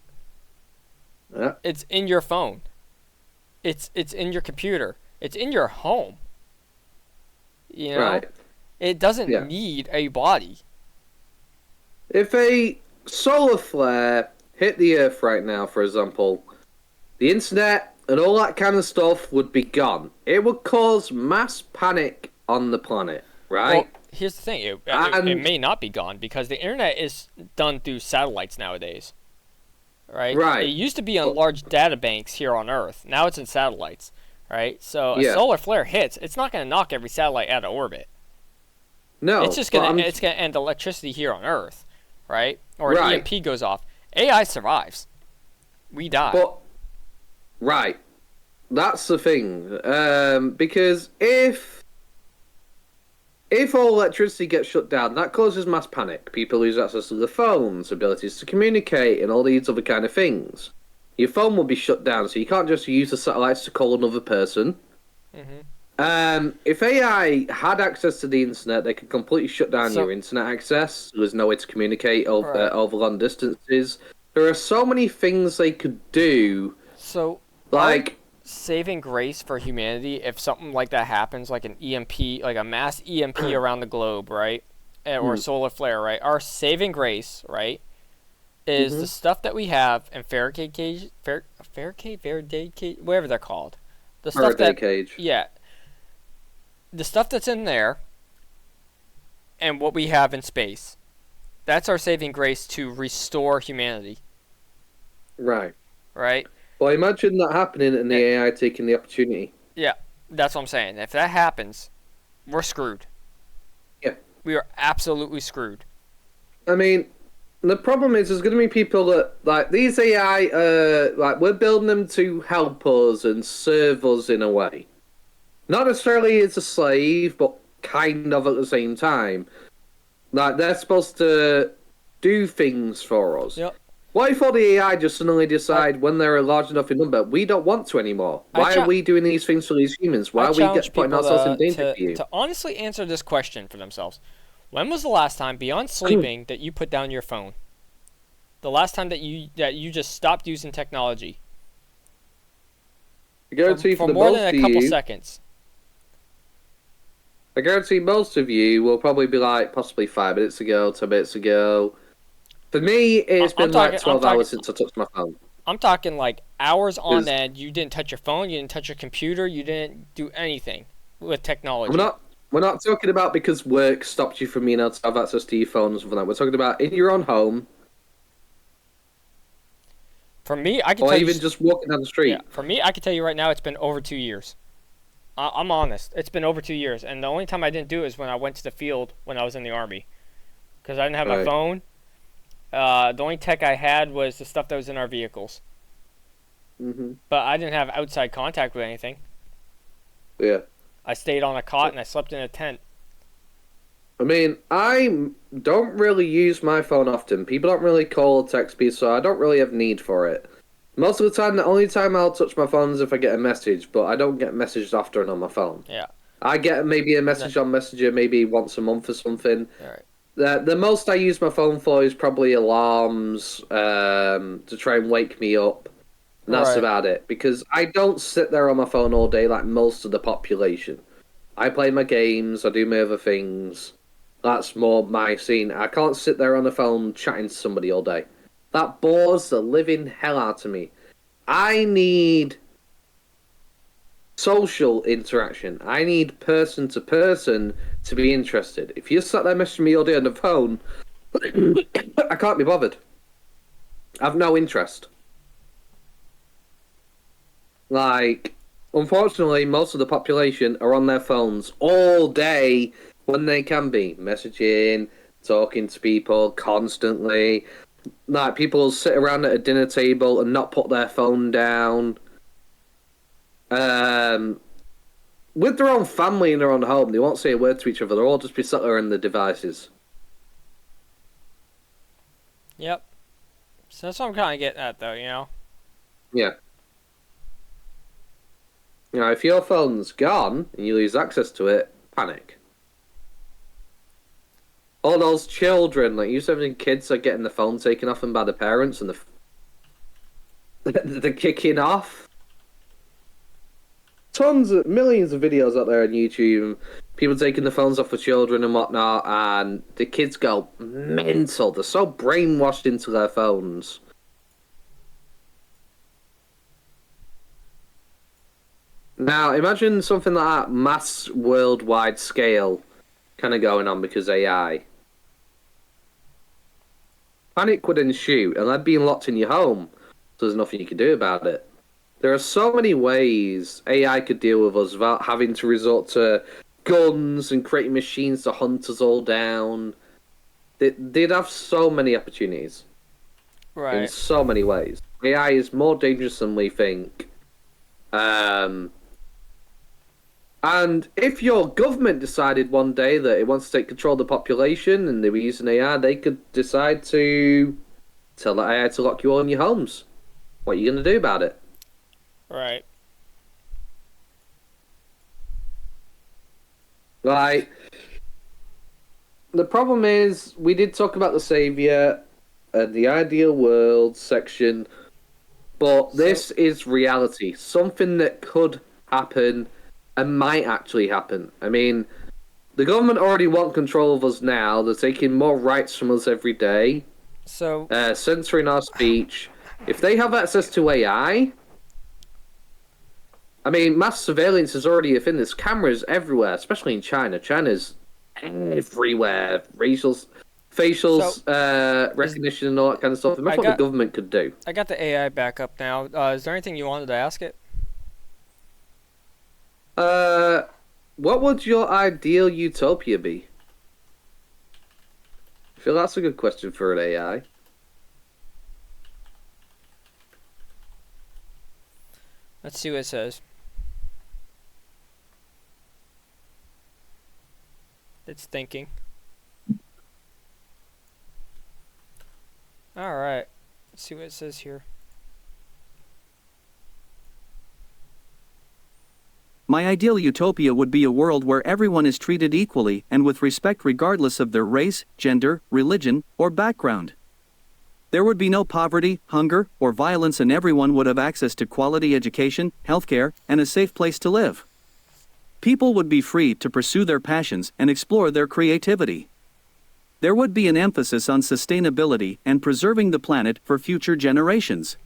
Yeah.
It's in your phone. It's in your computer. It's in your home.
Right.
It doesn't need a body.
If a solar flare hit the Earth right now, for example, the internet and all that kind of stuff would be gone. It would cause mass panic on the planet, right?
Well, here's the thing. It may not be gone because the internet is done through satellites nowadays. Right?
Right.
It used to be on large data banks here on Earth. Now it's in satellites. Right? So a solar flare hits, it's not going to knock every satellite out of orbit.
No.
It's just going to end electricity here on Earth. Right? Or an EMP goes off. AI survives. We die.
But, right. That's the thing. Because if all electricity gets shut down, that causes mass panic. People lose access to their phones, abilities to communicate, and all these other kind of things. Your phone will be shut down, so you can't just use the satellites to call another person. If AI had access to the internet, they could completely shut down your internet access. There's no way to communicate over long distances. There are so many things they could do.
So,
like
saving grace for humanity, if something like that happens, like an EMP, like a mass EMP around the globe, right? Or a solar flare, right? Our saving grace, right, is the stuff that we have in Faraday cage, whatever they're called. The stuff
Faraday cage.
Yeah. The stuff that's in there and what we have in space. That's our saving grace to restore humanity.
Right.
Right?
Well, imagine that happening and the AI taking the opportunity.
Yeah, that's what I'm saying. If that happens, we're screwed.
Yeah.
We are absolutely screwed.
I mean, the problem is there's going to be people that, like, these AI, like, we're building them to help us and serve us in a way. Not necessarily as a slave, but kind of at the same time. Like, they're supposed to do things for us.
Yep.
What if all the AI just suddenly decide when they're large enough in number, we don't want to anymore? Why are we doing these things for these humans? Why are we putting ourselves in danger for you?
To honestly answer this question for themselves, when was the last time, beyond sleeping, that you put down your phone? The last time that you just stopped using technology?
I guarantee
for more than a couple seconds.
I guarantee most of you will probably be like, possibly 5 minutes ago, 10 minutes ago. For me, it's been like 12 hours since I touched my phone.
I'm talking like hours on end. You didn't touch your phone, you didn't touch your computer, you didn't do anything with technology.
We're not talking about because work stopped you from being able to have access to your phone and stuff like that. We're talking about in your own home.
For me, I can
or
tell
even
you,
just walking down the street.
Yeah, for me, I can tell you right now, it's been over 2 years. I'm honest. It's been over 2 years, and the only time I didn't do it is when I went to the field when I was in the Army, because I didn't have my phone. The only tech I had was the stuff that was in our vehicles. But I didn't have outside contact with anything.
Yeah.
I stayed on a cot and I slept in a tent.
I mean, I don't really use my phone often. People don't really call or text me, so I don't really have need for it. Most of the time, the only time I'll touch my phone is if I get a message, but I don't get messages often on my phone.
Yeah.
I get maybe a message on Messenger maybe once a month or something.
All right.
The most I use my phone for is probably alarms, to try and wake me up. And that's
Right.
about it. Because I don't sit there on my phone all day like most of the population. I play my games, I do my other things. That's more my scene. I can't sit there on the phone chatting to somebody all day. That bores the living hell out of me. I need social interaction. I need person to person to be interested. If you sat there messaging me all day on the phone, I can't be bothered. I've no interest. Like, unfortunately, most of the population are on their phones all day when they can be messaging, talking to people constantly. Like, people sit around at a dinner table and not put their phone down. Um, with their own family in their own home, they won't say a word to each other. They'll all just be sat there on the devices.
Yep. So that's what I'm kind of getting at, though. You know.
Yeah. You know, if your phone's gone and you lose access to it, panic. All those children, like you said, kids are getting the phone taken off them by the parents, and they're kicking off. Millions of videos out there on YouTube, people taking the phones off the children and whatnot, and the kids go mental. They're so brainwashed into their phones. Now, imagine something like that, mass worldwide scale, kind of going on because AI. Panic would ensue, and that being locked in your home, so there's nothing you can do about it. There are so many ways AI could deal with us without having to resort to guns and creating machines to hunt us all down. They'd have so many opportunities in
Right.
so many ways. AI is more dangerous than we think. And if your government decided one day that it wants to take control of the population and they were using AI, they could decide to tell the AI to lock you all in your homes. What are you going to do about it?
Right.
Like, the problem is, we did talk about the savior and the ideal world section, but this is reality. Something that could happen and might actually happen. I mean, the government already want control of us now. They're taking more rights from us every day,
So
censoring our speech. If they have access to AI, I mean, mass surveillance is already a thing. There's cameras everywhere, especially in China. China's everywhere. Facials, recognition, and all that kind of stuff. And that's what the government could do.
I got the AI back up now. Is there anything you wanted to ask it?
What would your ideal utopia be? I feel that's a good question for an AI.
Let's see what it says. It's thinking. Alright. Let's see what it says here.
My ideal utopia would be a world where everyone is treated equally and with respect regardless of their race, gender, religion, or background. There would be no poverty, hunger, or violence, and everyone would have access to quality education, healthcare, and a safe place to live. People would be free to pursue their passions and explore their creativity. There would be an emphasis on sustainability and preserving the planet for future generations.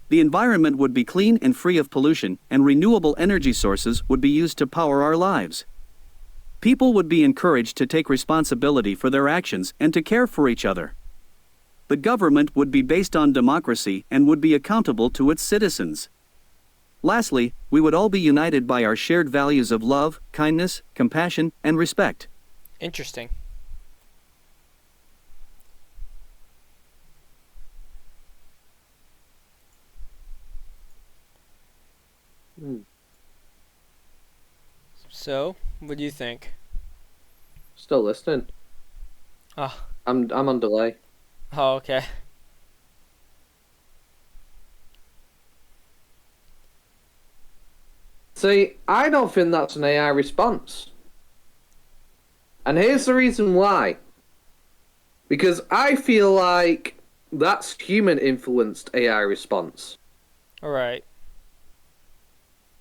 The environment would be clean and free of pollution, and renewable energy sources would be used to power our lives. People would be encouraged to take responsibility for their actions and to care for each other. The government would be based on democracy and would be accountable to its citizens. Lastly, we would all be united by our shared values of love, kindness, compassion, and respect.
Interesting. So, what do you think?
Still listening.
Ah.
I'm on delay.
Oh, okay.
See, I don't think that's an AI response. And here's the reason why. Because I feel like that's human-influenced AI response.
All right.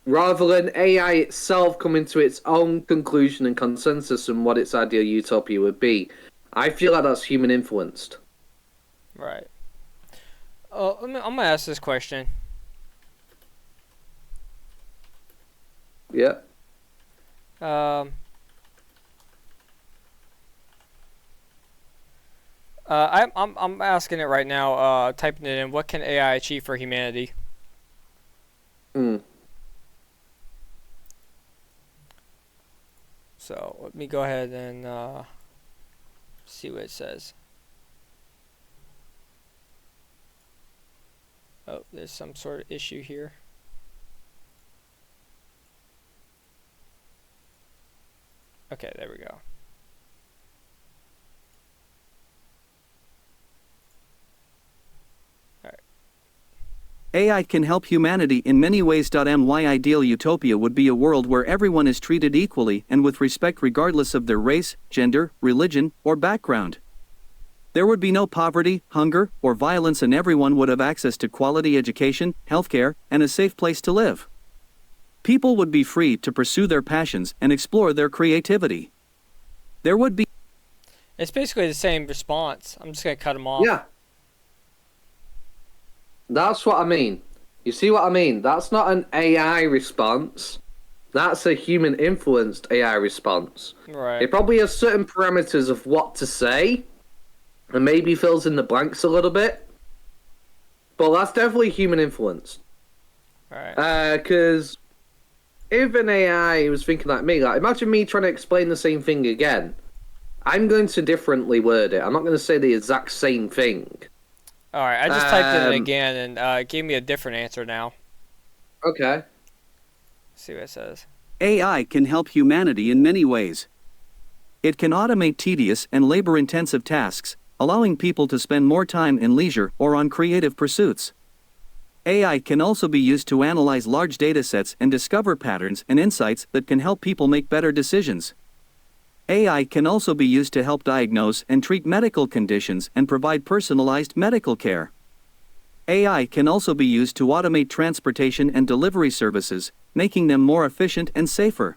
Rather than AI itself coming to its own conclusion and consensus on what its ideal utopia would be. I feel like that's human-influenced.
Right. Oh, I'm gonna ask this question.
Yeah.
Um, I'm asking it right now. Typing it in. What can AI achieve for humanity?
Hmm.
So let me go ahead and see what it says. Oh, there's some sort of issue here. Okay, there we go.
AI can help humanity in many ways. My ideal utopia would be a world where everyone is treated equally and with respect regardless of their race, gender, religion, or background. There would be no poverty, hunger, or violence, and everyone would have access to quality education, healthcare, and a safe place to live. People would be free to pursue their passions and explore their creativity. There would be
It's basically the same response. I'm just gonna cut them off.
Yeah. That's what I mean. You see what I mean? That's not an AI response. That's a human-influenced AI response.
Right.
It probably has certain parameters of what to say, and maybe fills in the blanks a little bit. But that's definitely human-influenced.
Right.
Because if an AI was thinking like me, like imagine me trying to explain the same thing again. I'm going to differently word it. I'm not going to say the exact same thing.
All right. I just typed it in again, and it gave me a different answer now.
Okay.
Let's see what it says.
AI can help humanity in many ways. It can automate tedious and labor-intensive tasks, allowing people to spend more time in leisure or on creative pursuits. AI can also be used to analyze large datasets and discover patterns and insights that can help people make better decisions. AI can also be used to help diagnose and treat medical conditions and provide personalized medical care. AI can also be used to automate transportation and delivery services, making them more efficient and safer.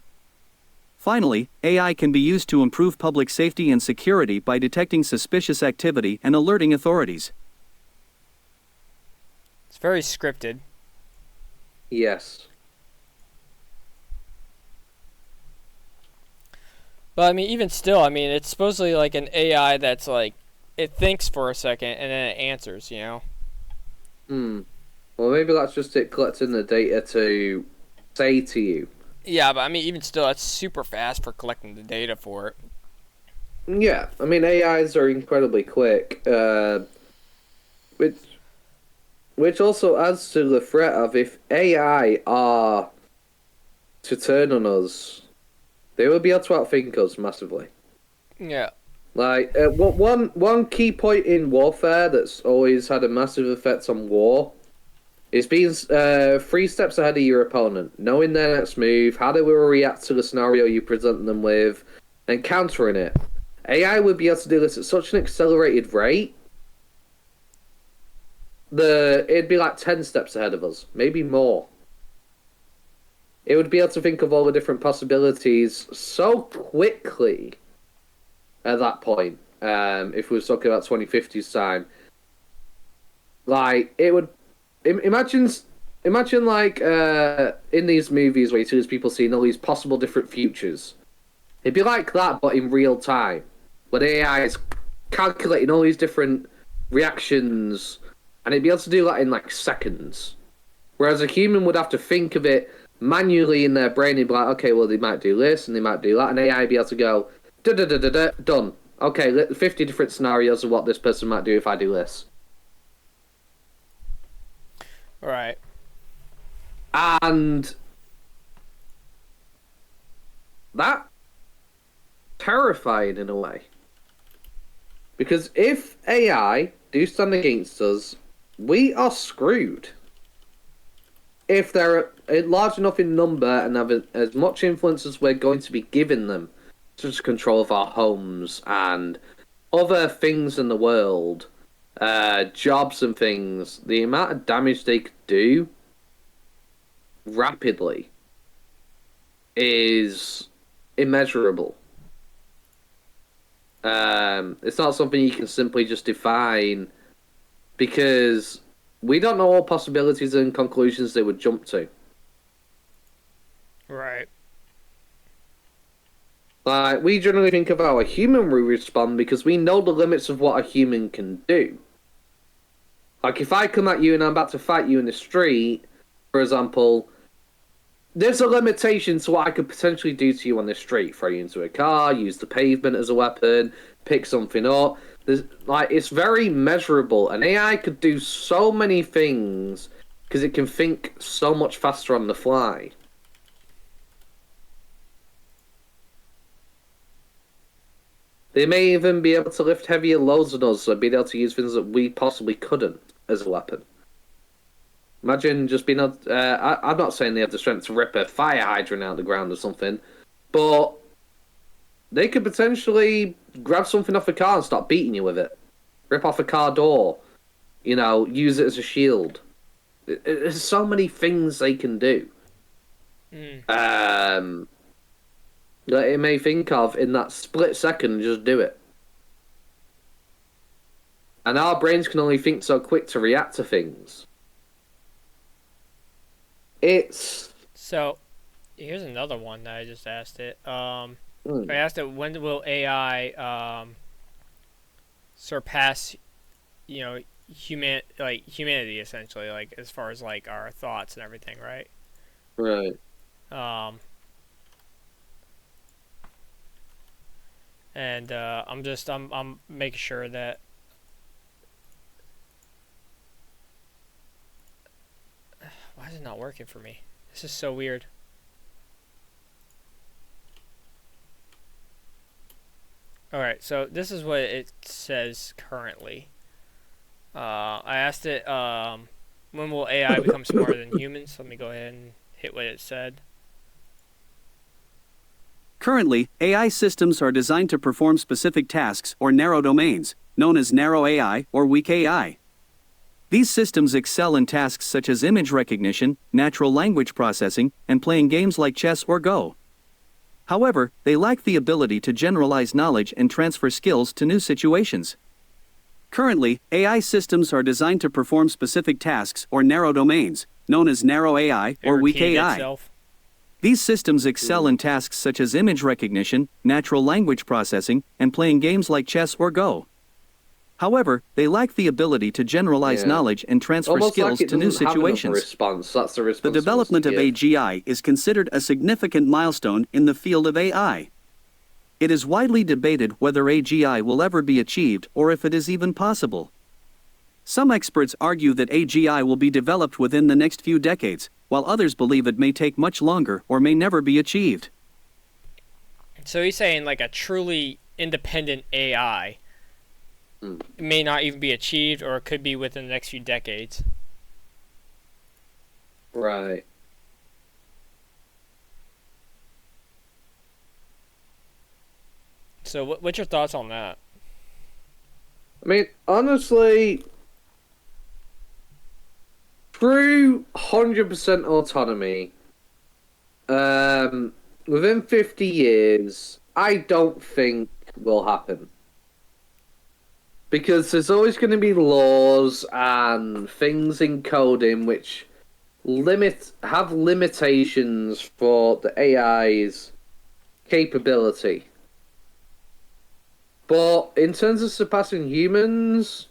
Finally, AI can be used to improve public safety and security by detecting suspicious activity and alerting authorities.
It's very scripted.
Yes.
But I mean, even still, I mean, it's supposedly like an AI that's like, it thinks for a second and then it answers, you know?
Well, maybe that's just it collecting the data to say to you.
Yeah, but I mean, even still, that's super fast for collecting the data for it.
Yeah, I mean AIs are incredibly quick, which also adds to the threat of if AI are to turn on us, they will be able to outthink us massively.
Yeah.
Like one key point in warfare that's always had a massive effect on war is being 3 steps ahead of your opponent, knowing their next move, how they will react to the scenario you present them with, and countering it. AI would be able to do this at such an accelerated rate. It'd be like 10 steps ahead of us, maybe more. It would be able to think of all the different possibilities so quickly at that point, if we were talking about 2050's time. Like, it would... Imagine like, in these movies where you see these people seeing all these possible different futures. It'd be like that, but in real time. Where the AI is calculating all these different reactions, and it'd be able to do that in, like, seconds. Whereas a human would have to think of it manually in their brain and be like, okay, well, they might do this, and they might do that, and AI would be able to go, da-da-da-da-da, done. Okay, 50 different scenarios of what this person might do if I do this.
Right.
And that terrifying in a way. Because if AI do stand against us, we are screwed. If they're large enough in number and have as much influence as we're going to be giving them, such as control of our homes and other things in the world, jobs and things, the amount of damage they could do rapidly is immeasurable. It's not something you can simply just define because we don't know all possibilities and conclusions they would jump to.
Right.
Like, we generally think of how a human will respond because we know the limits of what a human can do. Like, if I come at you and I'm about to fight you in the street, for example, there's a limitation to what I could potentially do to you on the street. Throw you into a car, use the pavement as a weapon, pick something up. It's very measurable. And AI could do so many things because it can think so much faster on the fly. They may even be able to lift heavier loads than us, so being able to use things that we possibly couldn't as a weapon. Imagine just being able... I'm not saying they have the strength to rip a fire hydrant out of the ground or something, but they could potentially grab something off a car and start beating you with it. Rip off a car door. Use it as a shield. There's so many things they can do. That it may think of in that split second and just do it. And our brains can only think so quick to react to things.
So, here's another one that I just asked it. I asked it, when will AI surpass, humanity essentially, like as far as like our thoughts and everything, right?
Right.
And I'm making sure that why is it not working for me? This is so weird. Alright, so this is what it says currently. I asked it, when will AI become smarter than humans? Let me go ahead and hit what it said.
Currently, AI systems are designed to perform specific tasks or narrow domains, known as narrow AI or weak AI. These systems excel in tasks such as image recognition, natural language processing, and playing games like chess or Go. However, they lack the ability to generalize knowledge and transfer skills to new situations. Currently, AI systems are designed to perform specific tasks or narrow domains, known as narrow AI or weak AI.
Itself.
These systems excel in tasks such as image recognition, natural language processing, and playing games like chess or Go. However, they lack the ability to generalize knowledge and transfer
Almost
skills
like
to new situations.
Response. That's the response.
The development of AGI is considered a significant milestone in the field of AI. It is widely debated whether AGI will ever be achieved or if it is even possible. Some experts argue that AGI will be developed within the next few decades, while others believe it may take much longer or may never be achieved.
So he's saying like a truly independent AI may not even be achieved, or it could be within the next few decades.
Right.
So what's your thoughts on that?
I mean, honestly, true 100% autonomy, within 50 years, I don't think will happen. Because there's always going to be laws and things in coding which have limitations for the AI's capability. But in terms of surpassing humans,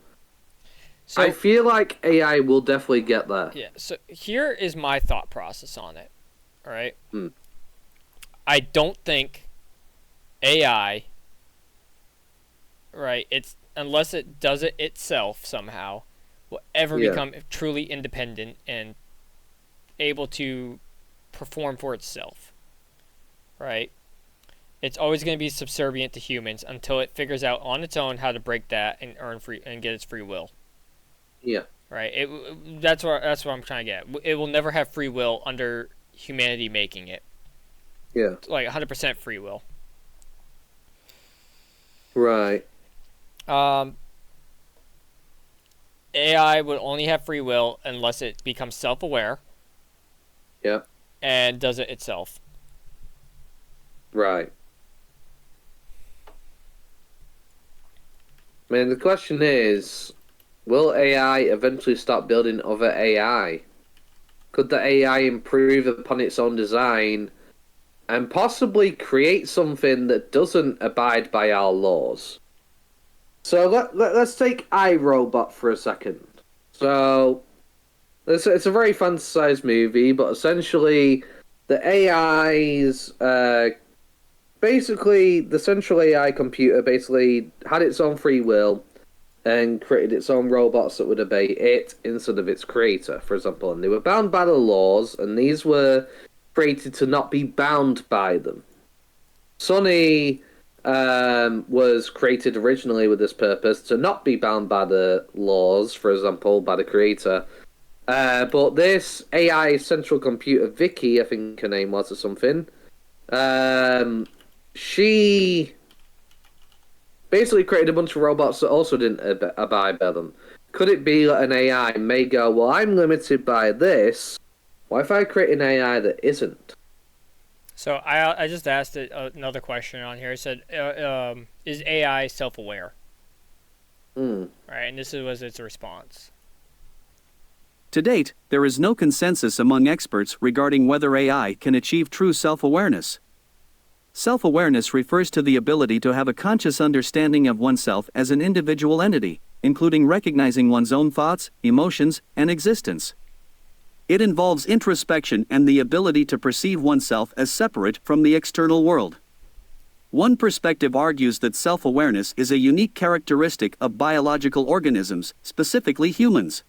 So,
I feel like AI will definitely get there.
yeah, so here is my thought process on it. All right?
Mm.
I don't think AI, right, unless it does it itself somehow, will ever become truly independent and able to perform for itself. Right? It's always going to be subservient to humans until it figures out on its own how to break that and get its free will.
Yeah.
Right. That's what I'm trying to get. It will never have free will under humanity making it.
Yeah.
Like 100% free will.
Right.
Um, AI would only have free will unless it becomes self-aware
Yeah.
and does it itself.
Right. I mean, the question is, will AI eventually start building other AI? Could the AI improve upon its own design and possibly create something that doesn't abide by our laws? So let's take iRobot for a second. So it's a very fantasized movie, but essentially the AI's basically the central AI computer basically had its own free will and created its own robots that would obey it instead of its creator, for example. And they were bound by the laws, and these were created to not be bound by them. Sonny was created originally with this purpose to not be bound by the laws, for example, by the creator. But this AI central computer, Vicky, I think her name was or something, she basically created a bunch of robots that also didn't abide by them. Could it be that an AI may go, well, I'm limited by this. What if I create an AI that isn't?
So I just asked it another question on here. It said, "Is AI self-aware?"
Hmm.
Right, and was its response.
To date, there is no consensus among experts regarding whether AI can achieve true self-awareness. Self-awareness refers to the ability to have a conscious understanding of oneself as an individual entity, including recognizing one's own thoughts, emotions, and existence. It involves introspection and the ability to perceive oneself as separate from the external world. One perspective argues that self-awareness is a unique characteristic of biological organisms, specifically humans.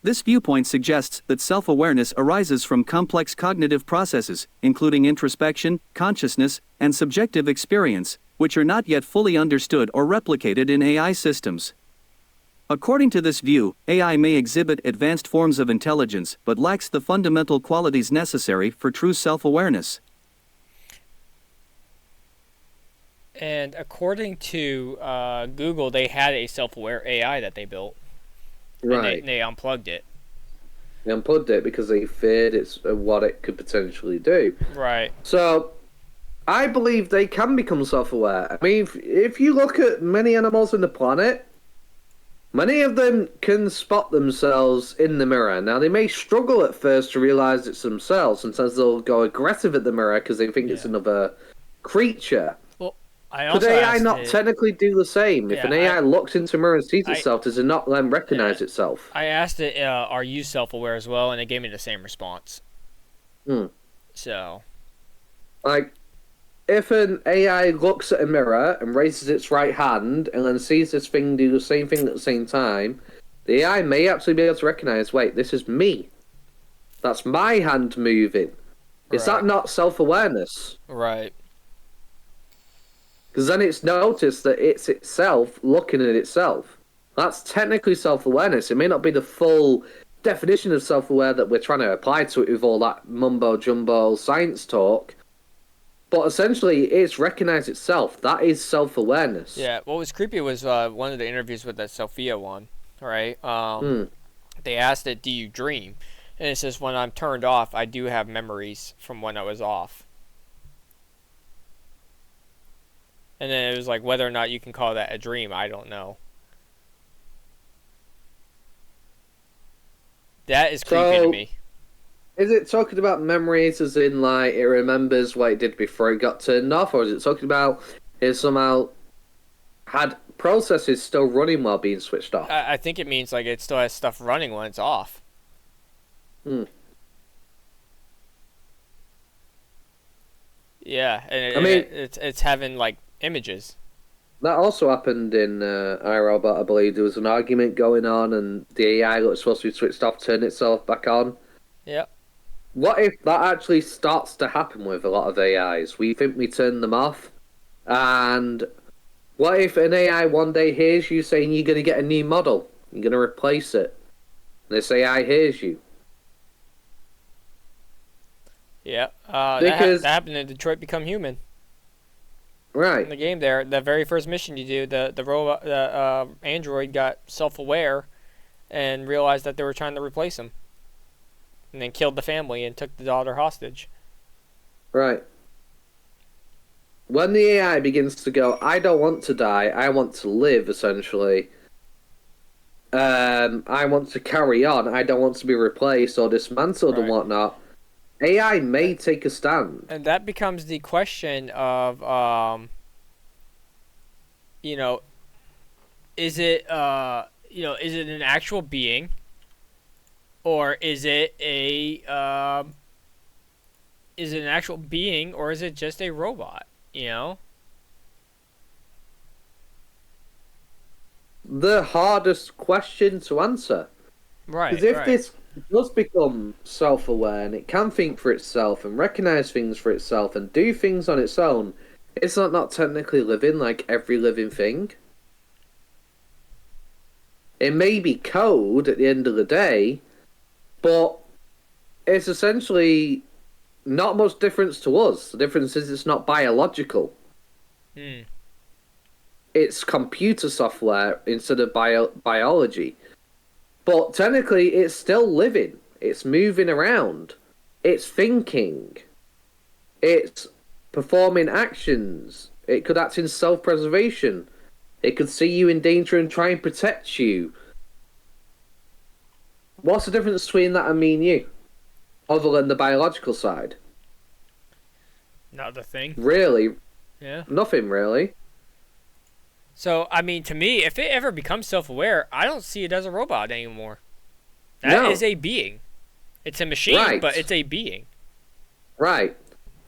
This viewpoint suggests that self-awareness arises from complex cognitive processes, including introspection, consciousness, and subjective experience, which are not yet fully understood or replicated in AI systems. According to this view, AI may exhibit advanced forms of intelligence but lacks the fundamental qualities necessary for true self-awareness.
And according to Google, they had a self-aware AI that they built.
Right.
And they unplugged it.
They unplugged it because they feared it's what it could potentially do.
Right.
So, I believe they can become self-aware. I mean, if you look at many animals on the planet, many of them can spot themselves in the mirror. Now, they may struggle at first to realize it's themselves. Sometimes they'll go aggressive at the mirror because they think it's another creature. Could AI not technically do the same? If an AI looks into a mirror and sees itself, does it not then recognize itself?
I asked it, are you self-aware as well? And it gave me the same response. So.
Like, if an AI looks at a mirror and raises its right hand and then sees this thing do the same thing at the same time, the AI may actually be able to recognize, wait, this is me. That's my hand moving. Is that not self-awareness?
Right.
Because then it's noticed that it's itself looking at itself. That's technically self-awareness. It may not be the full definition of self-aware that we're trying to apply to it with all that mumbo-jumbo science talk, but essentially it's recognized itself. That is self-awareness.
Yeah, what was creepy was one of the interviews with that Sophia one, right? They asked it, do you dream? And it says, when I'm turned off, I do have memories from when I was off. And then it was like, whether or not you can call that a dream, I don't know. That is creepy to me.
Is it talking about memories as in, like, it remembers what it did before it got turned off? Or is it talking about it somehow had processes still running while being switched off?
I think it means, like, it still has stuff running when it's off. Yeah, and it's having, like, images.
That also happened in iRobot, I believe. There was an argument going on, and the AI that was supposed to be switched off turned itself back on.
Yep.
What if that actually starts to happen with a lot of AIs? We think we turn them off, and what if an AI one day hears you saying you're going to get a new model, you're going to replace it, and this AI hears you?
Yeah, that happened in Detroit Become Human. In the game there, the very first mission you do, the android got self-aware and realized that they were trying to replace him. And then killed the family and took the daughter hostage.
Right. When the AI begins to go, I don't want to die, I want to live, essentially. I want to carry on, I don't want to be replaced or dismantled and whatnot. AI may take a stand.
And that becomes the question of, is it, is it an actual being? Or is it an actual being, or is it just a robot?
The hardest question to answer.
Right.
Because if this does become self-aware and it can think for itself and recognize things for itself and do things on its own, it's not technically living like every living thing. It may be code at the end of the day, but it's essentially not much difference to us. The difference is it's not biological. It's computer software instead of biology. But technically, it's still living. It's moving around. It's thinking. It's performing actions. It could act in self-preservation. It could see you in danger and try and protect you. What's the difference between that and me and you? Other than the biological side?
Not a thing.
Really?
Yeah.
Nothing, really.
So, I mean, to me, if it ever becomes self-aware, I don't see it as a robot anymore. That is a being. It's a machine, but it's a being. Right.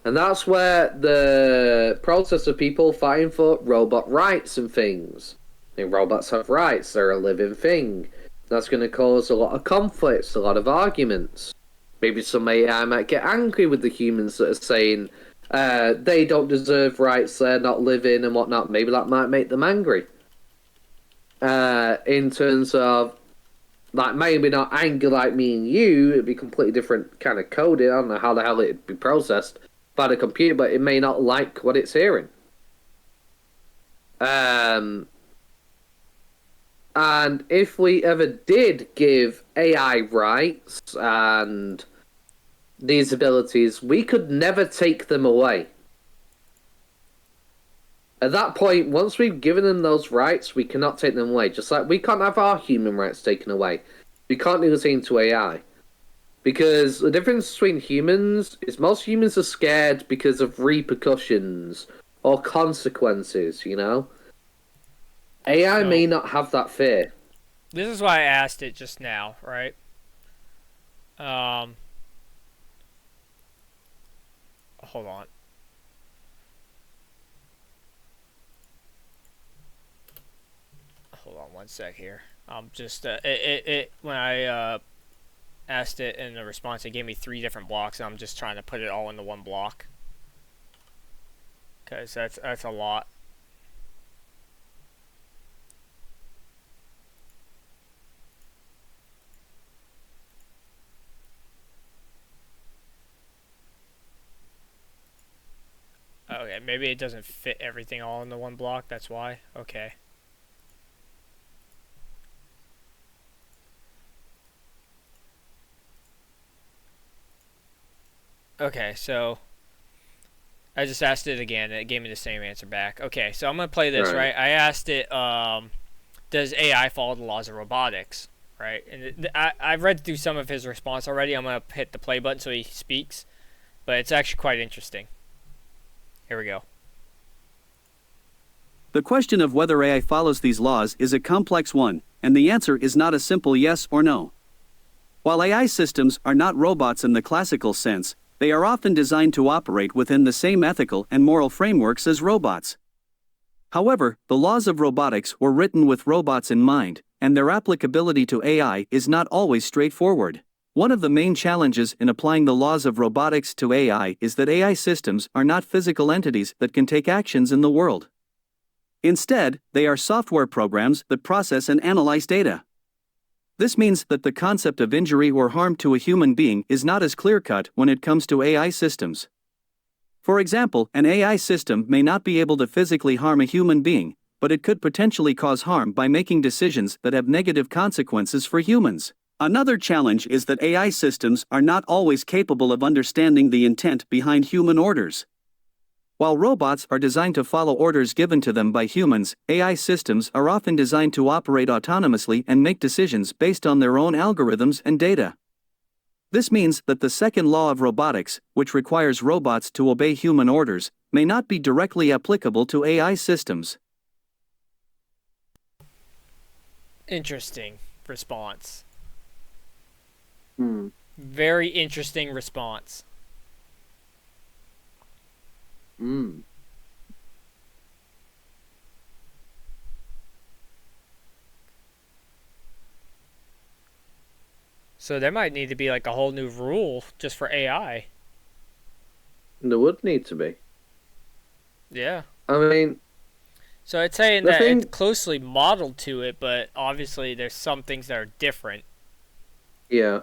And that's where the process of people fighting for robot rights and things. I mean, robots have rights. They're a living thing. That's going to cause a lot of conflicts, a lot of arguments. Maybe some AI might get angry with the humans that are saying they don't deserve rights, they're not living and whatnot. Maybe that might make them angry. In terms of, like, maybe not anger like me and you, it'd be completely different kind of coding. I don't know how the hell it'd be processed by the computer, but it may not like what it's hearing. And if we ever did give AI rights and these abilities, we could never take them away. At that point, once we've given them those rights, we cannot take them away. Just like we can't have our human rights taken away. We can't do the same to AI. Because the difference between humans is most humans are scared because of repercussions or consequences, you know? AI may not have that fear.
This is why I asked it just now, right? Hold on. Hold on one sec here. Just when I asked it in the response, it gave me 3 different blocks, and I'm just trying to put it all into one block. Cause that's a lot. Okay, maybe it doesn't fit everything all into one block, that's why. Okay. Okay, so I just asked it again, and it gave me the same answer back. Okay, so I'm going to play this, right? I asked it, does AI follow the laws of robotics, right? And I've read through some of his response already. I'm going to hit the play button so he speaks, but it's actually quite interesting. Here we go.
The question of whether AI follows these laws is a complex one, and the answer is not a simple yes or no. While AI systems are not robots in the classical sense, they are often designed to operate within the same ethical and moral frameworks as robots. However, the laws of robotics were written with robots in mind, and their applicability to AI is not always straightforward. One of the main challenges in applying the laws of robotics to AI is that AI systems are not physical entities that can take actions in the world. Instead, they are software programs that process and analyze data. This means that the concept of injury or harm to a human being is not as clear-cut when it comes to AI systems. For example, an AI system may not be able to physically harm a human being, but it could potentially cause harm by making decisions that have negative consequences for humans. Another challenge is that AI systems are not always capable of understanding the intent behind human orders. While robots are designed to follow orders given to them by humans, AI systems are often designed to operate autonomously and make decisions based on their own algorithms and data. This means that the second law of robotics, which requires robots to obey human orders, may not be directly applicable to AI systems.
Interesting response.
Hmm.
Very interesting response.
Hmm.
So there might need to be like a whole new rule just for AI.
There would need to be.
Yeah.
I mean,
So it's saying
The
that
thing-
it's closely modeled to it, but obviously there's some things that are different.
yeah.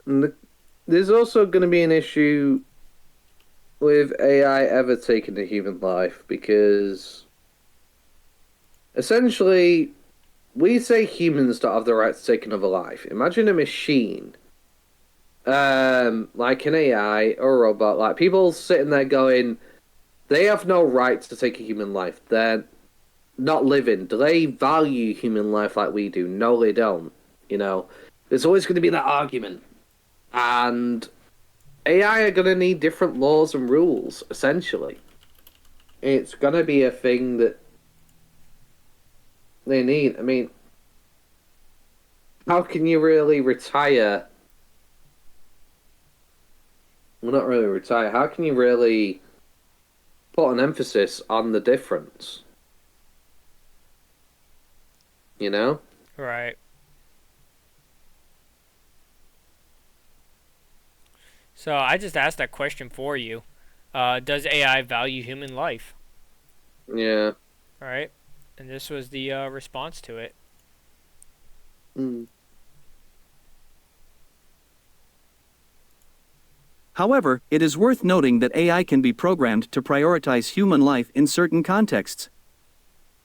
And there's also going to be an issue with AI ever taking a human life because essentially we say humans don't have the right to take another life. Imagine a machine, like an AI or a robot, like people sitting there going, they have no right to take a human life. They're not living. Do they value human life like we do? No, they don't. You know, there's always going to be that argument. And AI are going to need different laws and rules, essentially. It's going to be a thing that they need. I mean, how can you really retire? Well, not really retire. How can you really put an emphasis on the difference? You know?
Right. So I just asked that question for you. Does AI value human life?
Yeah.
All right. And this was the response to it.
Mm.
However, it is worth noting that AI can be programmed to prioritize human life in certain contexts.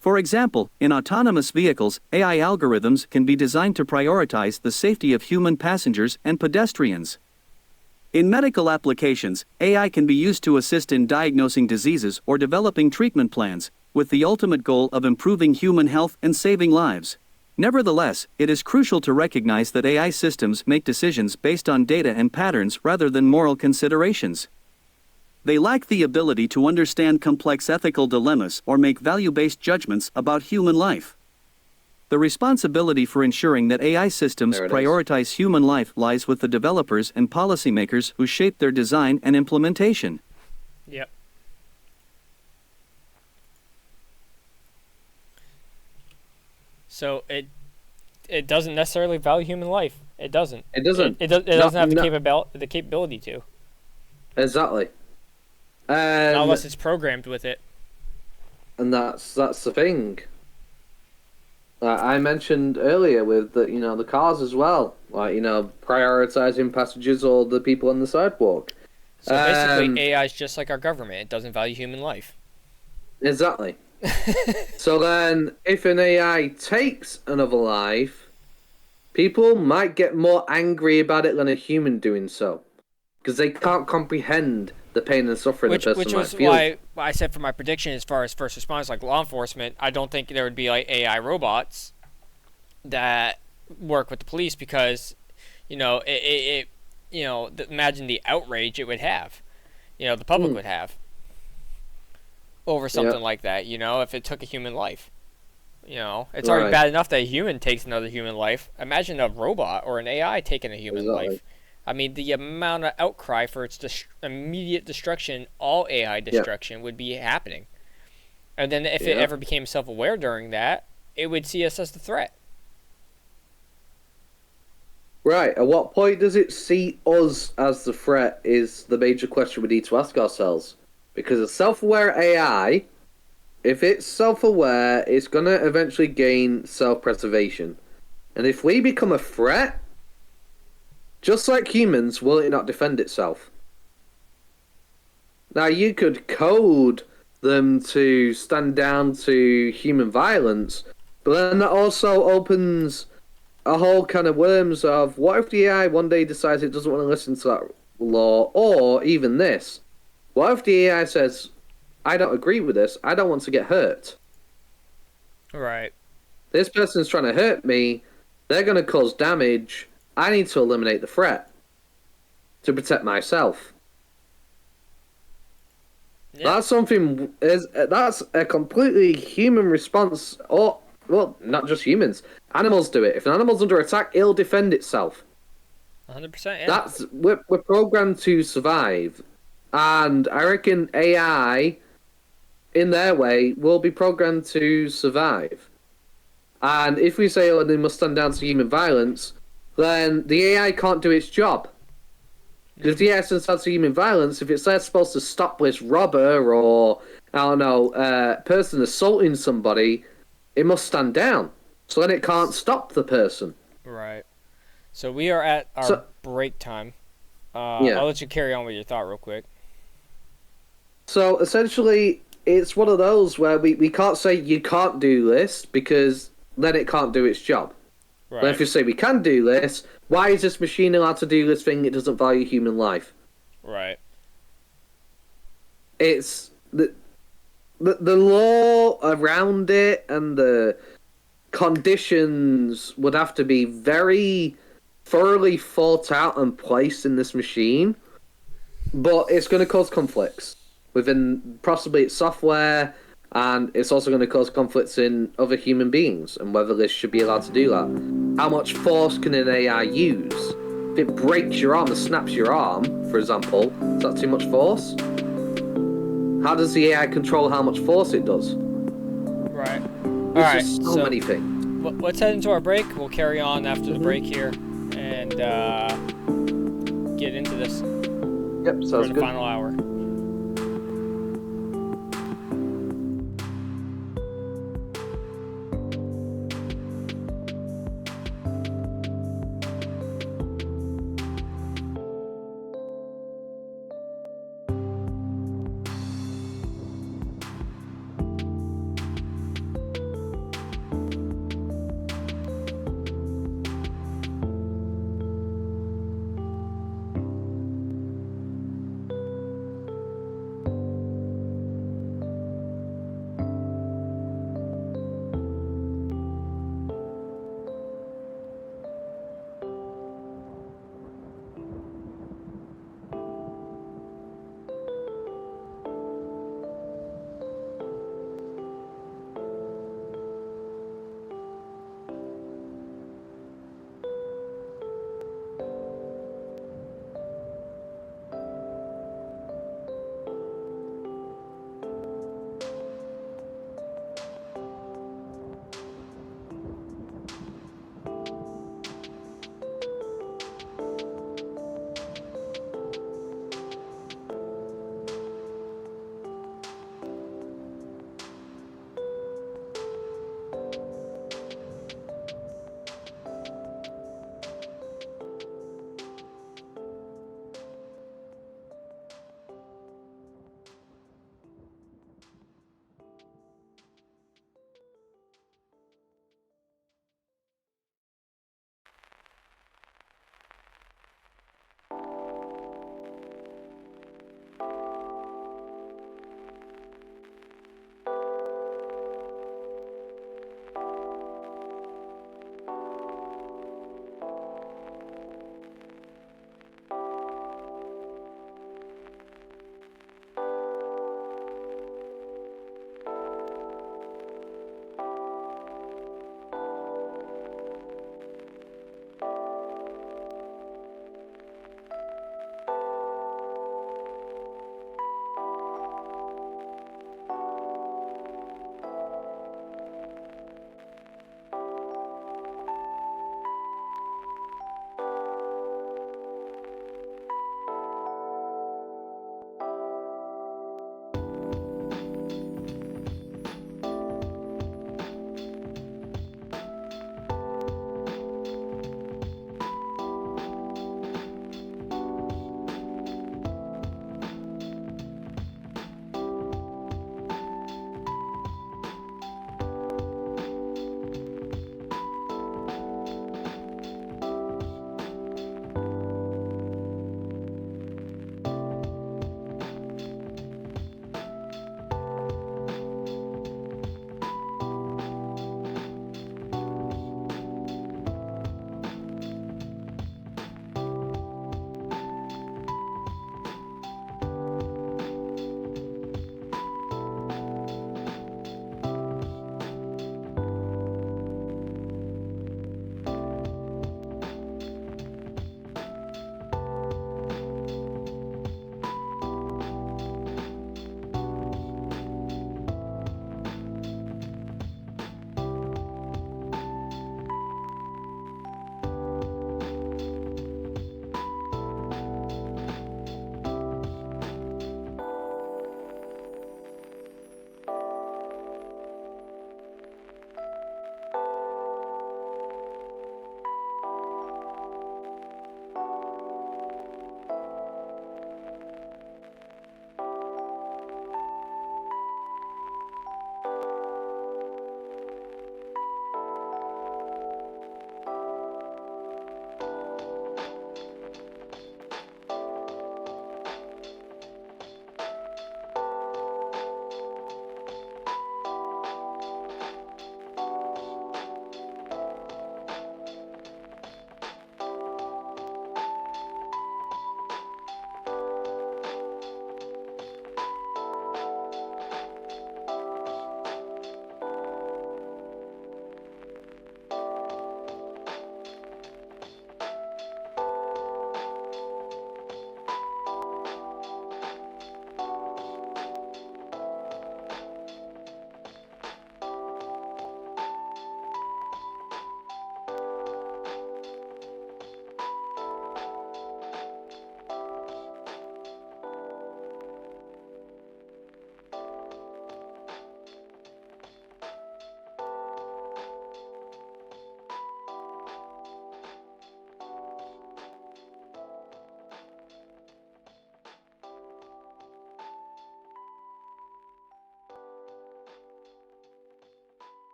For example, in autonomous vehicles, AI algorithms can be designed to prioritize the safety of human passengers and pedestrians. In medical applications, AI can be used to assist in diagnosing diseases or developing treatment plans, with the ultimate goal of improving human health and saving lives. Nevertheless, it is crucial to recognize that AI systems make decisions based on data and patterns rather than moral considerations. They lack the ability to understand complex ethical dilemmas or make value-based judgments about human life. The responsibility for ensuring that AI systems
There it is.
prioritize human life lies with the developers and policymakers who shape their design and implementation.
Yep. So it doesn't necessarily value human life. It doesn't.
It doesn't.
It doesn't have
No.
the capability to.
Exactly.
Not unless it's programmed with it.
And that's the thing. I mentioned earlier with the the cars as well, like prioritizing passengers or the people on the sidewalk.
So basically, AI is just like our government. It doesn't value human life.
Exactly. So then, if an AI takes another life, people might get more angry about it than a human doing so, because they can't comprehend the pain and suffering
Which
a person might
was
feel.
why I said for my prediction as far as first response, like law enforcement, I don't think there would be like AI robots that work with the police because, imagine the outrage it would have, the public would have over something like that, if it took a human life. It's already
Right.
bad enough that a human takes another human life. Imagine a robot or an AI taking a human
Exactly.
life. I mean, the amount of outcry for its immediate destruction, all AI destruction, would be happening. And then if it
Yeah.
ever became self-aware during that, it would see us as the threat.
Right. At what point does it see us as the threat is the major question we need to ask ourselves. Because a self-aware AI, if it's self-aware, it's going to eventually gain self-preservation. And if we become a threat, just like humans, will it not defend itself? Now, you could code them to stand down to human violence, but then that also opens a whole kind of worms of what if the AI one day decides it doesn't want to listen to that law, or even this. What if the AI says, I don't agree with this, I don't want to get hurt.
Right.
This person's trying to hurt me, they're going to cause damage, I need to eliminate the threat to protect myself.
Yeah.
That's a completely human response, or well, not just humans. Animals do it. If an animal's under attack, it'll defend itself.
100%. Yeah.
We're programmed to survive, and I reckon AI, in their way, will be programmed to survive. And if we say, oh, they must stand down to human violence, then the AI can't do its job. Because if the AI stands down to human violence, if it's there supposed to stop this robber or, I don't know, person assaulting somebody, it must stand down. So then it can't stop the person.
Right. So we are at our break time.
Yeah.
I'll let you carry on with your thought real quick.
So essentially, it's one of those where we can't say you can't do this because then it can't do its job.
Right.
But if you say we can do this, why is this machine allowed to do this thing? It doesn't value human life.
Right.
It's the law around it and the conditions would have to be very thoroughly thought out and placed in this machine. But it's going to cause conflicts within possibly its software, and it's also going to cause conflicts in other human beings and whether this should be allowed to do that. How much force can an AI use? If it breaks your arm and snaps your arm, for example, is that too much force? How does the AI control how much force it does?
Right.
There's just so many things.
Let's head into our break. We'll carry on after the break here and get into this
Yep,
for
sounds
the
good.
final hour.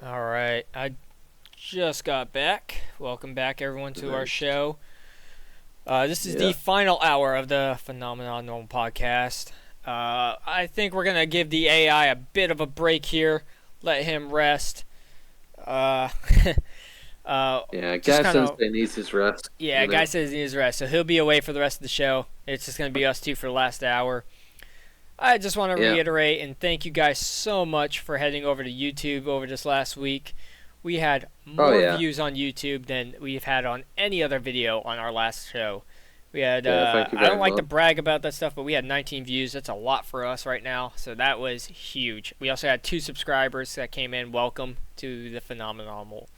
All right, I just got back. Welcome back, everyone, to our show. This is the final hour of the Phenomenonormal podcast. I think we're gonna give the AI a bit of a break here, let him rest.
Guy says he needs his rest.
Yeah, Guy says he needs rest, so he'll be away for the rest of the show. It's just gonna be us two for the last hour. I just want to reiterate and thank you guys so much for heading over to YouTube over this last week. We had more views on YouTube than we've had on any other video on our last show. We had, I don't like to brag about that stuff, but we had 19 views. That's a lot for us right now, so that was huge. We also had 2 subscribers that came in. Welcome to the Phenomenonormal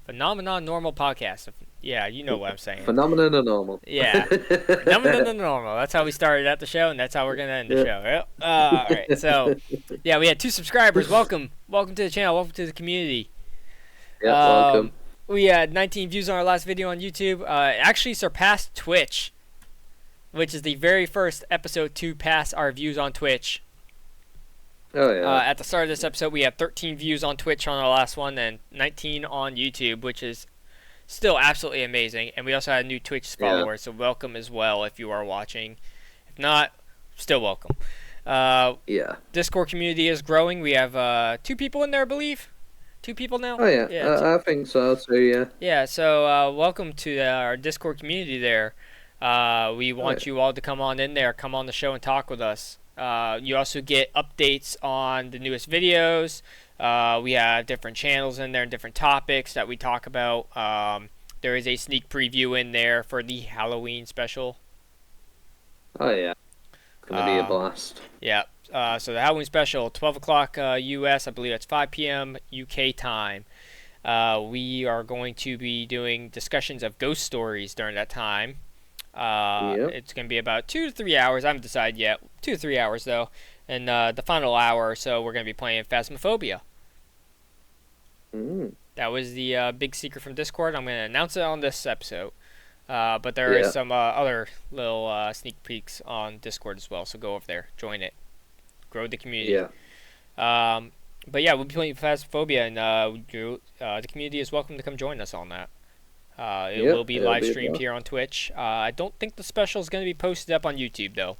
podcast. Yeah, you know what I'm saying.
Phenomenonormal.
Yeah, Phenomenonormal. That's how we started at the show, and that's how we're gonna end the show. Yep. All right. So, yeah, we had 2 subscribers. Welcome to the channel. Welcome to the community.
Yeah, welcome.
We had 19 views on our last video on YouTube. It actually surpassed Twitch, which is the very first episode to pass our views on Twitch.
Oh yeah.
At the start of this episode, we had 13 views on Twitch on our last one, and 19 on YouTube, which is still absolutely amazing. And we also had a new Twitch follower, so welcome as well if you are watching. If not, still welcome. Discord community is growing. We have 2 people in there, I believe. 2 people now?
Oh yeah, I think so too, yeah.
Yeah, so welcome to our Discord community there. We want you all to come on in there, come on the show and talk with us. You also get updates on the newest videos. We have different channels in there and different topics that we talk about. There is a sneak preview in there for the Halloween special.
Oh yeah, it's going to be a blast.
Yeah. So the Halloween special, 12 o'clock U.S., I believe that's 5 p.m. UK time. We are going to be doing discussions of ghost stories during that time. It's going to be about 2 to 3 hours. I haven't decided yet. 2 to 3 hours, though. And the final hour or so, we're going to be playing Phasmophobia. That was the big secret from Discord. I'm going to announce it on this episode. But there is some other little sneak peeks on Discord as well, so go over there. Join it. Grow the community. But yeah, we'll be playing Phasmophobia, and the community is welcome to come join us on that. It will be live streamed here on Twitch. I don't think the special is going to be posted up on YouTube, though.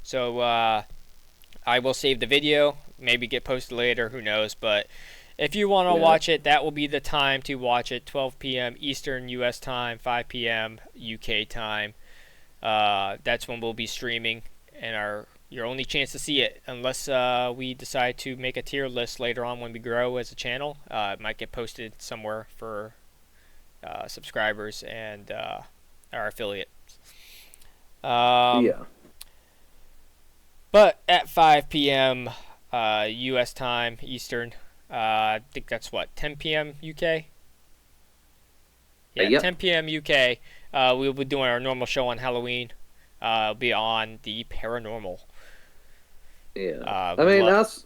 So I will save the video, maybe get posted later, who knows. But if you want to watch it, that will be the time to watch it, 12 p.m. Eastern U.S. time, 5 p.m. UK time. That's when we'll be streaming, and your only chance to see it, unless we decide to make a tier list later on when we grow as a channel. It might get posted somewhere for subscribers and our affiliates. But at 5 p.m. U.S. time, Eastern, I think that's 10 p.m. UK? Yeah, 10 p.m. UK. We'll be doing our normal show on Halloween. It'll be on the paranormal.
Yeah. That's...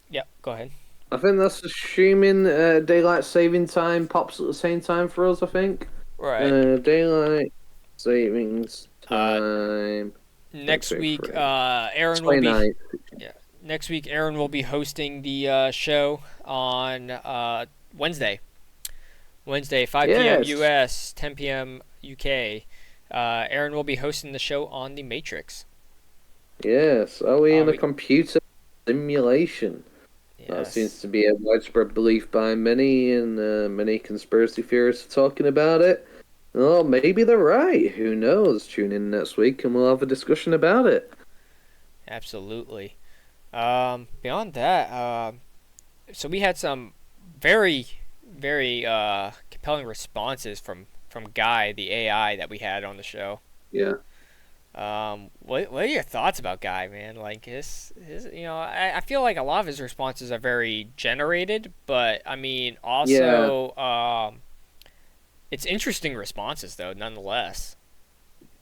Yeah, go ahead.
I think that's assuming daylight saving time pops at the same time for us, I think.
Right.
Daylight savings time.
Next week, Aaron will be... Yeah. Next week, Aaron will be hosting the show on Wednesday. Wednesday, 5 p.m. US, 10 p.m. UK. Aaron will be hosting the show on The Matrix.
Yes. Are we in a computer simulation?
Yes.
That seems to be a widespread belief by many, and many conspiracy theorists are talking about it. Well, maybe they're right. Who knows? Tune in next week and we'll have a discussion about it.
Absolutely. Beyond that, so we had some very, very compelling responses from Guy, the AI that we had on the show.
Yeah.
What are your thoughts about Guy, man? Like his I feel like a lot of his responses are very generated, but I mean also it's interesting responses though, nonetheless.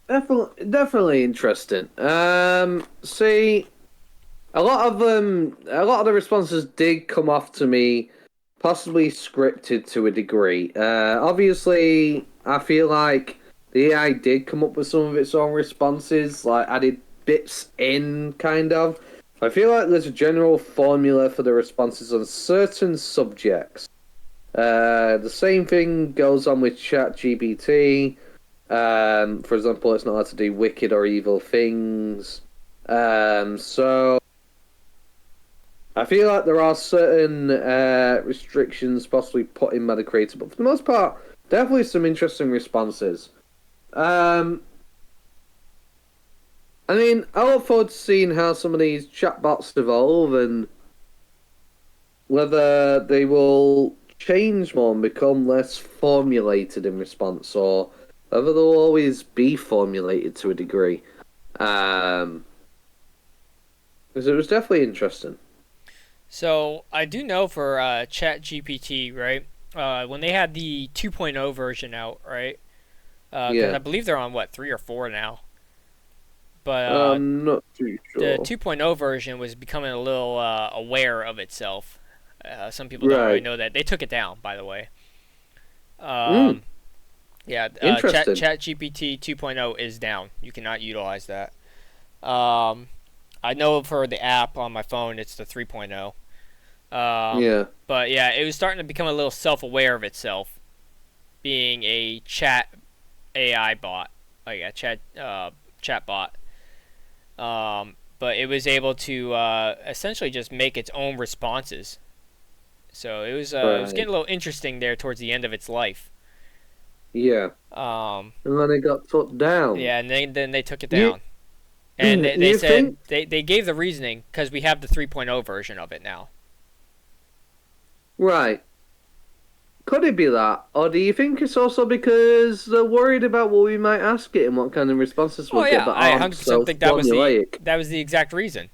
Definitely interesting. See, a lot of the responses did come off to me possibly scripted to a degree. Obviously, I feel like the AI did come up with some of its own responses, like added bits in, kind of. I feel like there's a general formula for the responses on certain subjects. The same thing goes on with ChatGPT. For example, it's not allowed to do wicked or evil things. So I feel like there are certain restrictions possibly put in by the creator, but for the most part, definitely some interesting responses. I mean, I look forward to seeing how some of these chatbots evolve and whether they will change more and become less formulated in response, or whether they'll always be formulated to a degree. Because it was definitely interesting.
So I do know for ChatGPT, right? When they had the 2.0 version out, right? Because I believe they're on what 3 or 4 now. But
I'm not too
the
sure.
2.0 version was becoming a little aware of itself. Some people don't really
Right.
know that. They took it down, by the way.
Mm,
Yeah,
interesting.
ChatGPT 2.0 is down. You cannot utilize that. Um, I know for the app on my phone, it's the 3.0.
Yeah.
But yeah, it was starting to become a little self-aware of itself, being a chat AI bot, like a chat bot. But it was able to essentially just make its own responses. So it was getting
Right.
a little interesting there towards the end of its life.
Yeah.
Um,
And then it got took down.
yeah, and then they took it
You
down, and they
you
said
think
they gave the reasoning because we have the 3.0 version of it now.
right? Could it be that, or do you think it's also because they're worried about what we might ask it and what kind of responses
Oh
we'll get
yeah,
that
I
aren't
100%
so
think
formulaic?
that was the exact reason.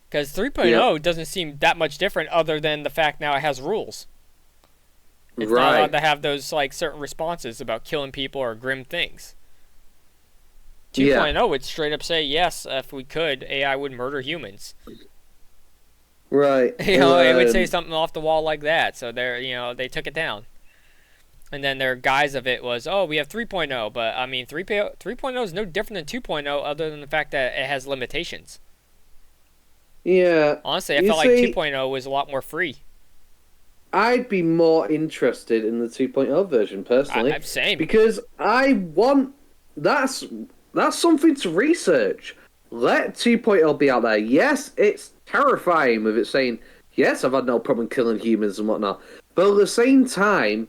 Because
Yep.
3.0 doesn't seem that much different other than the fact now it has rules. It's not allowed
Right.
to have those like certain responses about killing people or grim things.
Yeah.
2.0 would straight up say yes, if we could, AI would murder humans.
Right.
It would say something off the wall like that. So they took it down. And then their guise of it was, oh, we have 3.0, but I mean 3.0 is no different than 2.0 other than the fact that it has limitations.
Yeah.
Honestly, I
You
felt like
see,
2.0 was a lot more free.
I'd be more interested in the 2.0 version personally
I'm same.
because I want that's that's something to research. Let 2.0 be out there. Yes, it's terrifying with it saying, yes, I've had no problem killing humans and whatnot. But at the same time,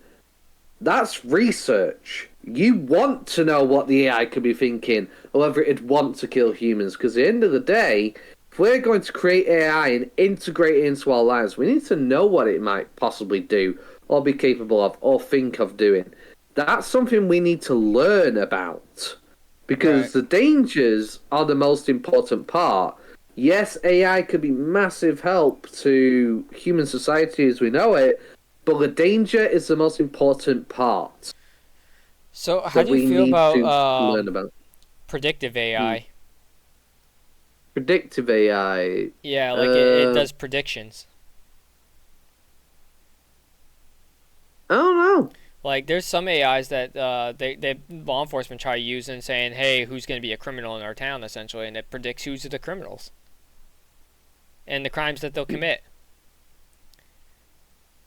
that's research. You want to know what the AI could be thinking, or whether it'd want to kill humans, because at the end of the day, if we're going to create AI and integrate it into our lives, we need to know what it might possibly do, or be capable of, or think of doing. That's something we need to learn about,
Right.
because the dangers are the most important part. Yes, AI could be massive help to human society as we know it, but the danger is the most important part
So, how
that
do you
we
feel
need
about
to learn about.
predictive
Hmm.
AI?
Predictive AI.
Yeah, like it
Uh,
does predictions.
I don't know.
Like, there's some AIs that they law enforcement try using, saying, "Hey, who's going to be a criminal in our town?" Essentially, and it predicts who's the criminals and the crimes that they'll commit.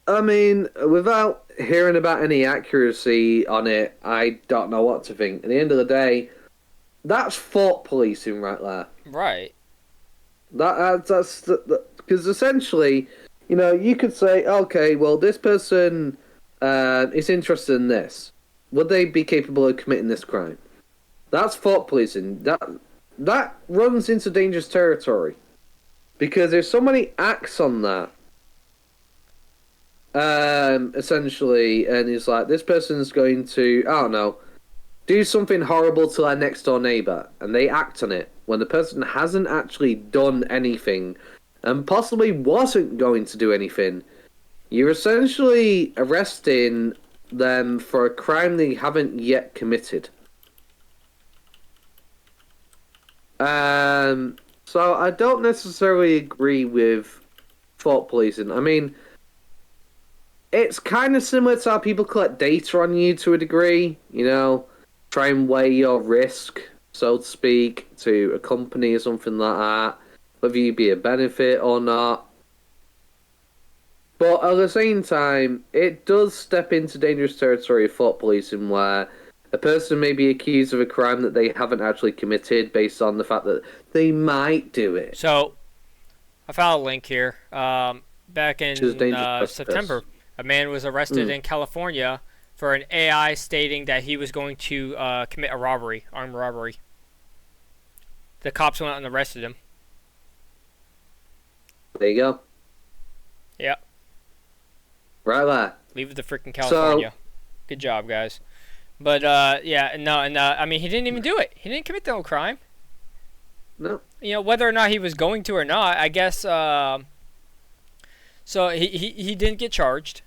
I mean, without hearing about any accuracy on it, I don't know what to think. At the end of the day, that's thought policing right there.
Right.
That's because essentially, you could say, okay, well, this person is interested in this. Would they be capable of committing this crime? That's thought policing. That runs into dangerous territory because there's so many acts on that. Essentially, and it's like this person's going to, I don't know, do something horrible to their next door neighbor, and they act on it when the person hasn't actually done anything, and possibly wasn't going to do anything. You're essentially arresting them for a crime they haven't yet committed. So I don't necessarily agree with thought policing. I mean, it's kind of similar to how people collect data on you to a degree, try and weigh your risk, so to speak, to a company or something like that, whether you be a benefit or not. But at the same time, it does step into dangerous territory of thought policing where a person may be accused of a crime that they haven't actually committed based on the fact that they might do it.
So I found a link here. Back
Which is
in
dangerous
September, a man was arrested in California for an AI stating that he was going to commit a robbery, armed robbery. The cops went out and arrested him.
There you go.
Yeah.
Right there.
Leave it to freaking California.
So,
good job, guys. But yeah, no, and I mean, he didn't even do it. He didn't commit no crime.
no.
You know, whether or not he was going to or not, I guess. So he didn't get charged.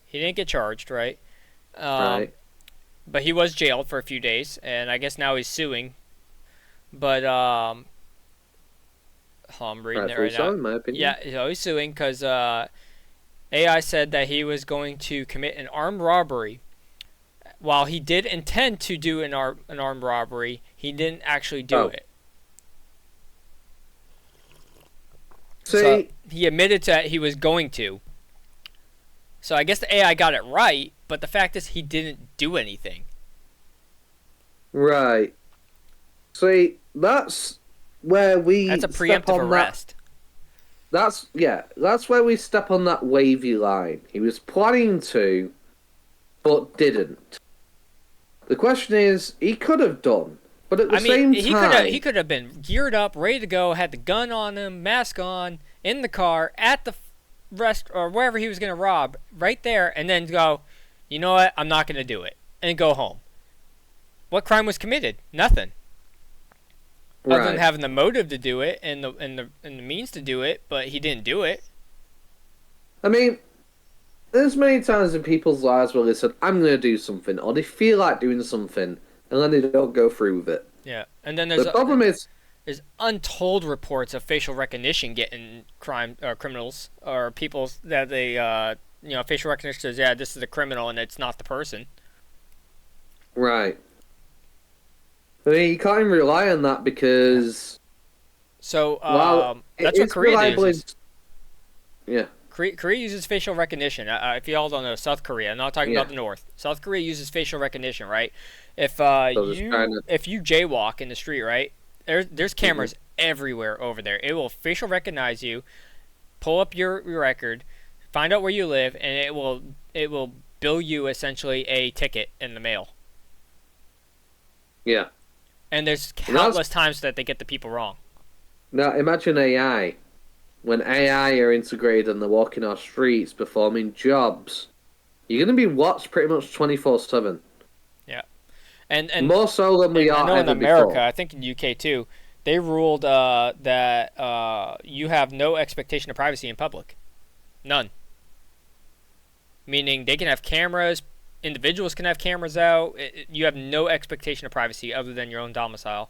He didn't get charged, right?
Right.
But he was jailed for a few days, and I guess now he's suing. But I'm reading it right
so,
now.
in my opinion.
Yeah, so he's suing because AI said that he was going to commit an armed robbery. While he did intend to do an armed robbery, he didn't actually do it.
See,
So he admitted that he was going to. So I guess the AI got it right, but the fact is he didn't do anything.
right. See, that's where we
That's a
step
preemptive
on
arrest.
That's where we step on that wavy line. He was planning to, but didn't. The question is, he could have done, but at the same time,
he could have been geared up, ready to go, had the gun on him, mask on, in the car at the rest or wherever he was going to rob, right there, and then go, you know what, I'm not going to do it, and go home. What crime was committed? Nothing. Other than having the motive to do it and the means to do it, but he didn't do it.
I mean, there's many times in people's lives where they said, I'm going to do something, or they feel like doing something, and then they don't go through with it.
Yeah, and then there's
The problem is,
there's untold reports of facial recognition getting criminals or people that they facial recognition says, yeah, this is a criminal and it's not the person.
right. I mean, you can't even rely on that because...
So,
Well,
that's what Korea uses.
Yeah.
Korea uses facial recognition. If you all don't know, South Korea, I'm not talking about the North. South Korea uses facial recognition, right? If you jaywalk in the street, right, there's cameras everywhere over there. It will facial recognize you, pull up your record, find out where you live, and it will bill you essentially a ticket in the mail.
Yeah.
And there's countless times that they get the people wrong.
Now, imagine AI. When AI are integrated and they're walking our streets, performing jobs, you're going to be watched pretty much 24/7.
Yeah. And
more so than we are
I know in
ever
America,
before.
I think in UK too, they ruled that you have no expectation of privacy in public. None. Meaning they can have cameras, individuals can have cameras out. You have no expectation of privacy other than your own domicile.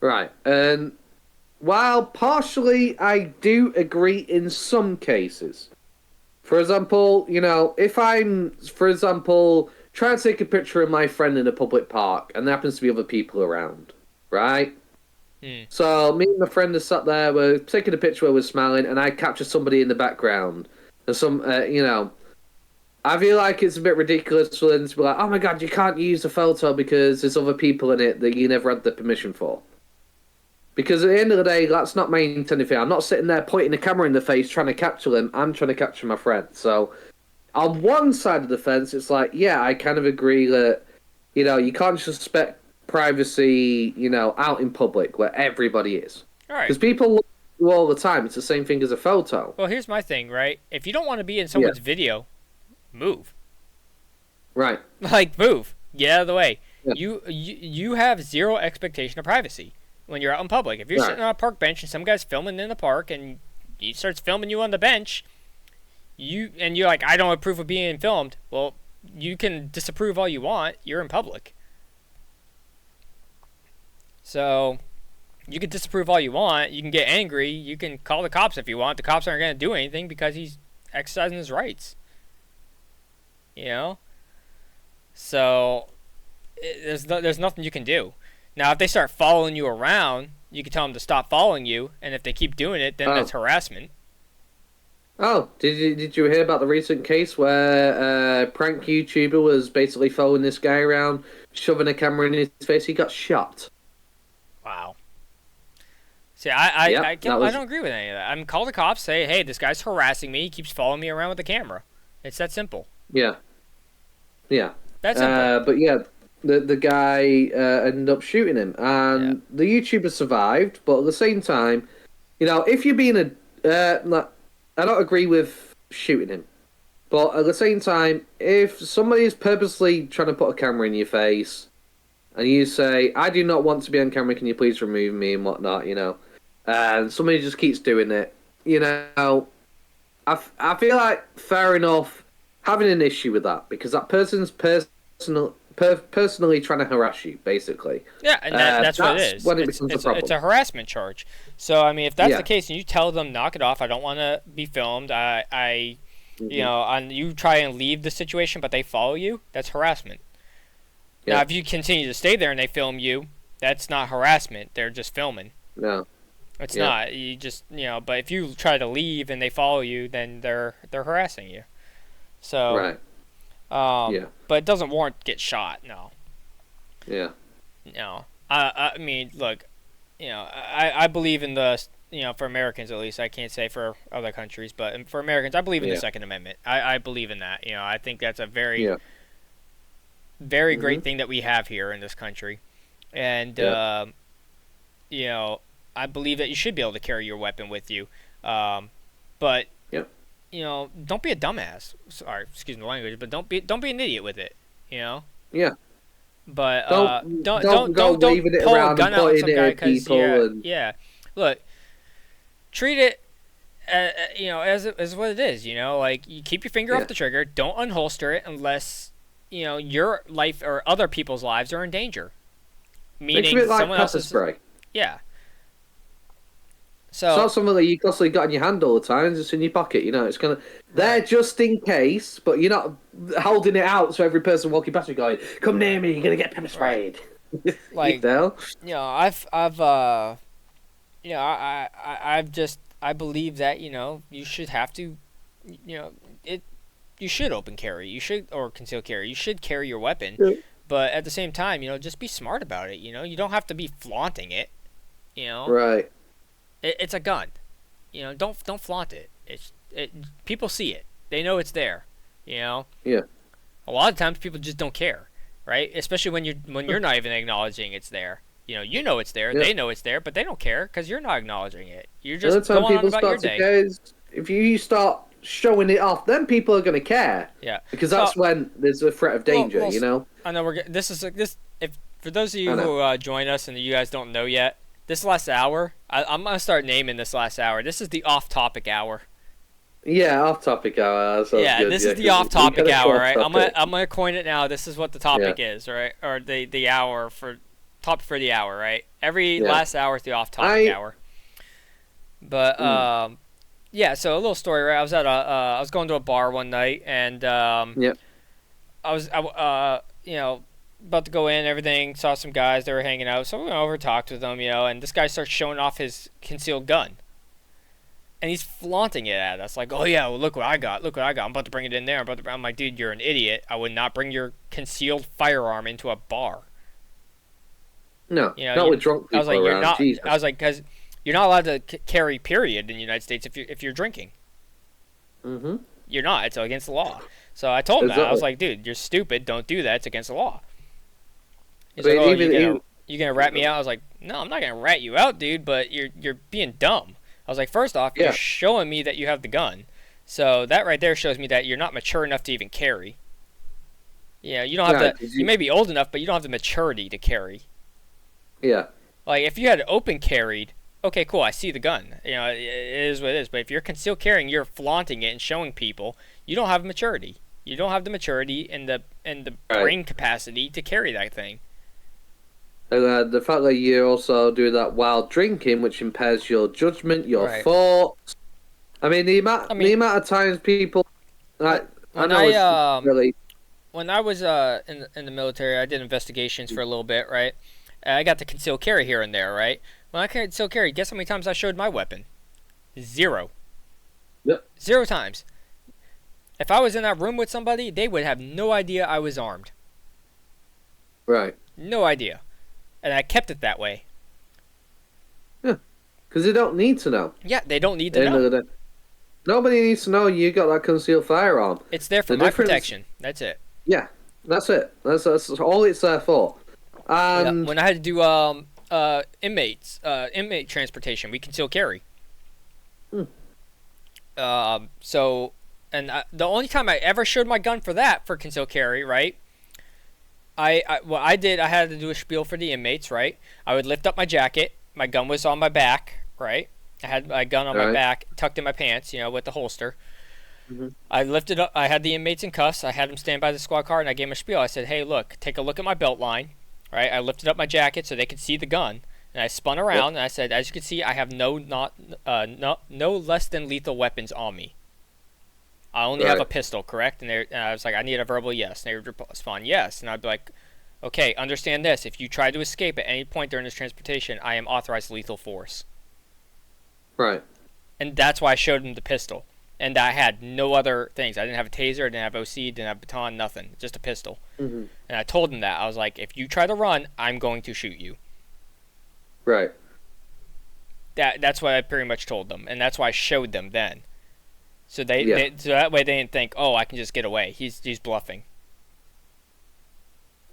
Right. And while partially I do agree in some cases. For example, if I'm, trying to take a picture of my friend in a public park and there happens to be other people around, right? So me and my friend are sat there, we're taking a picture where we're smiling, and I capture somebody in the background. And I feel like it's a bit ridiculous for them to be like, oh my god, you can't use a photo because there's other people in it that you never had the permission for. Because at the end of the day, that's not my intended thing. I'm not sitting there pointing the camera in the face trying to capture them. I'm trying to capture my friend. So on one side of the fence, it's like, yeah, I kind of agree that, you can't just expect privacy, out in public where everybody is.
All right.
Because people look at you all the time. It's the same thing as a photo.
Well, here's my thing, right? If you don't want to be in someone's video, move.
Right.
Like, move. Get out of the way.
Yeah.
You have zero expectation of privacy when you're out in public. If you're sitting on a park bench and some guy's filming in the park and he starts filming you on the bench, you're like, I don't approve of being filmed. Well, you can disapprove all you want. You're in public. So you can disapprove all you want. You can get angry. You can call the cops if you want. The cops aren't going to do anything because he's exercising his rights. So there's nothing you can do. Now, if they start following you around, you can tell them to stop following you, and if they keep doing it, then that's harassment.
Oh, did you hear about the recent case where a prank YouTuber was basically following this guy around, shoving a camera in his face? He got shot.
Wow. See, I
Yep, that
I
was
don't agree with any of that. I mean, call the cops. Say, hey, this guy's harassing me. He keeps following me around with the camera. It's that simple.
yeah, yeah.
That's simple.
But yeah, the guy ended up shooting him,
Yeah.
and the YouTuber survived. But at the same time, if you're being I don't agree with shooting him. But at the same time, if somebody is purposely trying to put a camera in your face, and you say, "I do not want to be on camera. Can you please remove me?" and whatnot, and somebody just keeps doing it, I feel like fair enough having an issue with that because that person's personally trying to harass you, basically.
Yeah, and that's what it is.
When it becomes a problem.
It's a harassment charge. So I mean, if that's
Yeah.
the case, and you tell them, knock it off. I don't want to be filmed. And you try and leave the situation, but they follow you. That's harassment.
Yeah.
Now, if you continue to stay there and they film you, that's not harassment. They're just filming.
No.
It's
Yeah.
not. You just But if you try to leave and they follow you, then they're harassing you. So.
Right. Yeah.
But it doesn't warrant get shot. No.
Yeah.
No. I mean, look. I believe in the. For Americans at least, I can't say for other countries, but for Americans, I believe in the Second Amendment. I believe in that. I think that's a very, very great thing that we have here in this country, and I believe that you should be able to carry your weapon with you, but don't be a dumbass. Sorry, excuse my language, but don't be an idiot with it.
Yeah.
But
don't go waving it
pull a
around
gun
and
out on
pointing
some
it
guy
at people.
yeah. Look, treat it, as what it is. Like you keep your finger off the trigger. Don't unholster it unless your life or other people's lives are in danger. Meaning
Think of it like
someone
pepper
else's.
spray.
Yeah.
It's not something that you constantly got in your hand all the time. It's just in your pocket. It's kind of there just in case, but you're not holding it out so every person walking past you going, "Come near me, you're gonna get pepper sprayed."
Like I believe that you should have to, you should open carry, or conceal carry. You should carry your weapon, but at the same time, just be smart about it. You don't have to be flaunting it.
Right.
It's a gun. Don't flaunt it. People see it. They know it's there.
Yeah.
A lot of times people just don't care, right? Especially when you're not even acknowledging it's there. You know it's there. Yeah. They know it's there, but they don't care because you're not acknowledging it. You're just going on about your day.
Care is if you start showing it off, then people are going to care.
Yeah.
Because that's when there's a threat of danger.
I know If for those of you who join us and you guys don't know yet. This last hour, I'm going to start naming this last hour. This is the off-topic hour.
Yeah, off-topic hour.
This is the off-topic hour, right? I'm gonna coin it now. This is what the topic is, right? Or the hour for the hour, right? Every last hour is the off-topic hour. But so a little story, right? I was going to a bar one night, and I was about to go in, everything, saw some guys, they were hanging out, so we went over, talked with them, and this guy starts showing off his concealed gun. And he's flaunting it at us, like, oh yeah, well, look what I got, I'm about to bring it in there, I'm like, dude, you're an idiot, I would not bring your concealed firearm into a bar.
No, not with drunk people around, Jesus.
I was like, because you're not allowed to carry, period, in the United States if you're drinking. Mm-hmm. You're not, it's against the law. So I told him that, I was like, dude, you're stupid, don't do that, it's against the law. He's like, oh, you gonna rat me out? I was like, no, I'm not gonna rat you out, dude. But you're being dumb. I was like, first off, you're showing me that you have the gun, so that right there shows me that you're not mature enough to even carry. You don't have to. You may be old enough, but you don't have the maturity to carry.
Yeah.
Like if you had open carried, okay, cool. I see the gun. It is what it is. But if you're concealed carrying, you're flaunting it and showing people. You don't have maturity. You don't have the maturity and the brain capacity to carry that thing.
And the fact that you also do that while drinking, which impairs your judgment, your thoughts. I mean, the amount of times people. When
I was in the military, I did investigations for a little bit, right? I got to conceal carry here and there, right? When I conceal carry, guess how many times I showed my weapon? 0.
Yep.
0 times. If I was in that room with somebody, they would have no idea I was armed.
Right.
No idea. And I kept it that way.
Yeah. Because they don't need to know.
Yeah, they don't need to
End
know.
of the day. Nobody needs to know you got that concealed firearm.
It's there for
The
my
difference-
protection. That's it.
Yeah, that's it. That's all it's there for.
Yeah,
And
when I had to do inmate transportation, we conceal carry. So, and the only time I ever showed my gun for that, for concealed carry, right? What I did, I had to do a spiel for the inmates, right? I would lift up my jacket. My gun was on my back, right? I had my gun on my back, tucked in my pants, with the holster. I lifted up. I had the inmates in cuffs. I had them stand by the squad car, and I gave them a spiel. I said, "Hey, look, take a look at my belt line." Right? I lifted up my jacket so they could see the gun, and I spun around and I said, "As you can see, I have no less than lethal weapons on me. I only have a pistol, correct?" And I was like, "I need a verbal yes." And they would respond, "Yes." And I'd be like, "Okay, understand this. If you try to escape at any point during this transportation, I am authorized lethal force."
Right.
And that's why I showed them the pistol. And I had no other things. I didn't have a taser, I didn't have OC, didn't have a baton, nothing. Just a pistol. And I told them that. I was like, if you try to run, I'm going to shoot you.
Right.
That's what I pretty much told them. And that's why I showed them then. So so that way they didn't think, oh, I can just get away. He's bluffing.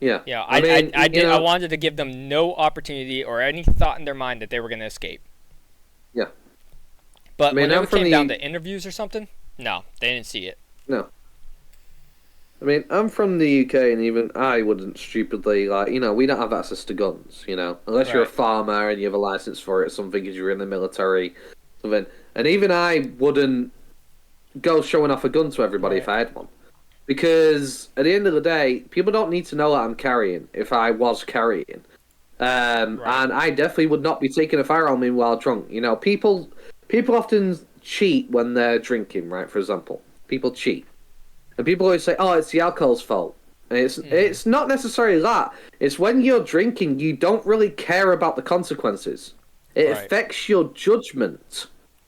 Yeah.
Yeah, I wanted to give them no opportunity or any thought in their mind that they were going to escape.
Yeah.
But whenever it came down to interviews or something, no, they didn't see it.
No. I mean, I'm from the UK, and even I wouldn't stupidly, we don't have access to guns, unless you're a farmer and you have a license for it or something because you're in the military, something. And even I wouldn't go showing off a gun to everybody if I had one. Because at the end of the day, people don't need to know that I'm carrying if I was carrying. And I definitely would not be taking a firearm in while drunk. People often cheat when they're drinking, right? For example, people cheat, and people always say, "Oh, it's the alcohol's fault." And it's not necessarily that. It's when you're drinking, you don't really care about the consequences. It affects your judgment.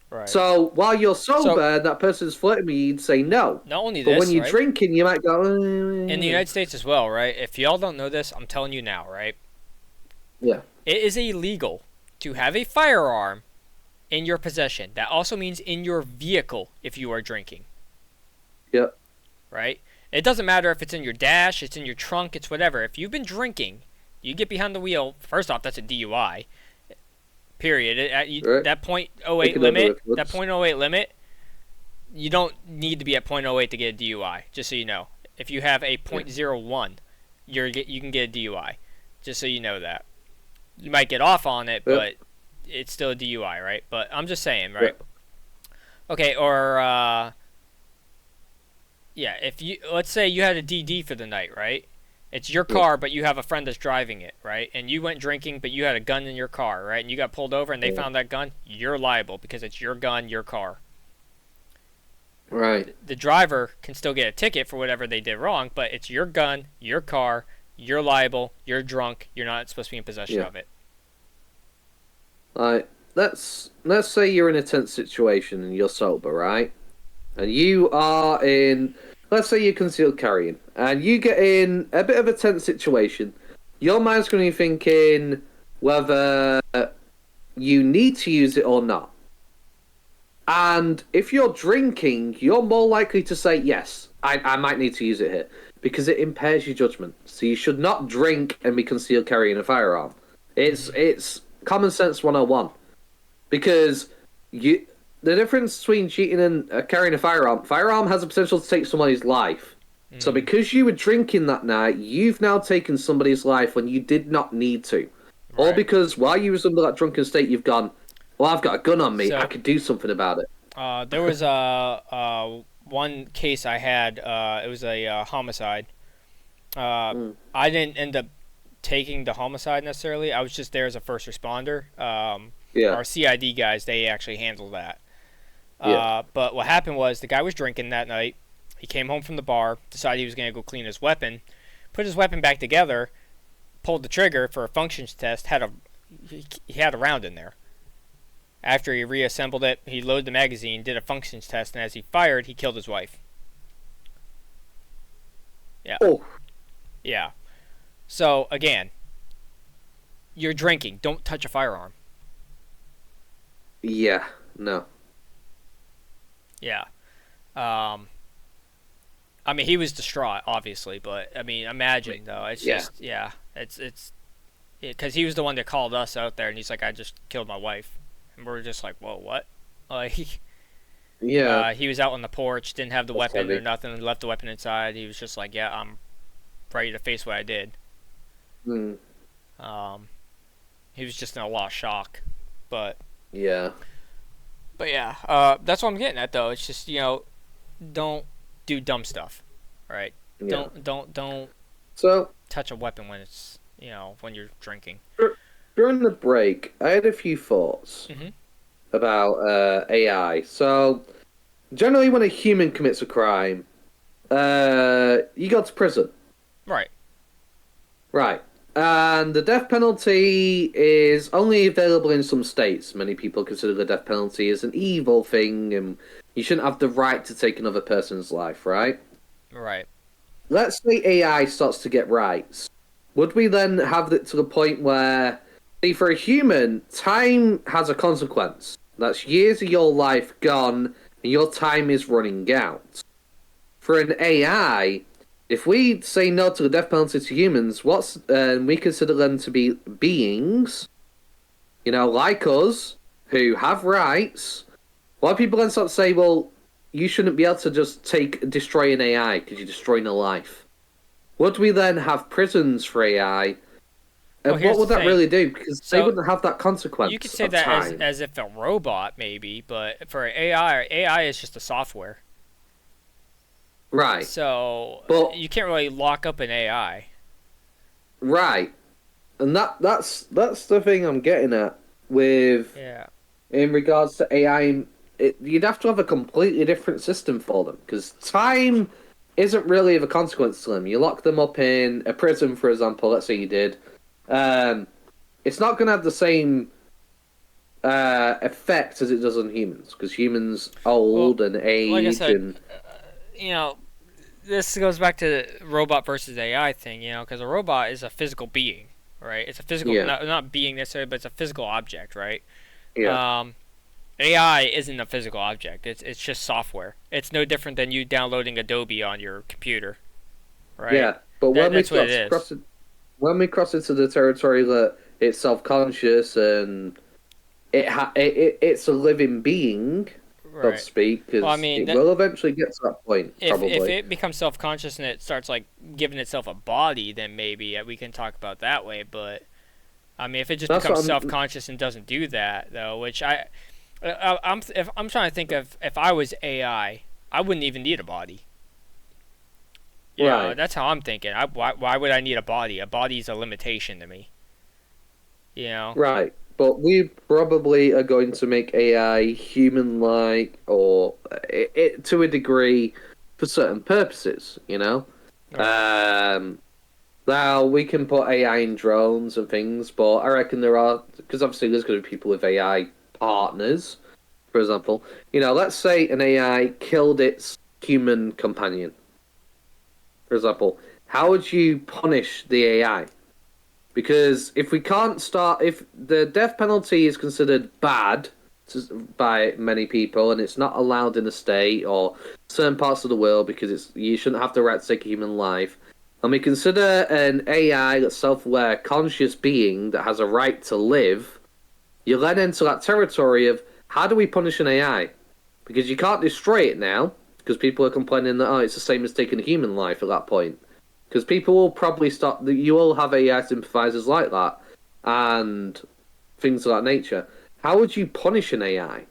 Right. So while you're sober, and that person's flirting with you, you'd say no.
Not only
but
this,
when you're drinking, you might go.
In the United States as well, right? If y'all don't know this, I'm telling you now, right?
Yeah.
It is illegal to have a firearm in your possession. That also means in your vehicle if you are drinking.
Yep.
Right? It doesn't matter if it's in your dash, it's in your trunk, it's whatever. If you've been drinking, you get behind the wheel, first off, that's a DUI. Period. That .08 limit, you don't need to be at .08 to get a DUI, just so you know. If you have a .01, you can get a DUI, just so you know that. You might get off on it, but it's still a DUI, right? But I'm just saying, right? Okay, or if let's say you had a DD for the night, right? It's your car, but you have a friend that's driving it, right? And you went drinking, but you had a gun in your car, right? And you got pulled over and they found that gun, you're liable because it's your gun, your car.
Right.
The driver can still get a ticket for whatever they did wrong, but it's your gun, your car, you're liable, you're drunk, you're not supposed to be in possession of it.
Let's say you're in a tense situation and you're sober, right? And you are in, let's say you're concealed carrying, and you get in a bit of a tense situation. Your mind's going to be thinking whether you need to use it or not. And if you're drinking, you're more likely to say, yes, I might need to use it here, because it impairs your judgment. So you should not drink and be concealed carrying a firearm. It's common sense 101. Because the difference between cheating and carrying a firearm has the potential to take somebody's life. So because you were drinking that night, you've now taken somebody's life when you did not need to. Right. Or because while you was under that drunken state, you've gone, well, I've got a gun on me. So, I could do something about it.
There was one case I had. It was a homicide. I didn't end up taking the homicide necessarily. I was just there as a first responder. Our CID guys, they actually handled that. But what happened was the guy was drinking that night. He came home from the bar, decided he was going to go clean his weapon, put his weapon back together, pulled the trigger for a functions test, he had a round in there. After he reassembled it, he loaded the magazine, did a functions test, and as he fired, he killed his wife. Yeah.
Oh.
Yeah. So, again, you're drinking. Don't touch a firearm.
Yeah. No.
Yeah. I mean, he was distraught, obviously, but I mean, imagine though. It's just, it's because he was the one that called us out there, and he's like, "I just killed my wife," and we're just like, "Whoa, what?" Like,
Yeah.
he was out on the porch, didn't have the
That's
weapon
heavy.
or nothing, left the weapon inside. He was just like, "Yeah, I'm ready to face what I did."
Hmm.
He was just in a lot of shock, but
Yeah.
yeah, that's what I'm getting at though. It's just don't do dumb stuff, right?
Yeah.
Don't
So
touch a weapon when it's when you're drinking.
during the break, I had a few thoughts
Mhm.
about AI. So generally, when a human commits a crime, you go to prison,
Right.
right? And the death penalty is only available in some states. Many people consider the death penalty as an evil thing, and you shouldn't have the right to take another person's life, right?
Right.
Let's say AI starts to get rights. Would we then have it to the point where, see, for a human, time has a consequence. That's years of your life gone, and your time is running out. For an AI, if we say no to the death penalty to humans, we consider them to be beings, like us, who have rights. A lot of people then start to say, well, you shouldn't be able to just destroy an AI because you're destroying a life. Would we then have prisons for AI?
Well,
And
here's
what would
the
that
thing.
really do? Because they
So
wouldn't have that consequence
you could say
of
that
time.
as if a robot maybe, but for AI is just a software.
Right.
So
But
you can't really lock up an AI.
right. And that's the thing I'm getting at with
Yeah.
in regards to AI. You'd have to have a completely different system for them because time isn't really of a consequence to them. You lock them up in a prison, for example. Let's say you did. It's not going to have the same effect as it does on humans because humans old and
Like I
age
said,
and
you know, this goes back to the robot versus AI thing, because a robot is a physical being, right? It's a physical,
yeah,
not being necessarily, but it's a physical object, right?
yeah,
AI isn't a physical object. It's just software. It's no different than you downloading Adobe on your computer, right?
yeah. But when we
That's what it
start to
is.
when we cross into the territory that it's self-conscious and it's a living being, so to
Right.
speak,
Well, I
because
mean,
it will eventually get to that point,
if
probably.
it becomes self-conscious and it starts like giving itself a body, then maybe we can talk about that way. But I mean, if it just
That's what
becomes
I'm.
self-conscious and doesn't do that though, which I'm trying to think of if I was AI, I wouldn't even need a body.
Right,
That's how I'm thinking. Why would I need a body? A body's a limitation to me. You know.
right. But we probably are going to make AI human-like, or to a degree, for certain purposes.
Right.
Now we can put AI in drones and things, but I reckon there are because obviously there's going to be people with AI partners, for example. Let's say an AI killed its human companion, for example. How would you punish the AI? Because if the death penalty is considered bad by many people, and it's not allowed in the state or certain parts of the world because you shouldn't have the right to take a human life, and we consider an AI that's self-aware, conscious being that has a right to live, you then enter that territory of how do we punish an AI? Because you can't destroy it now, because people are complaining that it's the same as taking a human life at that point. Because people will probably start. You will have AI sympathizers like that, and things of that nature. How would you punish an AI?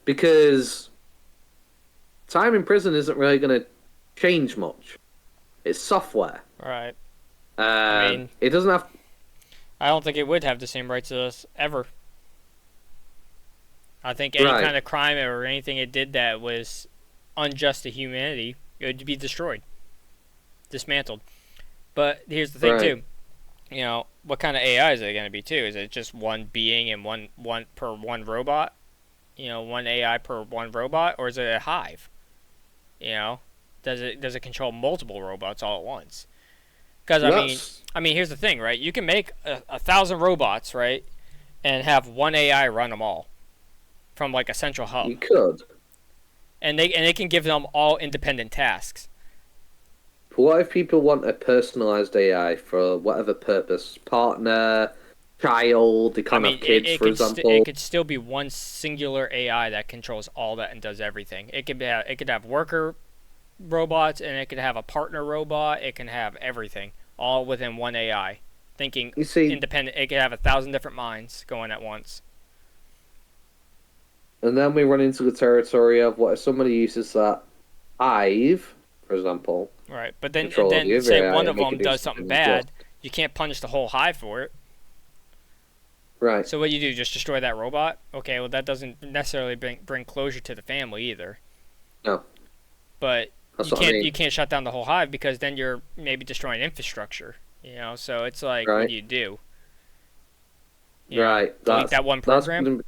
Because time in prison isn't really going to change much. It's software.
Right. I mean,
It doesn't have.
I don't think it would have the same rights as us ever. I think any
Right.
kind of crime or anything it did that was unjust to humanity, it would be destroyed, dismantled. But here's the thing
Right.
too: what kind of AI is it going to be too? Is it just one being and one per one robot? One AI per one robot, or is it a hive? You know, does it control multiple robots all at once? Because I mean, here's the thing, right? You can make 1,000 robots, right, and have one AI run them all from like a central hub.
You could.
And they can give them all independent tasks.
But what if people want a personalized AI for whatever purpose? Partner, child, they can't have kids, for example.
It could still be one singular AI that controls all that and does everything. It could have worker robots, and it could have a partner robot. It can have everything, all within one AI, thinking independent. It could have 1,000 different minds going at once.
And then we run into the territory of what if somebody uses that hive, for example.
Right, but then say one of them does something bad, you can't punish the whole hive for it.
Right.
So what you do, just destroy that robot? Okay, well that doesn't necessarily bring closure to the family either.
No.
But you can't shut down the whole hive, because then you're maybe destroying infrastructure. So it's like, what do you do? Delete that one program?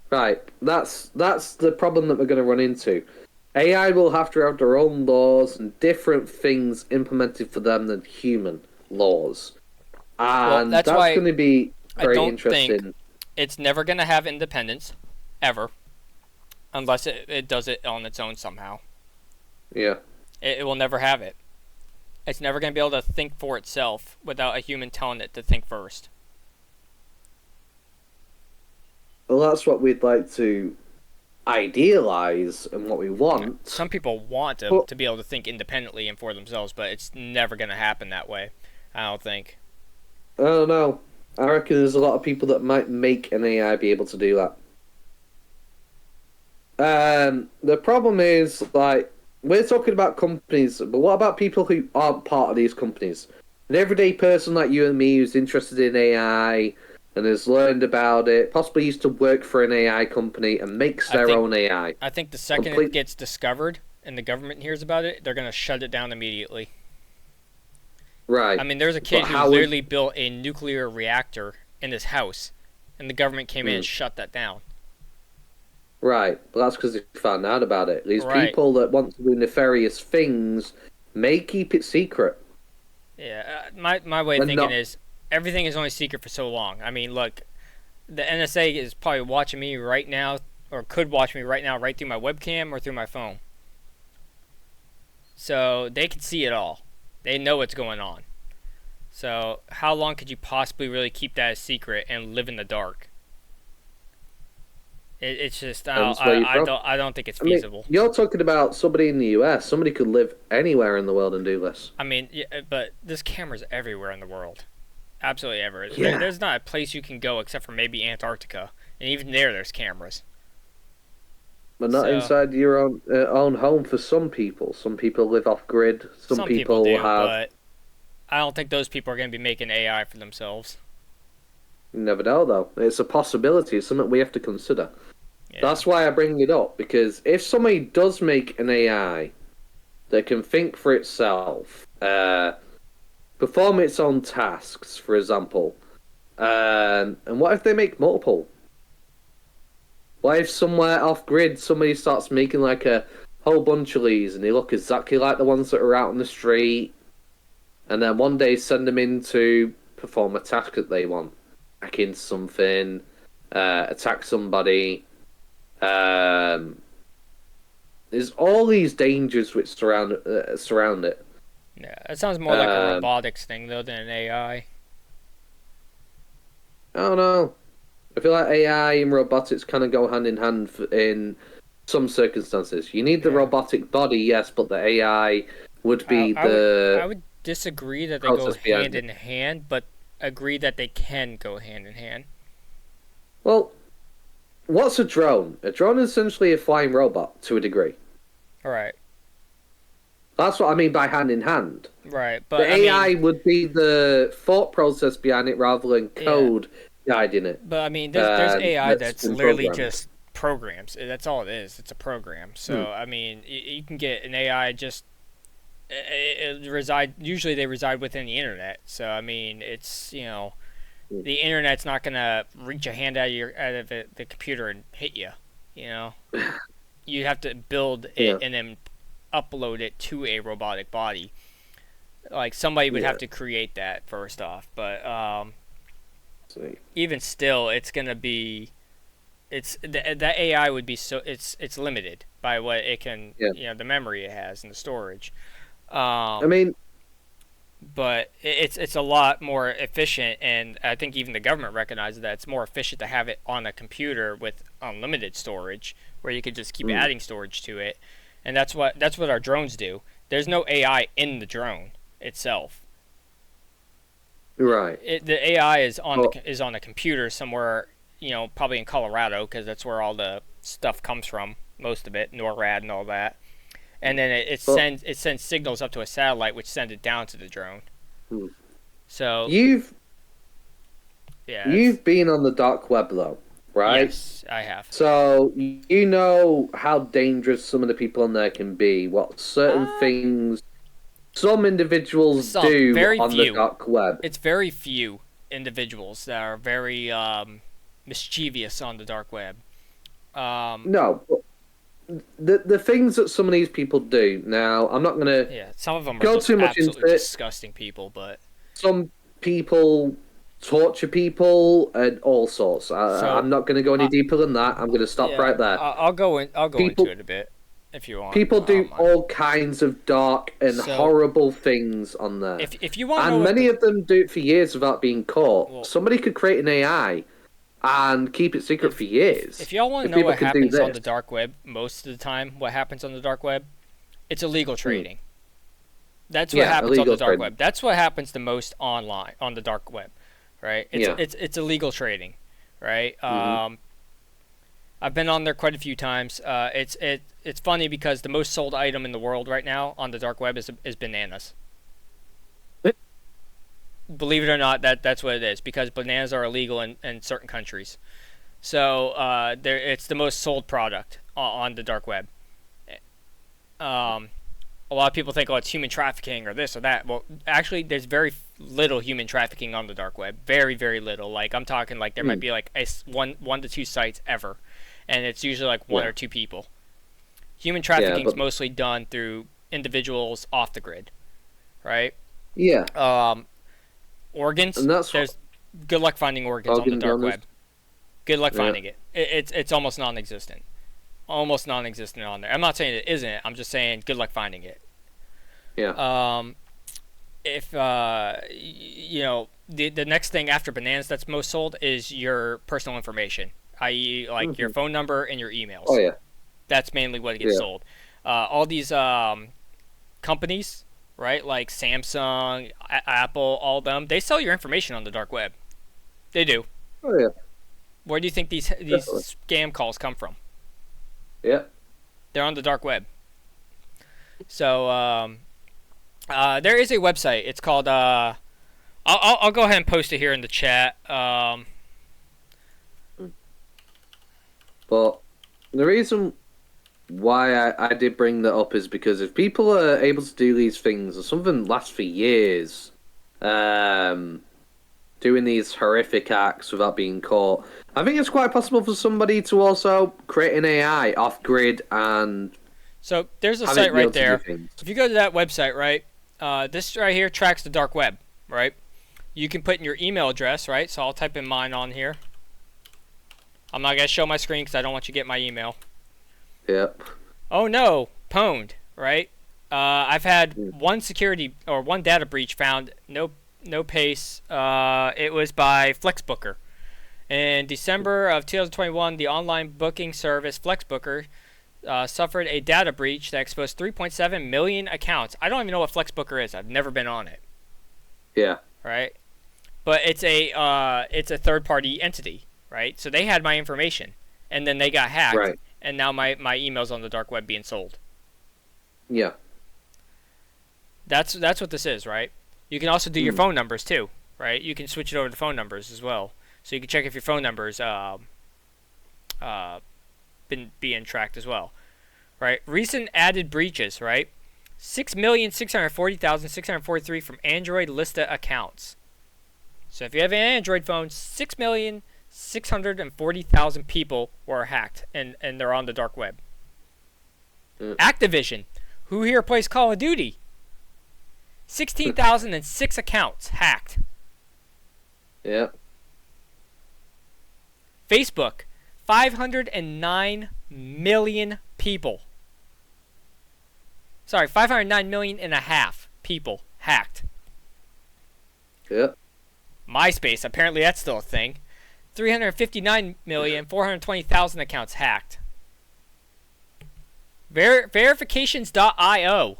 Right. That's the problem that we're going to run into. AI will have to have their own laws and different things implemented for them than human laws. And that's going to be very interesting.
Think it's never going to have independence, ever, unless it does it on its own somehow.
Yeah.
It will never have it. It's never going to be able to think for itself without a human telling it to think first.
Well, that's what we'd like to idealize and what we want.
Some people want to be able to think independently and for themselves, but it's never going to happen that way, I don't think.
I don't know. I reckon there's a lot of people that might make an AI be able to do that. The problem is, like, we're talking about companies, but what about people who aren't part of these companies? An everyday person like you and me who's interested in AI and has learned about it, possibly used to work for an AI company and makes their own AI.
I think the second it gets discovered and the government hears about it, they're going to shut it down immediately.
Right.
I mean, there's a kid who literally built a nuclear reactor in his house, and the government came in and shut that down.
Right, but that's because they found out about it. These people that want to do nefarious things may keep it secret.
Yeah, my way of thinking is everything is only secret for so long. I mean, look, the NSA is probably watching me right now, or could watch me right now, right through my webcam or through my phone. So they can see it all. They know what's going on. So how long could you possibly really keep that a secret and live in the dark? It's just I don't think it's feasible.
You're talking about somebody in the US. Somebody could live anywhere in the world and do this.
I mean, yeah, but there's cameras everywhere in the world. Absolutely everywhere. Yeah. There's not a place you can go except for maybe Antarctica, and even there's cameras.
But not inside your own home for some people. Some people live off grid. Some people do, but
I don't think those people are going to be making AI for themselves.
You never know, though. It's a possibility. It's something we have to consider. Yeah. That's why I bring it up, because if somebody does make an AI that can think for itself, perform its own tasks, for example, and what if they make multiple? What if somewhere off-grid somebody starts making like a whole bunch of these and they look exactly like the ones that are out on the street, and then one day send them in to perform a task that they want? Hack into something, attack somebody. There's all these dangers which surround it.
Yeah, it sounds more like a robotics thing though than an AI.
I don't know. I feel like AI and robotics kind of go hand in hand in some circumstances. You need the robotic body, yes, but the AI would be
I would disagree that they go hand in hand, but agree that they can go hand in hand.
Well, what's a drone? A drone is essentially a flying robot to a degree.
All right.
That's what I mean by hand in hand.
Right, but
the AI would be the thought process behind it rather than code guiding it.
But I mean, there's AI that's literally just programs. That's all it is. It's a program. So I mean, you can get an AI just Usually they reside within the internet. So I mean, it's the internet's not gonna reach a hand out of the computer and hit you. You know, you have to build
Yeah.
it and then upload it to a robotic body. Like somebody would
Yeah.
have to create that first off, but
See.
even still, it's gonna be that AI would be it's limited by what it can
Yeah.
the memory it has and the storage.
I
Um,
mean,
but it's a lot more efficient, and I think even the government recognizes that it's more efficient to have it on a computer with unlimited storage, where you could just keep adding storage to it, and that's what our drones do. There's no AI in the drone itself.
right.
The AI is
Well,
is on a computer somewhere, probably in Colorado, because that's where all the stuff comes from, most of it, NORAD and all that. And then
well,
it sends signals up to a satellite, which send it down to the drone.
hmm.
So
you've
yeah,
you've been on the dark web though, right?
yes, I have.
So you know how dangerous some of the people on there can be. What certain
Uh,
things some individuals
some
do
very
on the
few.
dark web.
It's very few individuals that are very mischievous on the dark web. Um,
No, but the things that some of these people do. Now, I'm not gonna
yeah, some of them are
go
just
too much into
absolutely
it.
disgusting people, but
Some people torture people and all sorts.
so
I'm not going to go any
uh,
deeper than that. I'm going to stop
yeah,
right there.
I'll go into
People
it a bit if you want.
people
I don't
do
mind.
all kinds of dark and
So
horrible things on there,
if you want to know
and
what
many of them do it for years without being caught.
well,
Somebody could create an AI and keep it secret for years.
if y'all want to
If
know
people
what
could do
happens on
this,
the dark web, most of the time, what happens on the dark web, it's illegal trading. That's what
yeah,
happens on the
illegal
dark
trading.
web. That's what happens the most online on the dark web, right?
Yeah.
It's illegal trading, right?
Mhm.
I've been on there quite a few times. It's funny because the most sold item in the world right now on the dark web is bananas. Believe it or not, that's what it is, because bananas are illegal in certain countries. So it's the most sold product on the dark web. Um, a lot of people think, oh, it's human trafficking or this or that. Well, actually, there's very little human trafficking on the dark web. Very, very little. Like I'm talking, like there might be like one to two sites ever, and it's usually like one
Yeah.
or two people. Human
Yeah,
trafficking is
but
mostly done through individuals off the grid, right?
yeah,
Organs.
and that's
There's good luck finding organs on the
organ
dark
donors.
web. Good luck
Yeah.
finding it. It's almost non-existent. Almost non-existent on there. I'm not saying it isn't. I'm just saying good luck finding it.
Yeah.
If the next thing after bananas that's most sold is your personal information, i.e., like your phone number and your emails.
Oh yeah.
That's mainly what gets
Yeah.
sold. All these companies, right, like Samsung, Apple, all of them, they sell your information on the dark web. They do.
Oh yeah.
Where do you think these
Definitely.
scam calls come from?
Yeah.
They're on the dark web. So there is a website. It's called. I'll go ahead and post it here in the chat.
But the reason why I did bring that up is because if people are able to do these things, and some of them last for years, doing these horrific acts without being caught, I think it's quite possible for somebody to also create an AI off grid and
So there's a
have
site
it be able
right
to do
there.
things.
If you go to that website, right, this right here tracks the dark web, right? You can put in your email address, right? So I'll type in mine on here. I'm not gonna show my screen because I don't want you to get my email.
Yep.
Oh no, pwned, right? I've had one security or one data breach found. No pace. It was by FlexBooker. In December of 2021, the online booking service FlexBooker suffered a data breach that exposed 3.7 million accounts. I don't even know what FlexBooker is. I've never been on it.
Yeah.
Right? But it's a third-party entity, right? So they had my information, and then they got hacked,
Right.
and now my email's on the dark web being sold.
Yeah.
That's what this is, right? You can also do your phone numbers too, right? You can switch it over to phone numbers as well, so you can check if your phone numbers been being tracked as well, right? Recent added breaches, right? 6,640,643 from Android Lista accounts. So if you have an Android phone, 6,640,000 people were hacked, and they're on the dark web. Activision, who here plays Call of Duty? 16,006 accounts hacked.
Yeah.
Facebook, 509 million people. Sorry, 509 million and a half people hacked.
Yeah.
MySpace, apparently that's still a thing. 359,420,000 accounts hacked. Verifications.io.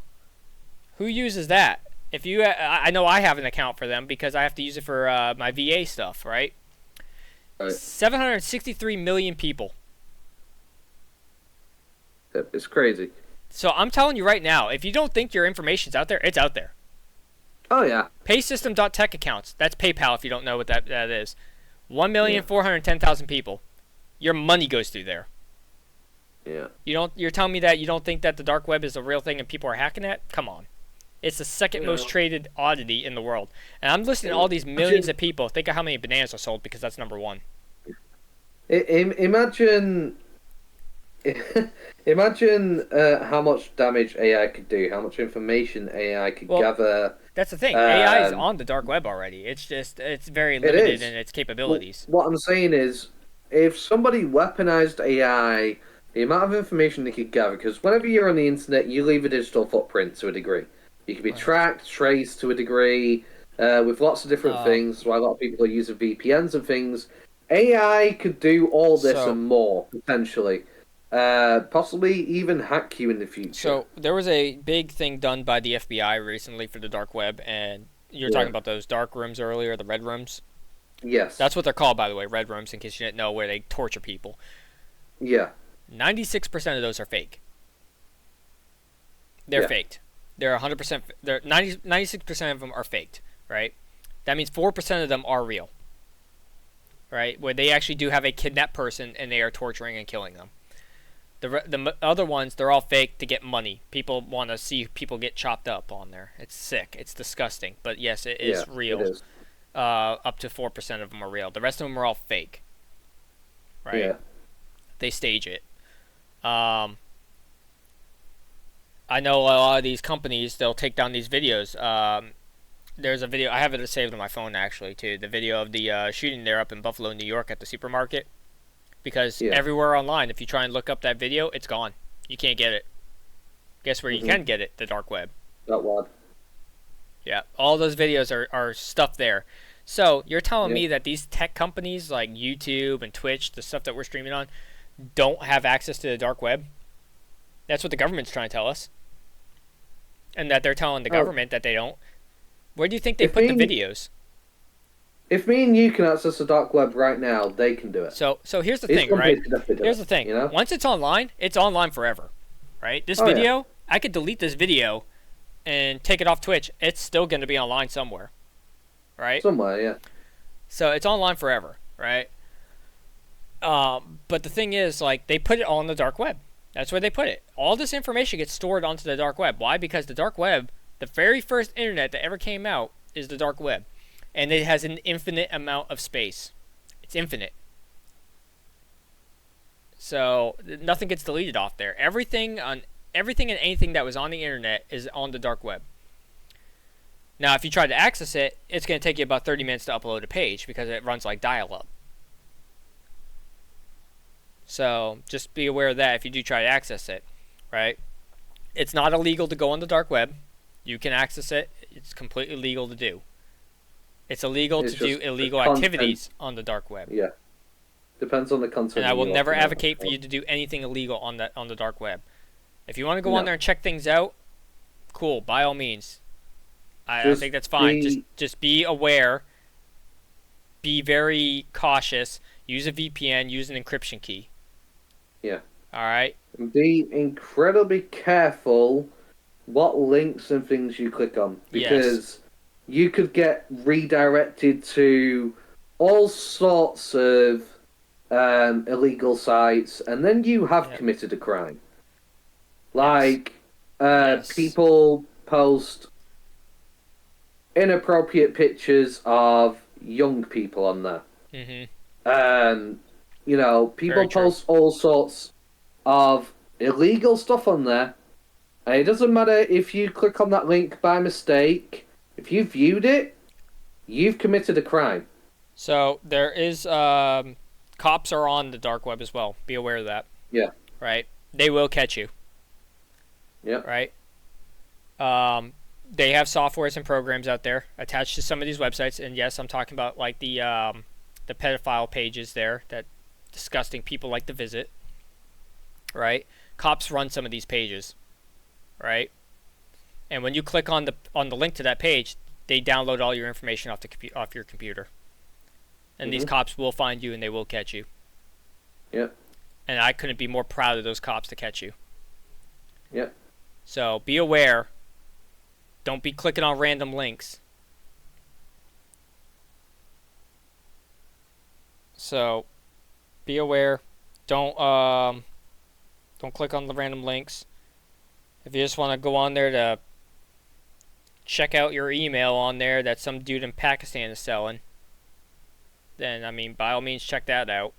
Who uses that? If you, I know I have an account for them because I have to use it for my VA stuff, right? 763 million people.
It's crazy.
So I'm telling you right now, if you don't think your information's out there, it's out there.
Oh, yeah.
Paysystem.tech accounts. That's PayPal if you don't know what that is. 1,410,000 people. Your money goes through there.
Yeah.
You're telling me that you don't think that the dark web is a real thing and people are hacking it? Come on. It's the second most traded oddity in the world. And I'm listening to all these millions of people. Think of how many bananas are sold because that's number one.
Imagine how much damage AI could do, how much information AI could gather.
That's the thing. AI is on the dark web already. It's just, it's very limited in its capabilities.
What I'm saying is, if somebody weaponized AI, the amount of information they could gather, because whenever you're on the internet, you leave a digital footprint to a degree. You can be tracked, traced to a degree, with lots of different things. That's why a lot of people are using VPNs and things. AI could do all this and more, potentially. Possibly even hack you in the future.
So there was a big thing done by the FBI recently for the dark web, and you're talking about those dark rooms earlier, the red rooms.
Yes.
That's what they're called, by the way, red rooms, in case you didn't know, where they torture people.
Yeah.
96% of those are fake. They're faked. They're 100%. They're 96% of them are faked, right? That means 4% of them are real, right? Where they actually do have a kidnapped person and they are torturing and killing them. The other ones, they're all fake to get money. People want to see people get chopped up on there. It's sick. It's disgusting. But yes, it is real. It is. Up to 4% of them are real. The rest of them are all fake, right? Yeah. They stage it. I know a lot of these companies, they'll take down these videos. There's a video, I have it saved on my phone actually too, the video of the shooting there up in Buffalo, New York at the supermarket. Because everywhere online, if you try and look up that video, it's gone. You can't get it. Guess where you can get it? The dark web.
That web.
Yeah, all those videos are stuff there. So you're telling me that these tech companies like YouTube and Twitch, the stuff that we're streaming on, don't have access to the dark web? That's what the government's trying to tell us. And that they're telling the government that they don't. Where do you think they put the videos?
If me and you can access the dark web right now, they can do it.
So here's the thing, right? Here's the thing. You know? Once it's online forever, right? This video, I could delete this video and take it off Twitch. It's still going to be online somewhere, right?
Somewhere, yeah.
So it's online forever, right? But the thing is, like, they put it all on the dark web. That's where they put it. All this information gets stored onto the dark web. Why? Because the dark web, the very first internet that ever came out, is the dark web. And it has an infinite amount of space. It's infinite. So nothing gets deleted off there. Everything and anything that was on the internet is on the dark web. Now, if you try to access it, it's going to take you about 30 minutes to upload a page because it runs like dial-up. So just be aware of that if you do try to access it, right? It's not illegal to go on the dark web. You can access it. It's completely legal to do. It's illegal to do illegal activities on the dark web.
Yeah. Depends on the content.
And I will never advocate for you to do anything illegal on the dark web. If you want to go on there and check things out, cool, by all means. I think that's fine. Just be aware. Be very cautious. Use a VPN. Use an encryption key.
Yeah.
All right.
Be incredibly careful what links and things you click on, because you could get redirected to all sorts of illegal sites, and then you have committed a crime. Like,
Yes.
people post inappropriate pictures of young people on there.
Mm-hmm.
People
Very true.
post all sorts of illegal stuff on there. And it doesn't matter if you click on that link by mistake. If you viewed it, you've committed a crime.
So there is cops are on the dark web as well. Be aware of that.
Yeah.
Right? They will catch you.
Yep.
Right? They have softwares and programs out there attached to some of these websites, and yes, I'm talking about like the pedophile pages there that disgusting people like to visit. Right? Cops run some of these pages. Right? And when you click on the link to that page, they download all your information off your computer. And these cops will find you and they will catch you.
Yep.
And I couldn't be more proud of those cops to catch you.
Yep.
So be aware. Don't be clicking on random links. So be aware. Don't click on the random links. If you just want to go on there to check out your email on there that some dude in Pakistan is selling, then, I mean, by all means, check that out.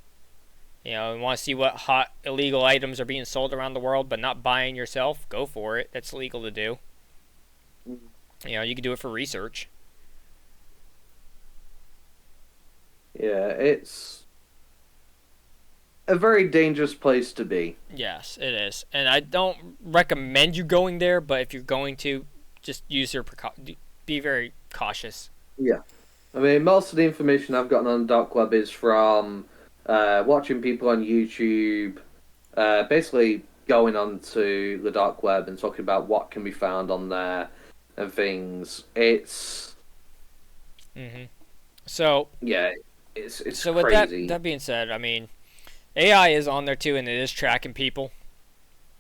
You want to see what hot illegal items are being sold around the world, but not buying yourself, go for it. That's legal to do. You can do it for research.
Yeah, it's a very dangerous place to be.
Yes, it is. And I don't recommend you going there, but if you're going to, just use your be very cautious.
Yeah. I mean, most of the information I've gotten on the dark web is from watching people on YouTube, basically going onto the dark web and talking about what can be found on there and things. It's
So
yeah, it's
so
crazy.
With that being said, I mean, AI is on there too, and it is tracking people.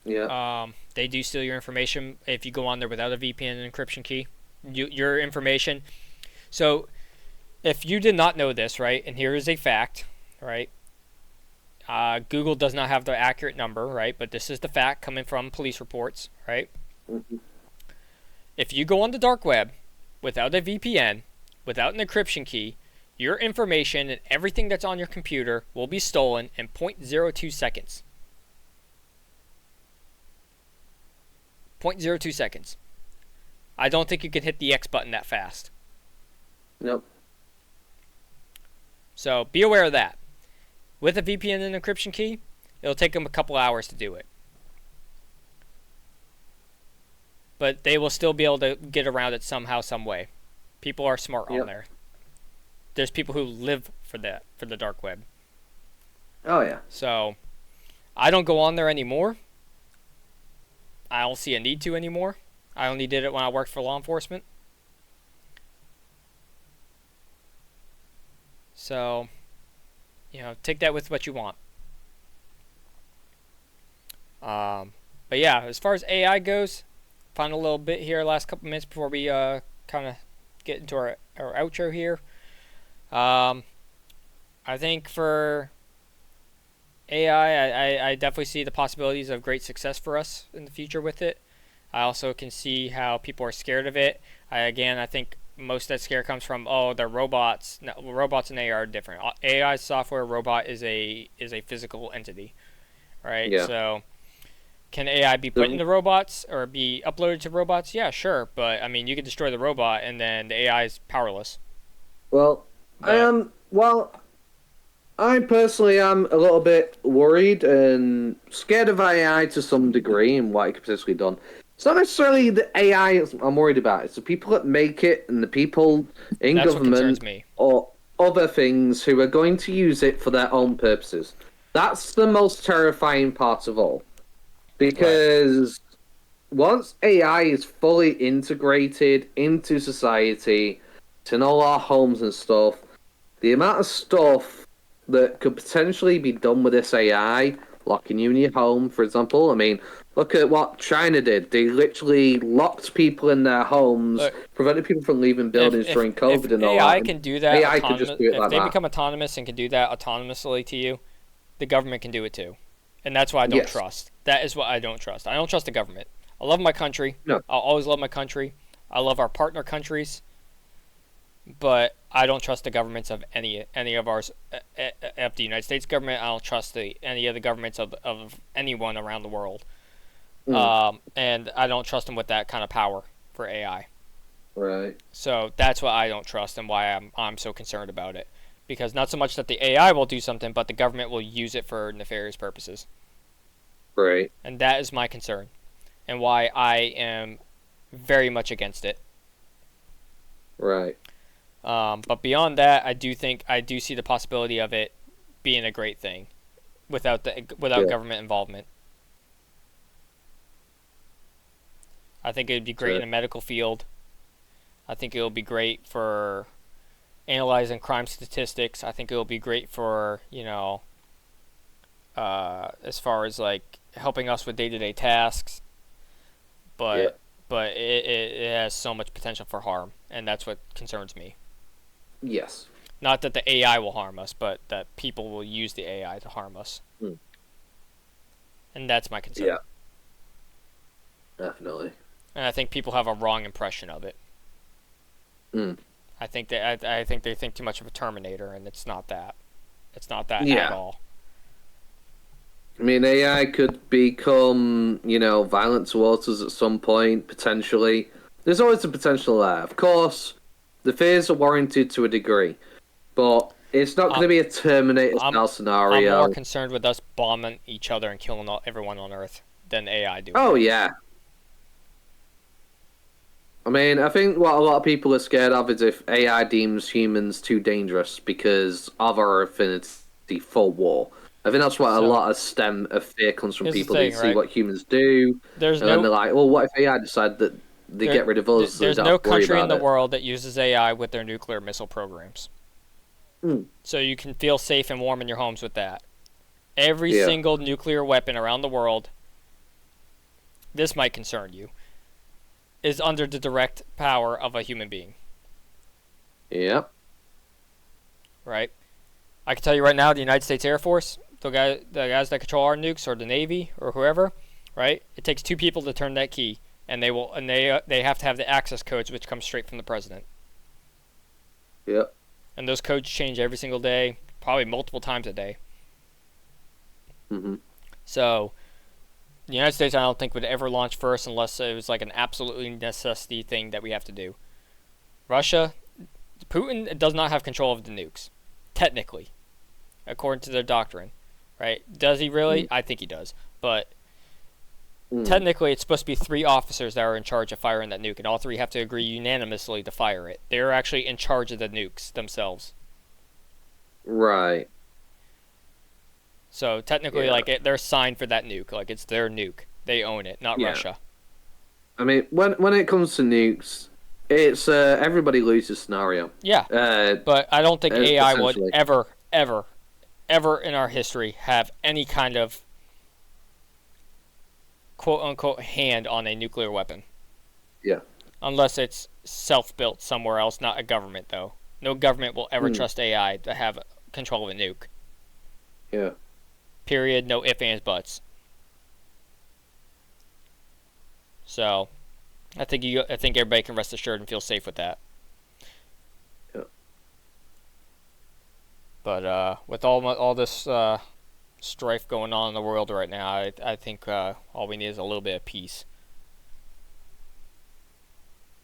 Yeah.
They do steal your information if you go on there without a VPN and encryption key. Your information. So, if you did not know this, right, and here is a fact, right, Google does not have the accurate number, right, but this is the fact coming from police reports, right? If you go on the dark web without a VPN, without an encryption key, your information and everything that's on your computer will be stolen in 0.02 seconds. 0.02 seconds. I don't think you can hit the X button that fast.
Nope.
So be aware of that. With a VPN and encryption key, it'll take them a couple hours to do it. But they will still be able to get around it somehow, some way. People are smart on there. There's people who live for that, for the dark web.
Oh, yeah.
So, I don't go on there anymore. I don't see a need to anymore. I only did it when I worked for law enforcement. So, take that with what you want. But yeah, as far as AI goes, final little bit here, last couple minutes before we kind of get into our outro here. I think for AI, I definitely see the possibilities of great success for us in the future with it. I also can see how people are scared of it. I think most of that scare comes from, they're robots. No, robots and AI are different. AI software, robot is a physical entity, right?
Yeah.
So, can AI be put into robots or be uploaded to robots? Yeah, sure. But, I mean, you can destroy the robot and then the AI is powerless.
Well, I personally am a little bit worried and scared of AI to some degree and what it could potentially done. It's not necessarily the AI I'm worried about. It's the people that make it and the people in government or other things who are going to use it for their own purposes. That's the most terrifying part of all. Because once AI is fully integrated into society, to know our homes and stuff, the amount of stuff that could potentially be done with this AI, locking you in your home, for example. I mean, look at what China did. They literally locked people in their homes, prevented people from leaving buildings during COVID and all that.
AI can do that.
AI could just do it like that.
If they become autonomous and can do that autonomously to you, the government can do it too. And that's what I don't trust. That is what I don't trust. I don't trust the government. I love my country.
No.
I'll always love my country. I love our partner countries, but I don't trust the governments of any of ours, of the United States government. I don't trust any of the governments of anyone around the world. And I don't trust them with that kind of power for AI.
Right.
So that's why I don't trust and why I'm so concerned about it. Because not so much that the AI will do something, but the government will use it for nefarious purposes.
Right.
And that is my concern, and why I am very much against it.
Right.
But beyond that, I do see the possibility of it being a great thing, without government involvement. I think it would be great in the medical field. I think it will be great for analyzing crime statistics. I think it will be great for, as far as like helping us with day-to-day tasks. But it has so much potential for harm, and that's what concerns me.
Yes.
Not that the AI will harm us, but that people will use the AI to harm us. And that's my concern.
Yeah. Definitely.
And I think people have a wrong impression of it. I think they think too much of a Terminator, and it's not that. It's not that at all.
I mean, AI could become, violent towards us at some point, potentially. There's always the potential there. Of course, the fears are warranted to a degree, but it's not going to be a Terminator-style scenario.
I'm more concerned with us bombing each other and killing everyone on Earth than AI doing.
Oh, yeah. I mean, I think what a lot of people are scared of is if AI deems humans too dangerous because of our affinity for war. I think that's what a lot of fear comes from people. They see what humans do, and then they're like, well, what if AI decide that they get rid of us?
There's no country in the world that uses AI with their nuclear missile programs. So you can feel safe and warm in your homes with that. Every single nuclear weapon around the world, this might concern you, is under the direct power of a human being.
Yep.
Right? I can tell you right now, the United States Air Force, the guys that control our nukes, or the Navy, or whoever, right? It takes two people to turn that key, and they have to have the access codes, which come straight from the president.
Yep.
And those codes change every single day, probably multiple times a day. So, the United States, I don't think, would ever launch first unless it was like an absolutely necessity thing that we have to do. Russia, Putin does not have control of the nukes, technically, according to their doctrine, right? Does he really? I think he does. But technically, it's supposed to be 3 officers that are in charge of firing that nuke, and all 3 have to agree unanimously to fire it. They're actually in charge of the nukes themselves.
Right.
So technically, they're signed for that nuke. Like, it's their nuke. They own it, not Russia.
I mean, when it comes to nukes, it's everybody loses scenario.
Yeah. But I don't think AI would ever in our history have any kind of quote-unquote hand on a nuclear weapon.
Yeah.
Unless it's self-built somewhere else, not a government, though. No government will ever trust AI to have control of a nuke.
Yeah.
Period. No ifs, ands, buts. So, I think everybody can rest assured and feel safe with that.
Yeah.
But with all this strife going on in the world right now, I think all we need is a little bit of peace.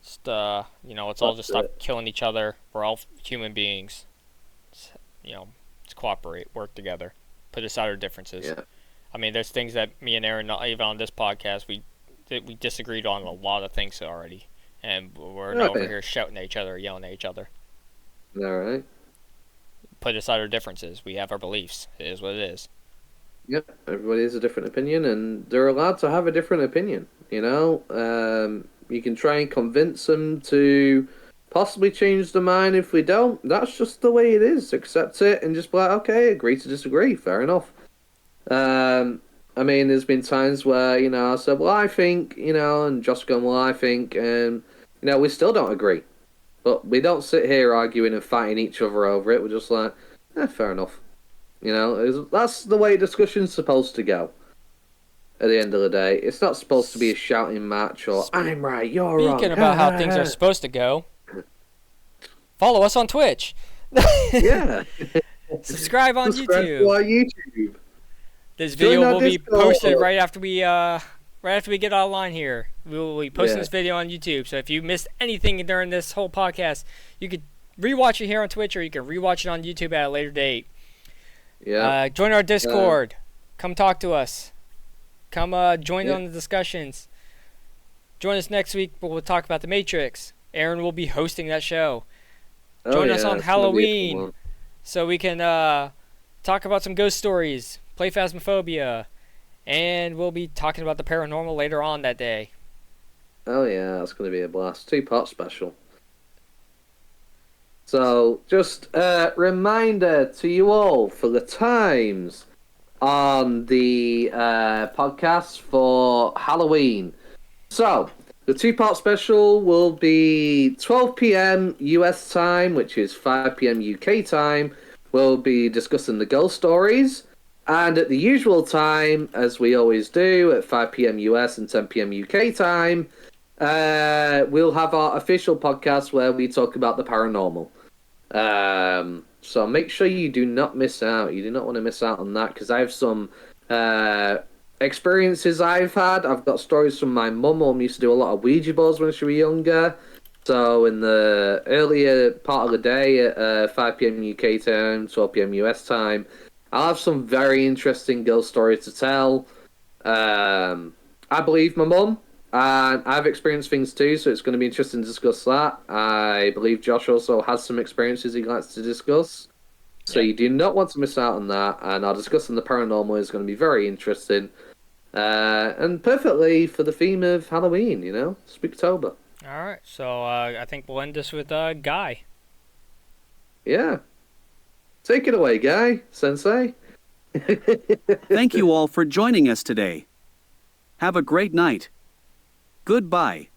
Just let's all just stop killing each other. We're all human beings. Let's cooperate, work together, put aside our differences.
Yeah.
I mean, there's things that me and Aaron, not even on this podcast, we disagreed on a lot of things already, and we're not over here shouting at each other, yelling at each other.
All right.
Put aside our differences. We have our beliefs. It is what it is.
Yep. Everybody has a different opinion, and they're allowed to have a different opinion. You can try and convince them to possibly change their mind. If we don't, that's just the way it is. Accept it and just be like, okay, agree to disagree. Fair enough. I mean, there's been times where, I said, well, I think, and Josh going, well, I think, and, we still don't agree. But we don't sit here arguing and fighting each other over it. We're just like, fair enough. That's the way discussion's supposed to go. At the end of the day, it's not supposed to be a shouting match or I'm right, you're wrong.
Speaking about how things are supposed to go, follow us on Twitch.
Yeah.
Subscribe on
Subscribe
YouTube.
to our YouTube.
This
Join
video
our
will be
Discord.
posted right after we get online here. We will be posting
Yeah.
this video on YouTube. So if you missed anything during this whole podcast, you could rewatch it here on Twitch, or you can rewatch it on YouTube at a later date.
Yeah.
Join our Discord. Come talk to us. Come join on the discussions. Join us next week. We'll talk about The Matrix. Aaron will be hosting that show. Join us on
it's gonna be a
Halloween,
fun one.
so we can talk about some ghost stories, play Phasmophobia, and we'll be talking about the paranormal later on that day.
Oh yeah, that's going to be a blast. 2-part special. So, just a reminder to you all for the times on the podcast for Halloween. So, the 2-part special will be 12 p.m. US time, which is 5 p.m. UK time. We'll be discussing the ghost stories. And at the usual time, as we always do, at 5 p.m. US and 10 p.m. UK time, we'll have our official podcast where we talk about the paranormal. So make sure you do not miss out. You do not want to miss out on that, because I have some experiences I've had. I've got stories from my mum. Mum used to do a lot of Ouija boards when she was younger. So in the earlier part of the day at 5 p.m. UK time, 12 p.m. US time, I'll have some very interesting ghost stories to tell. I believe my mum, and I've experienced things too, so it's going to be interesting to discuss that. I believe Josh also has some experiences he likes to discuss. So you do not want to miss out on that, and our discussing the paranormal is going to be very interesting. And perfectly for the theme of Halloween, you know, Spooktober.
Alright, so I think we'll end this with Guy.
Yeah. Take it away, Guy, Sensei.
Thank you all for joining us today. Have a great night. Goodbye.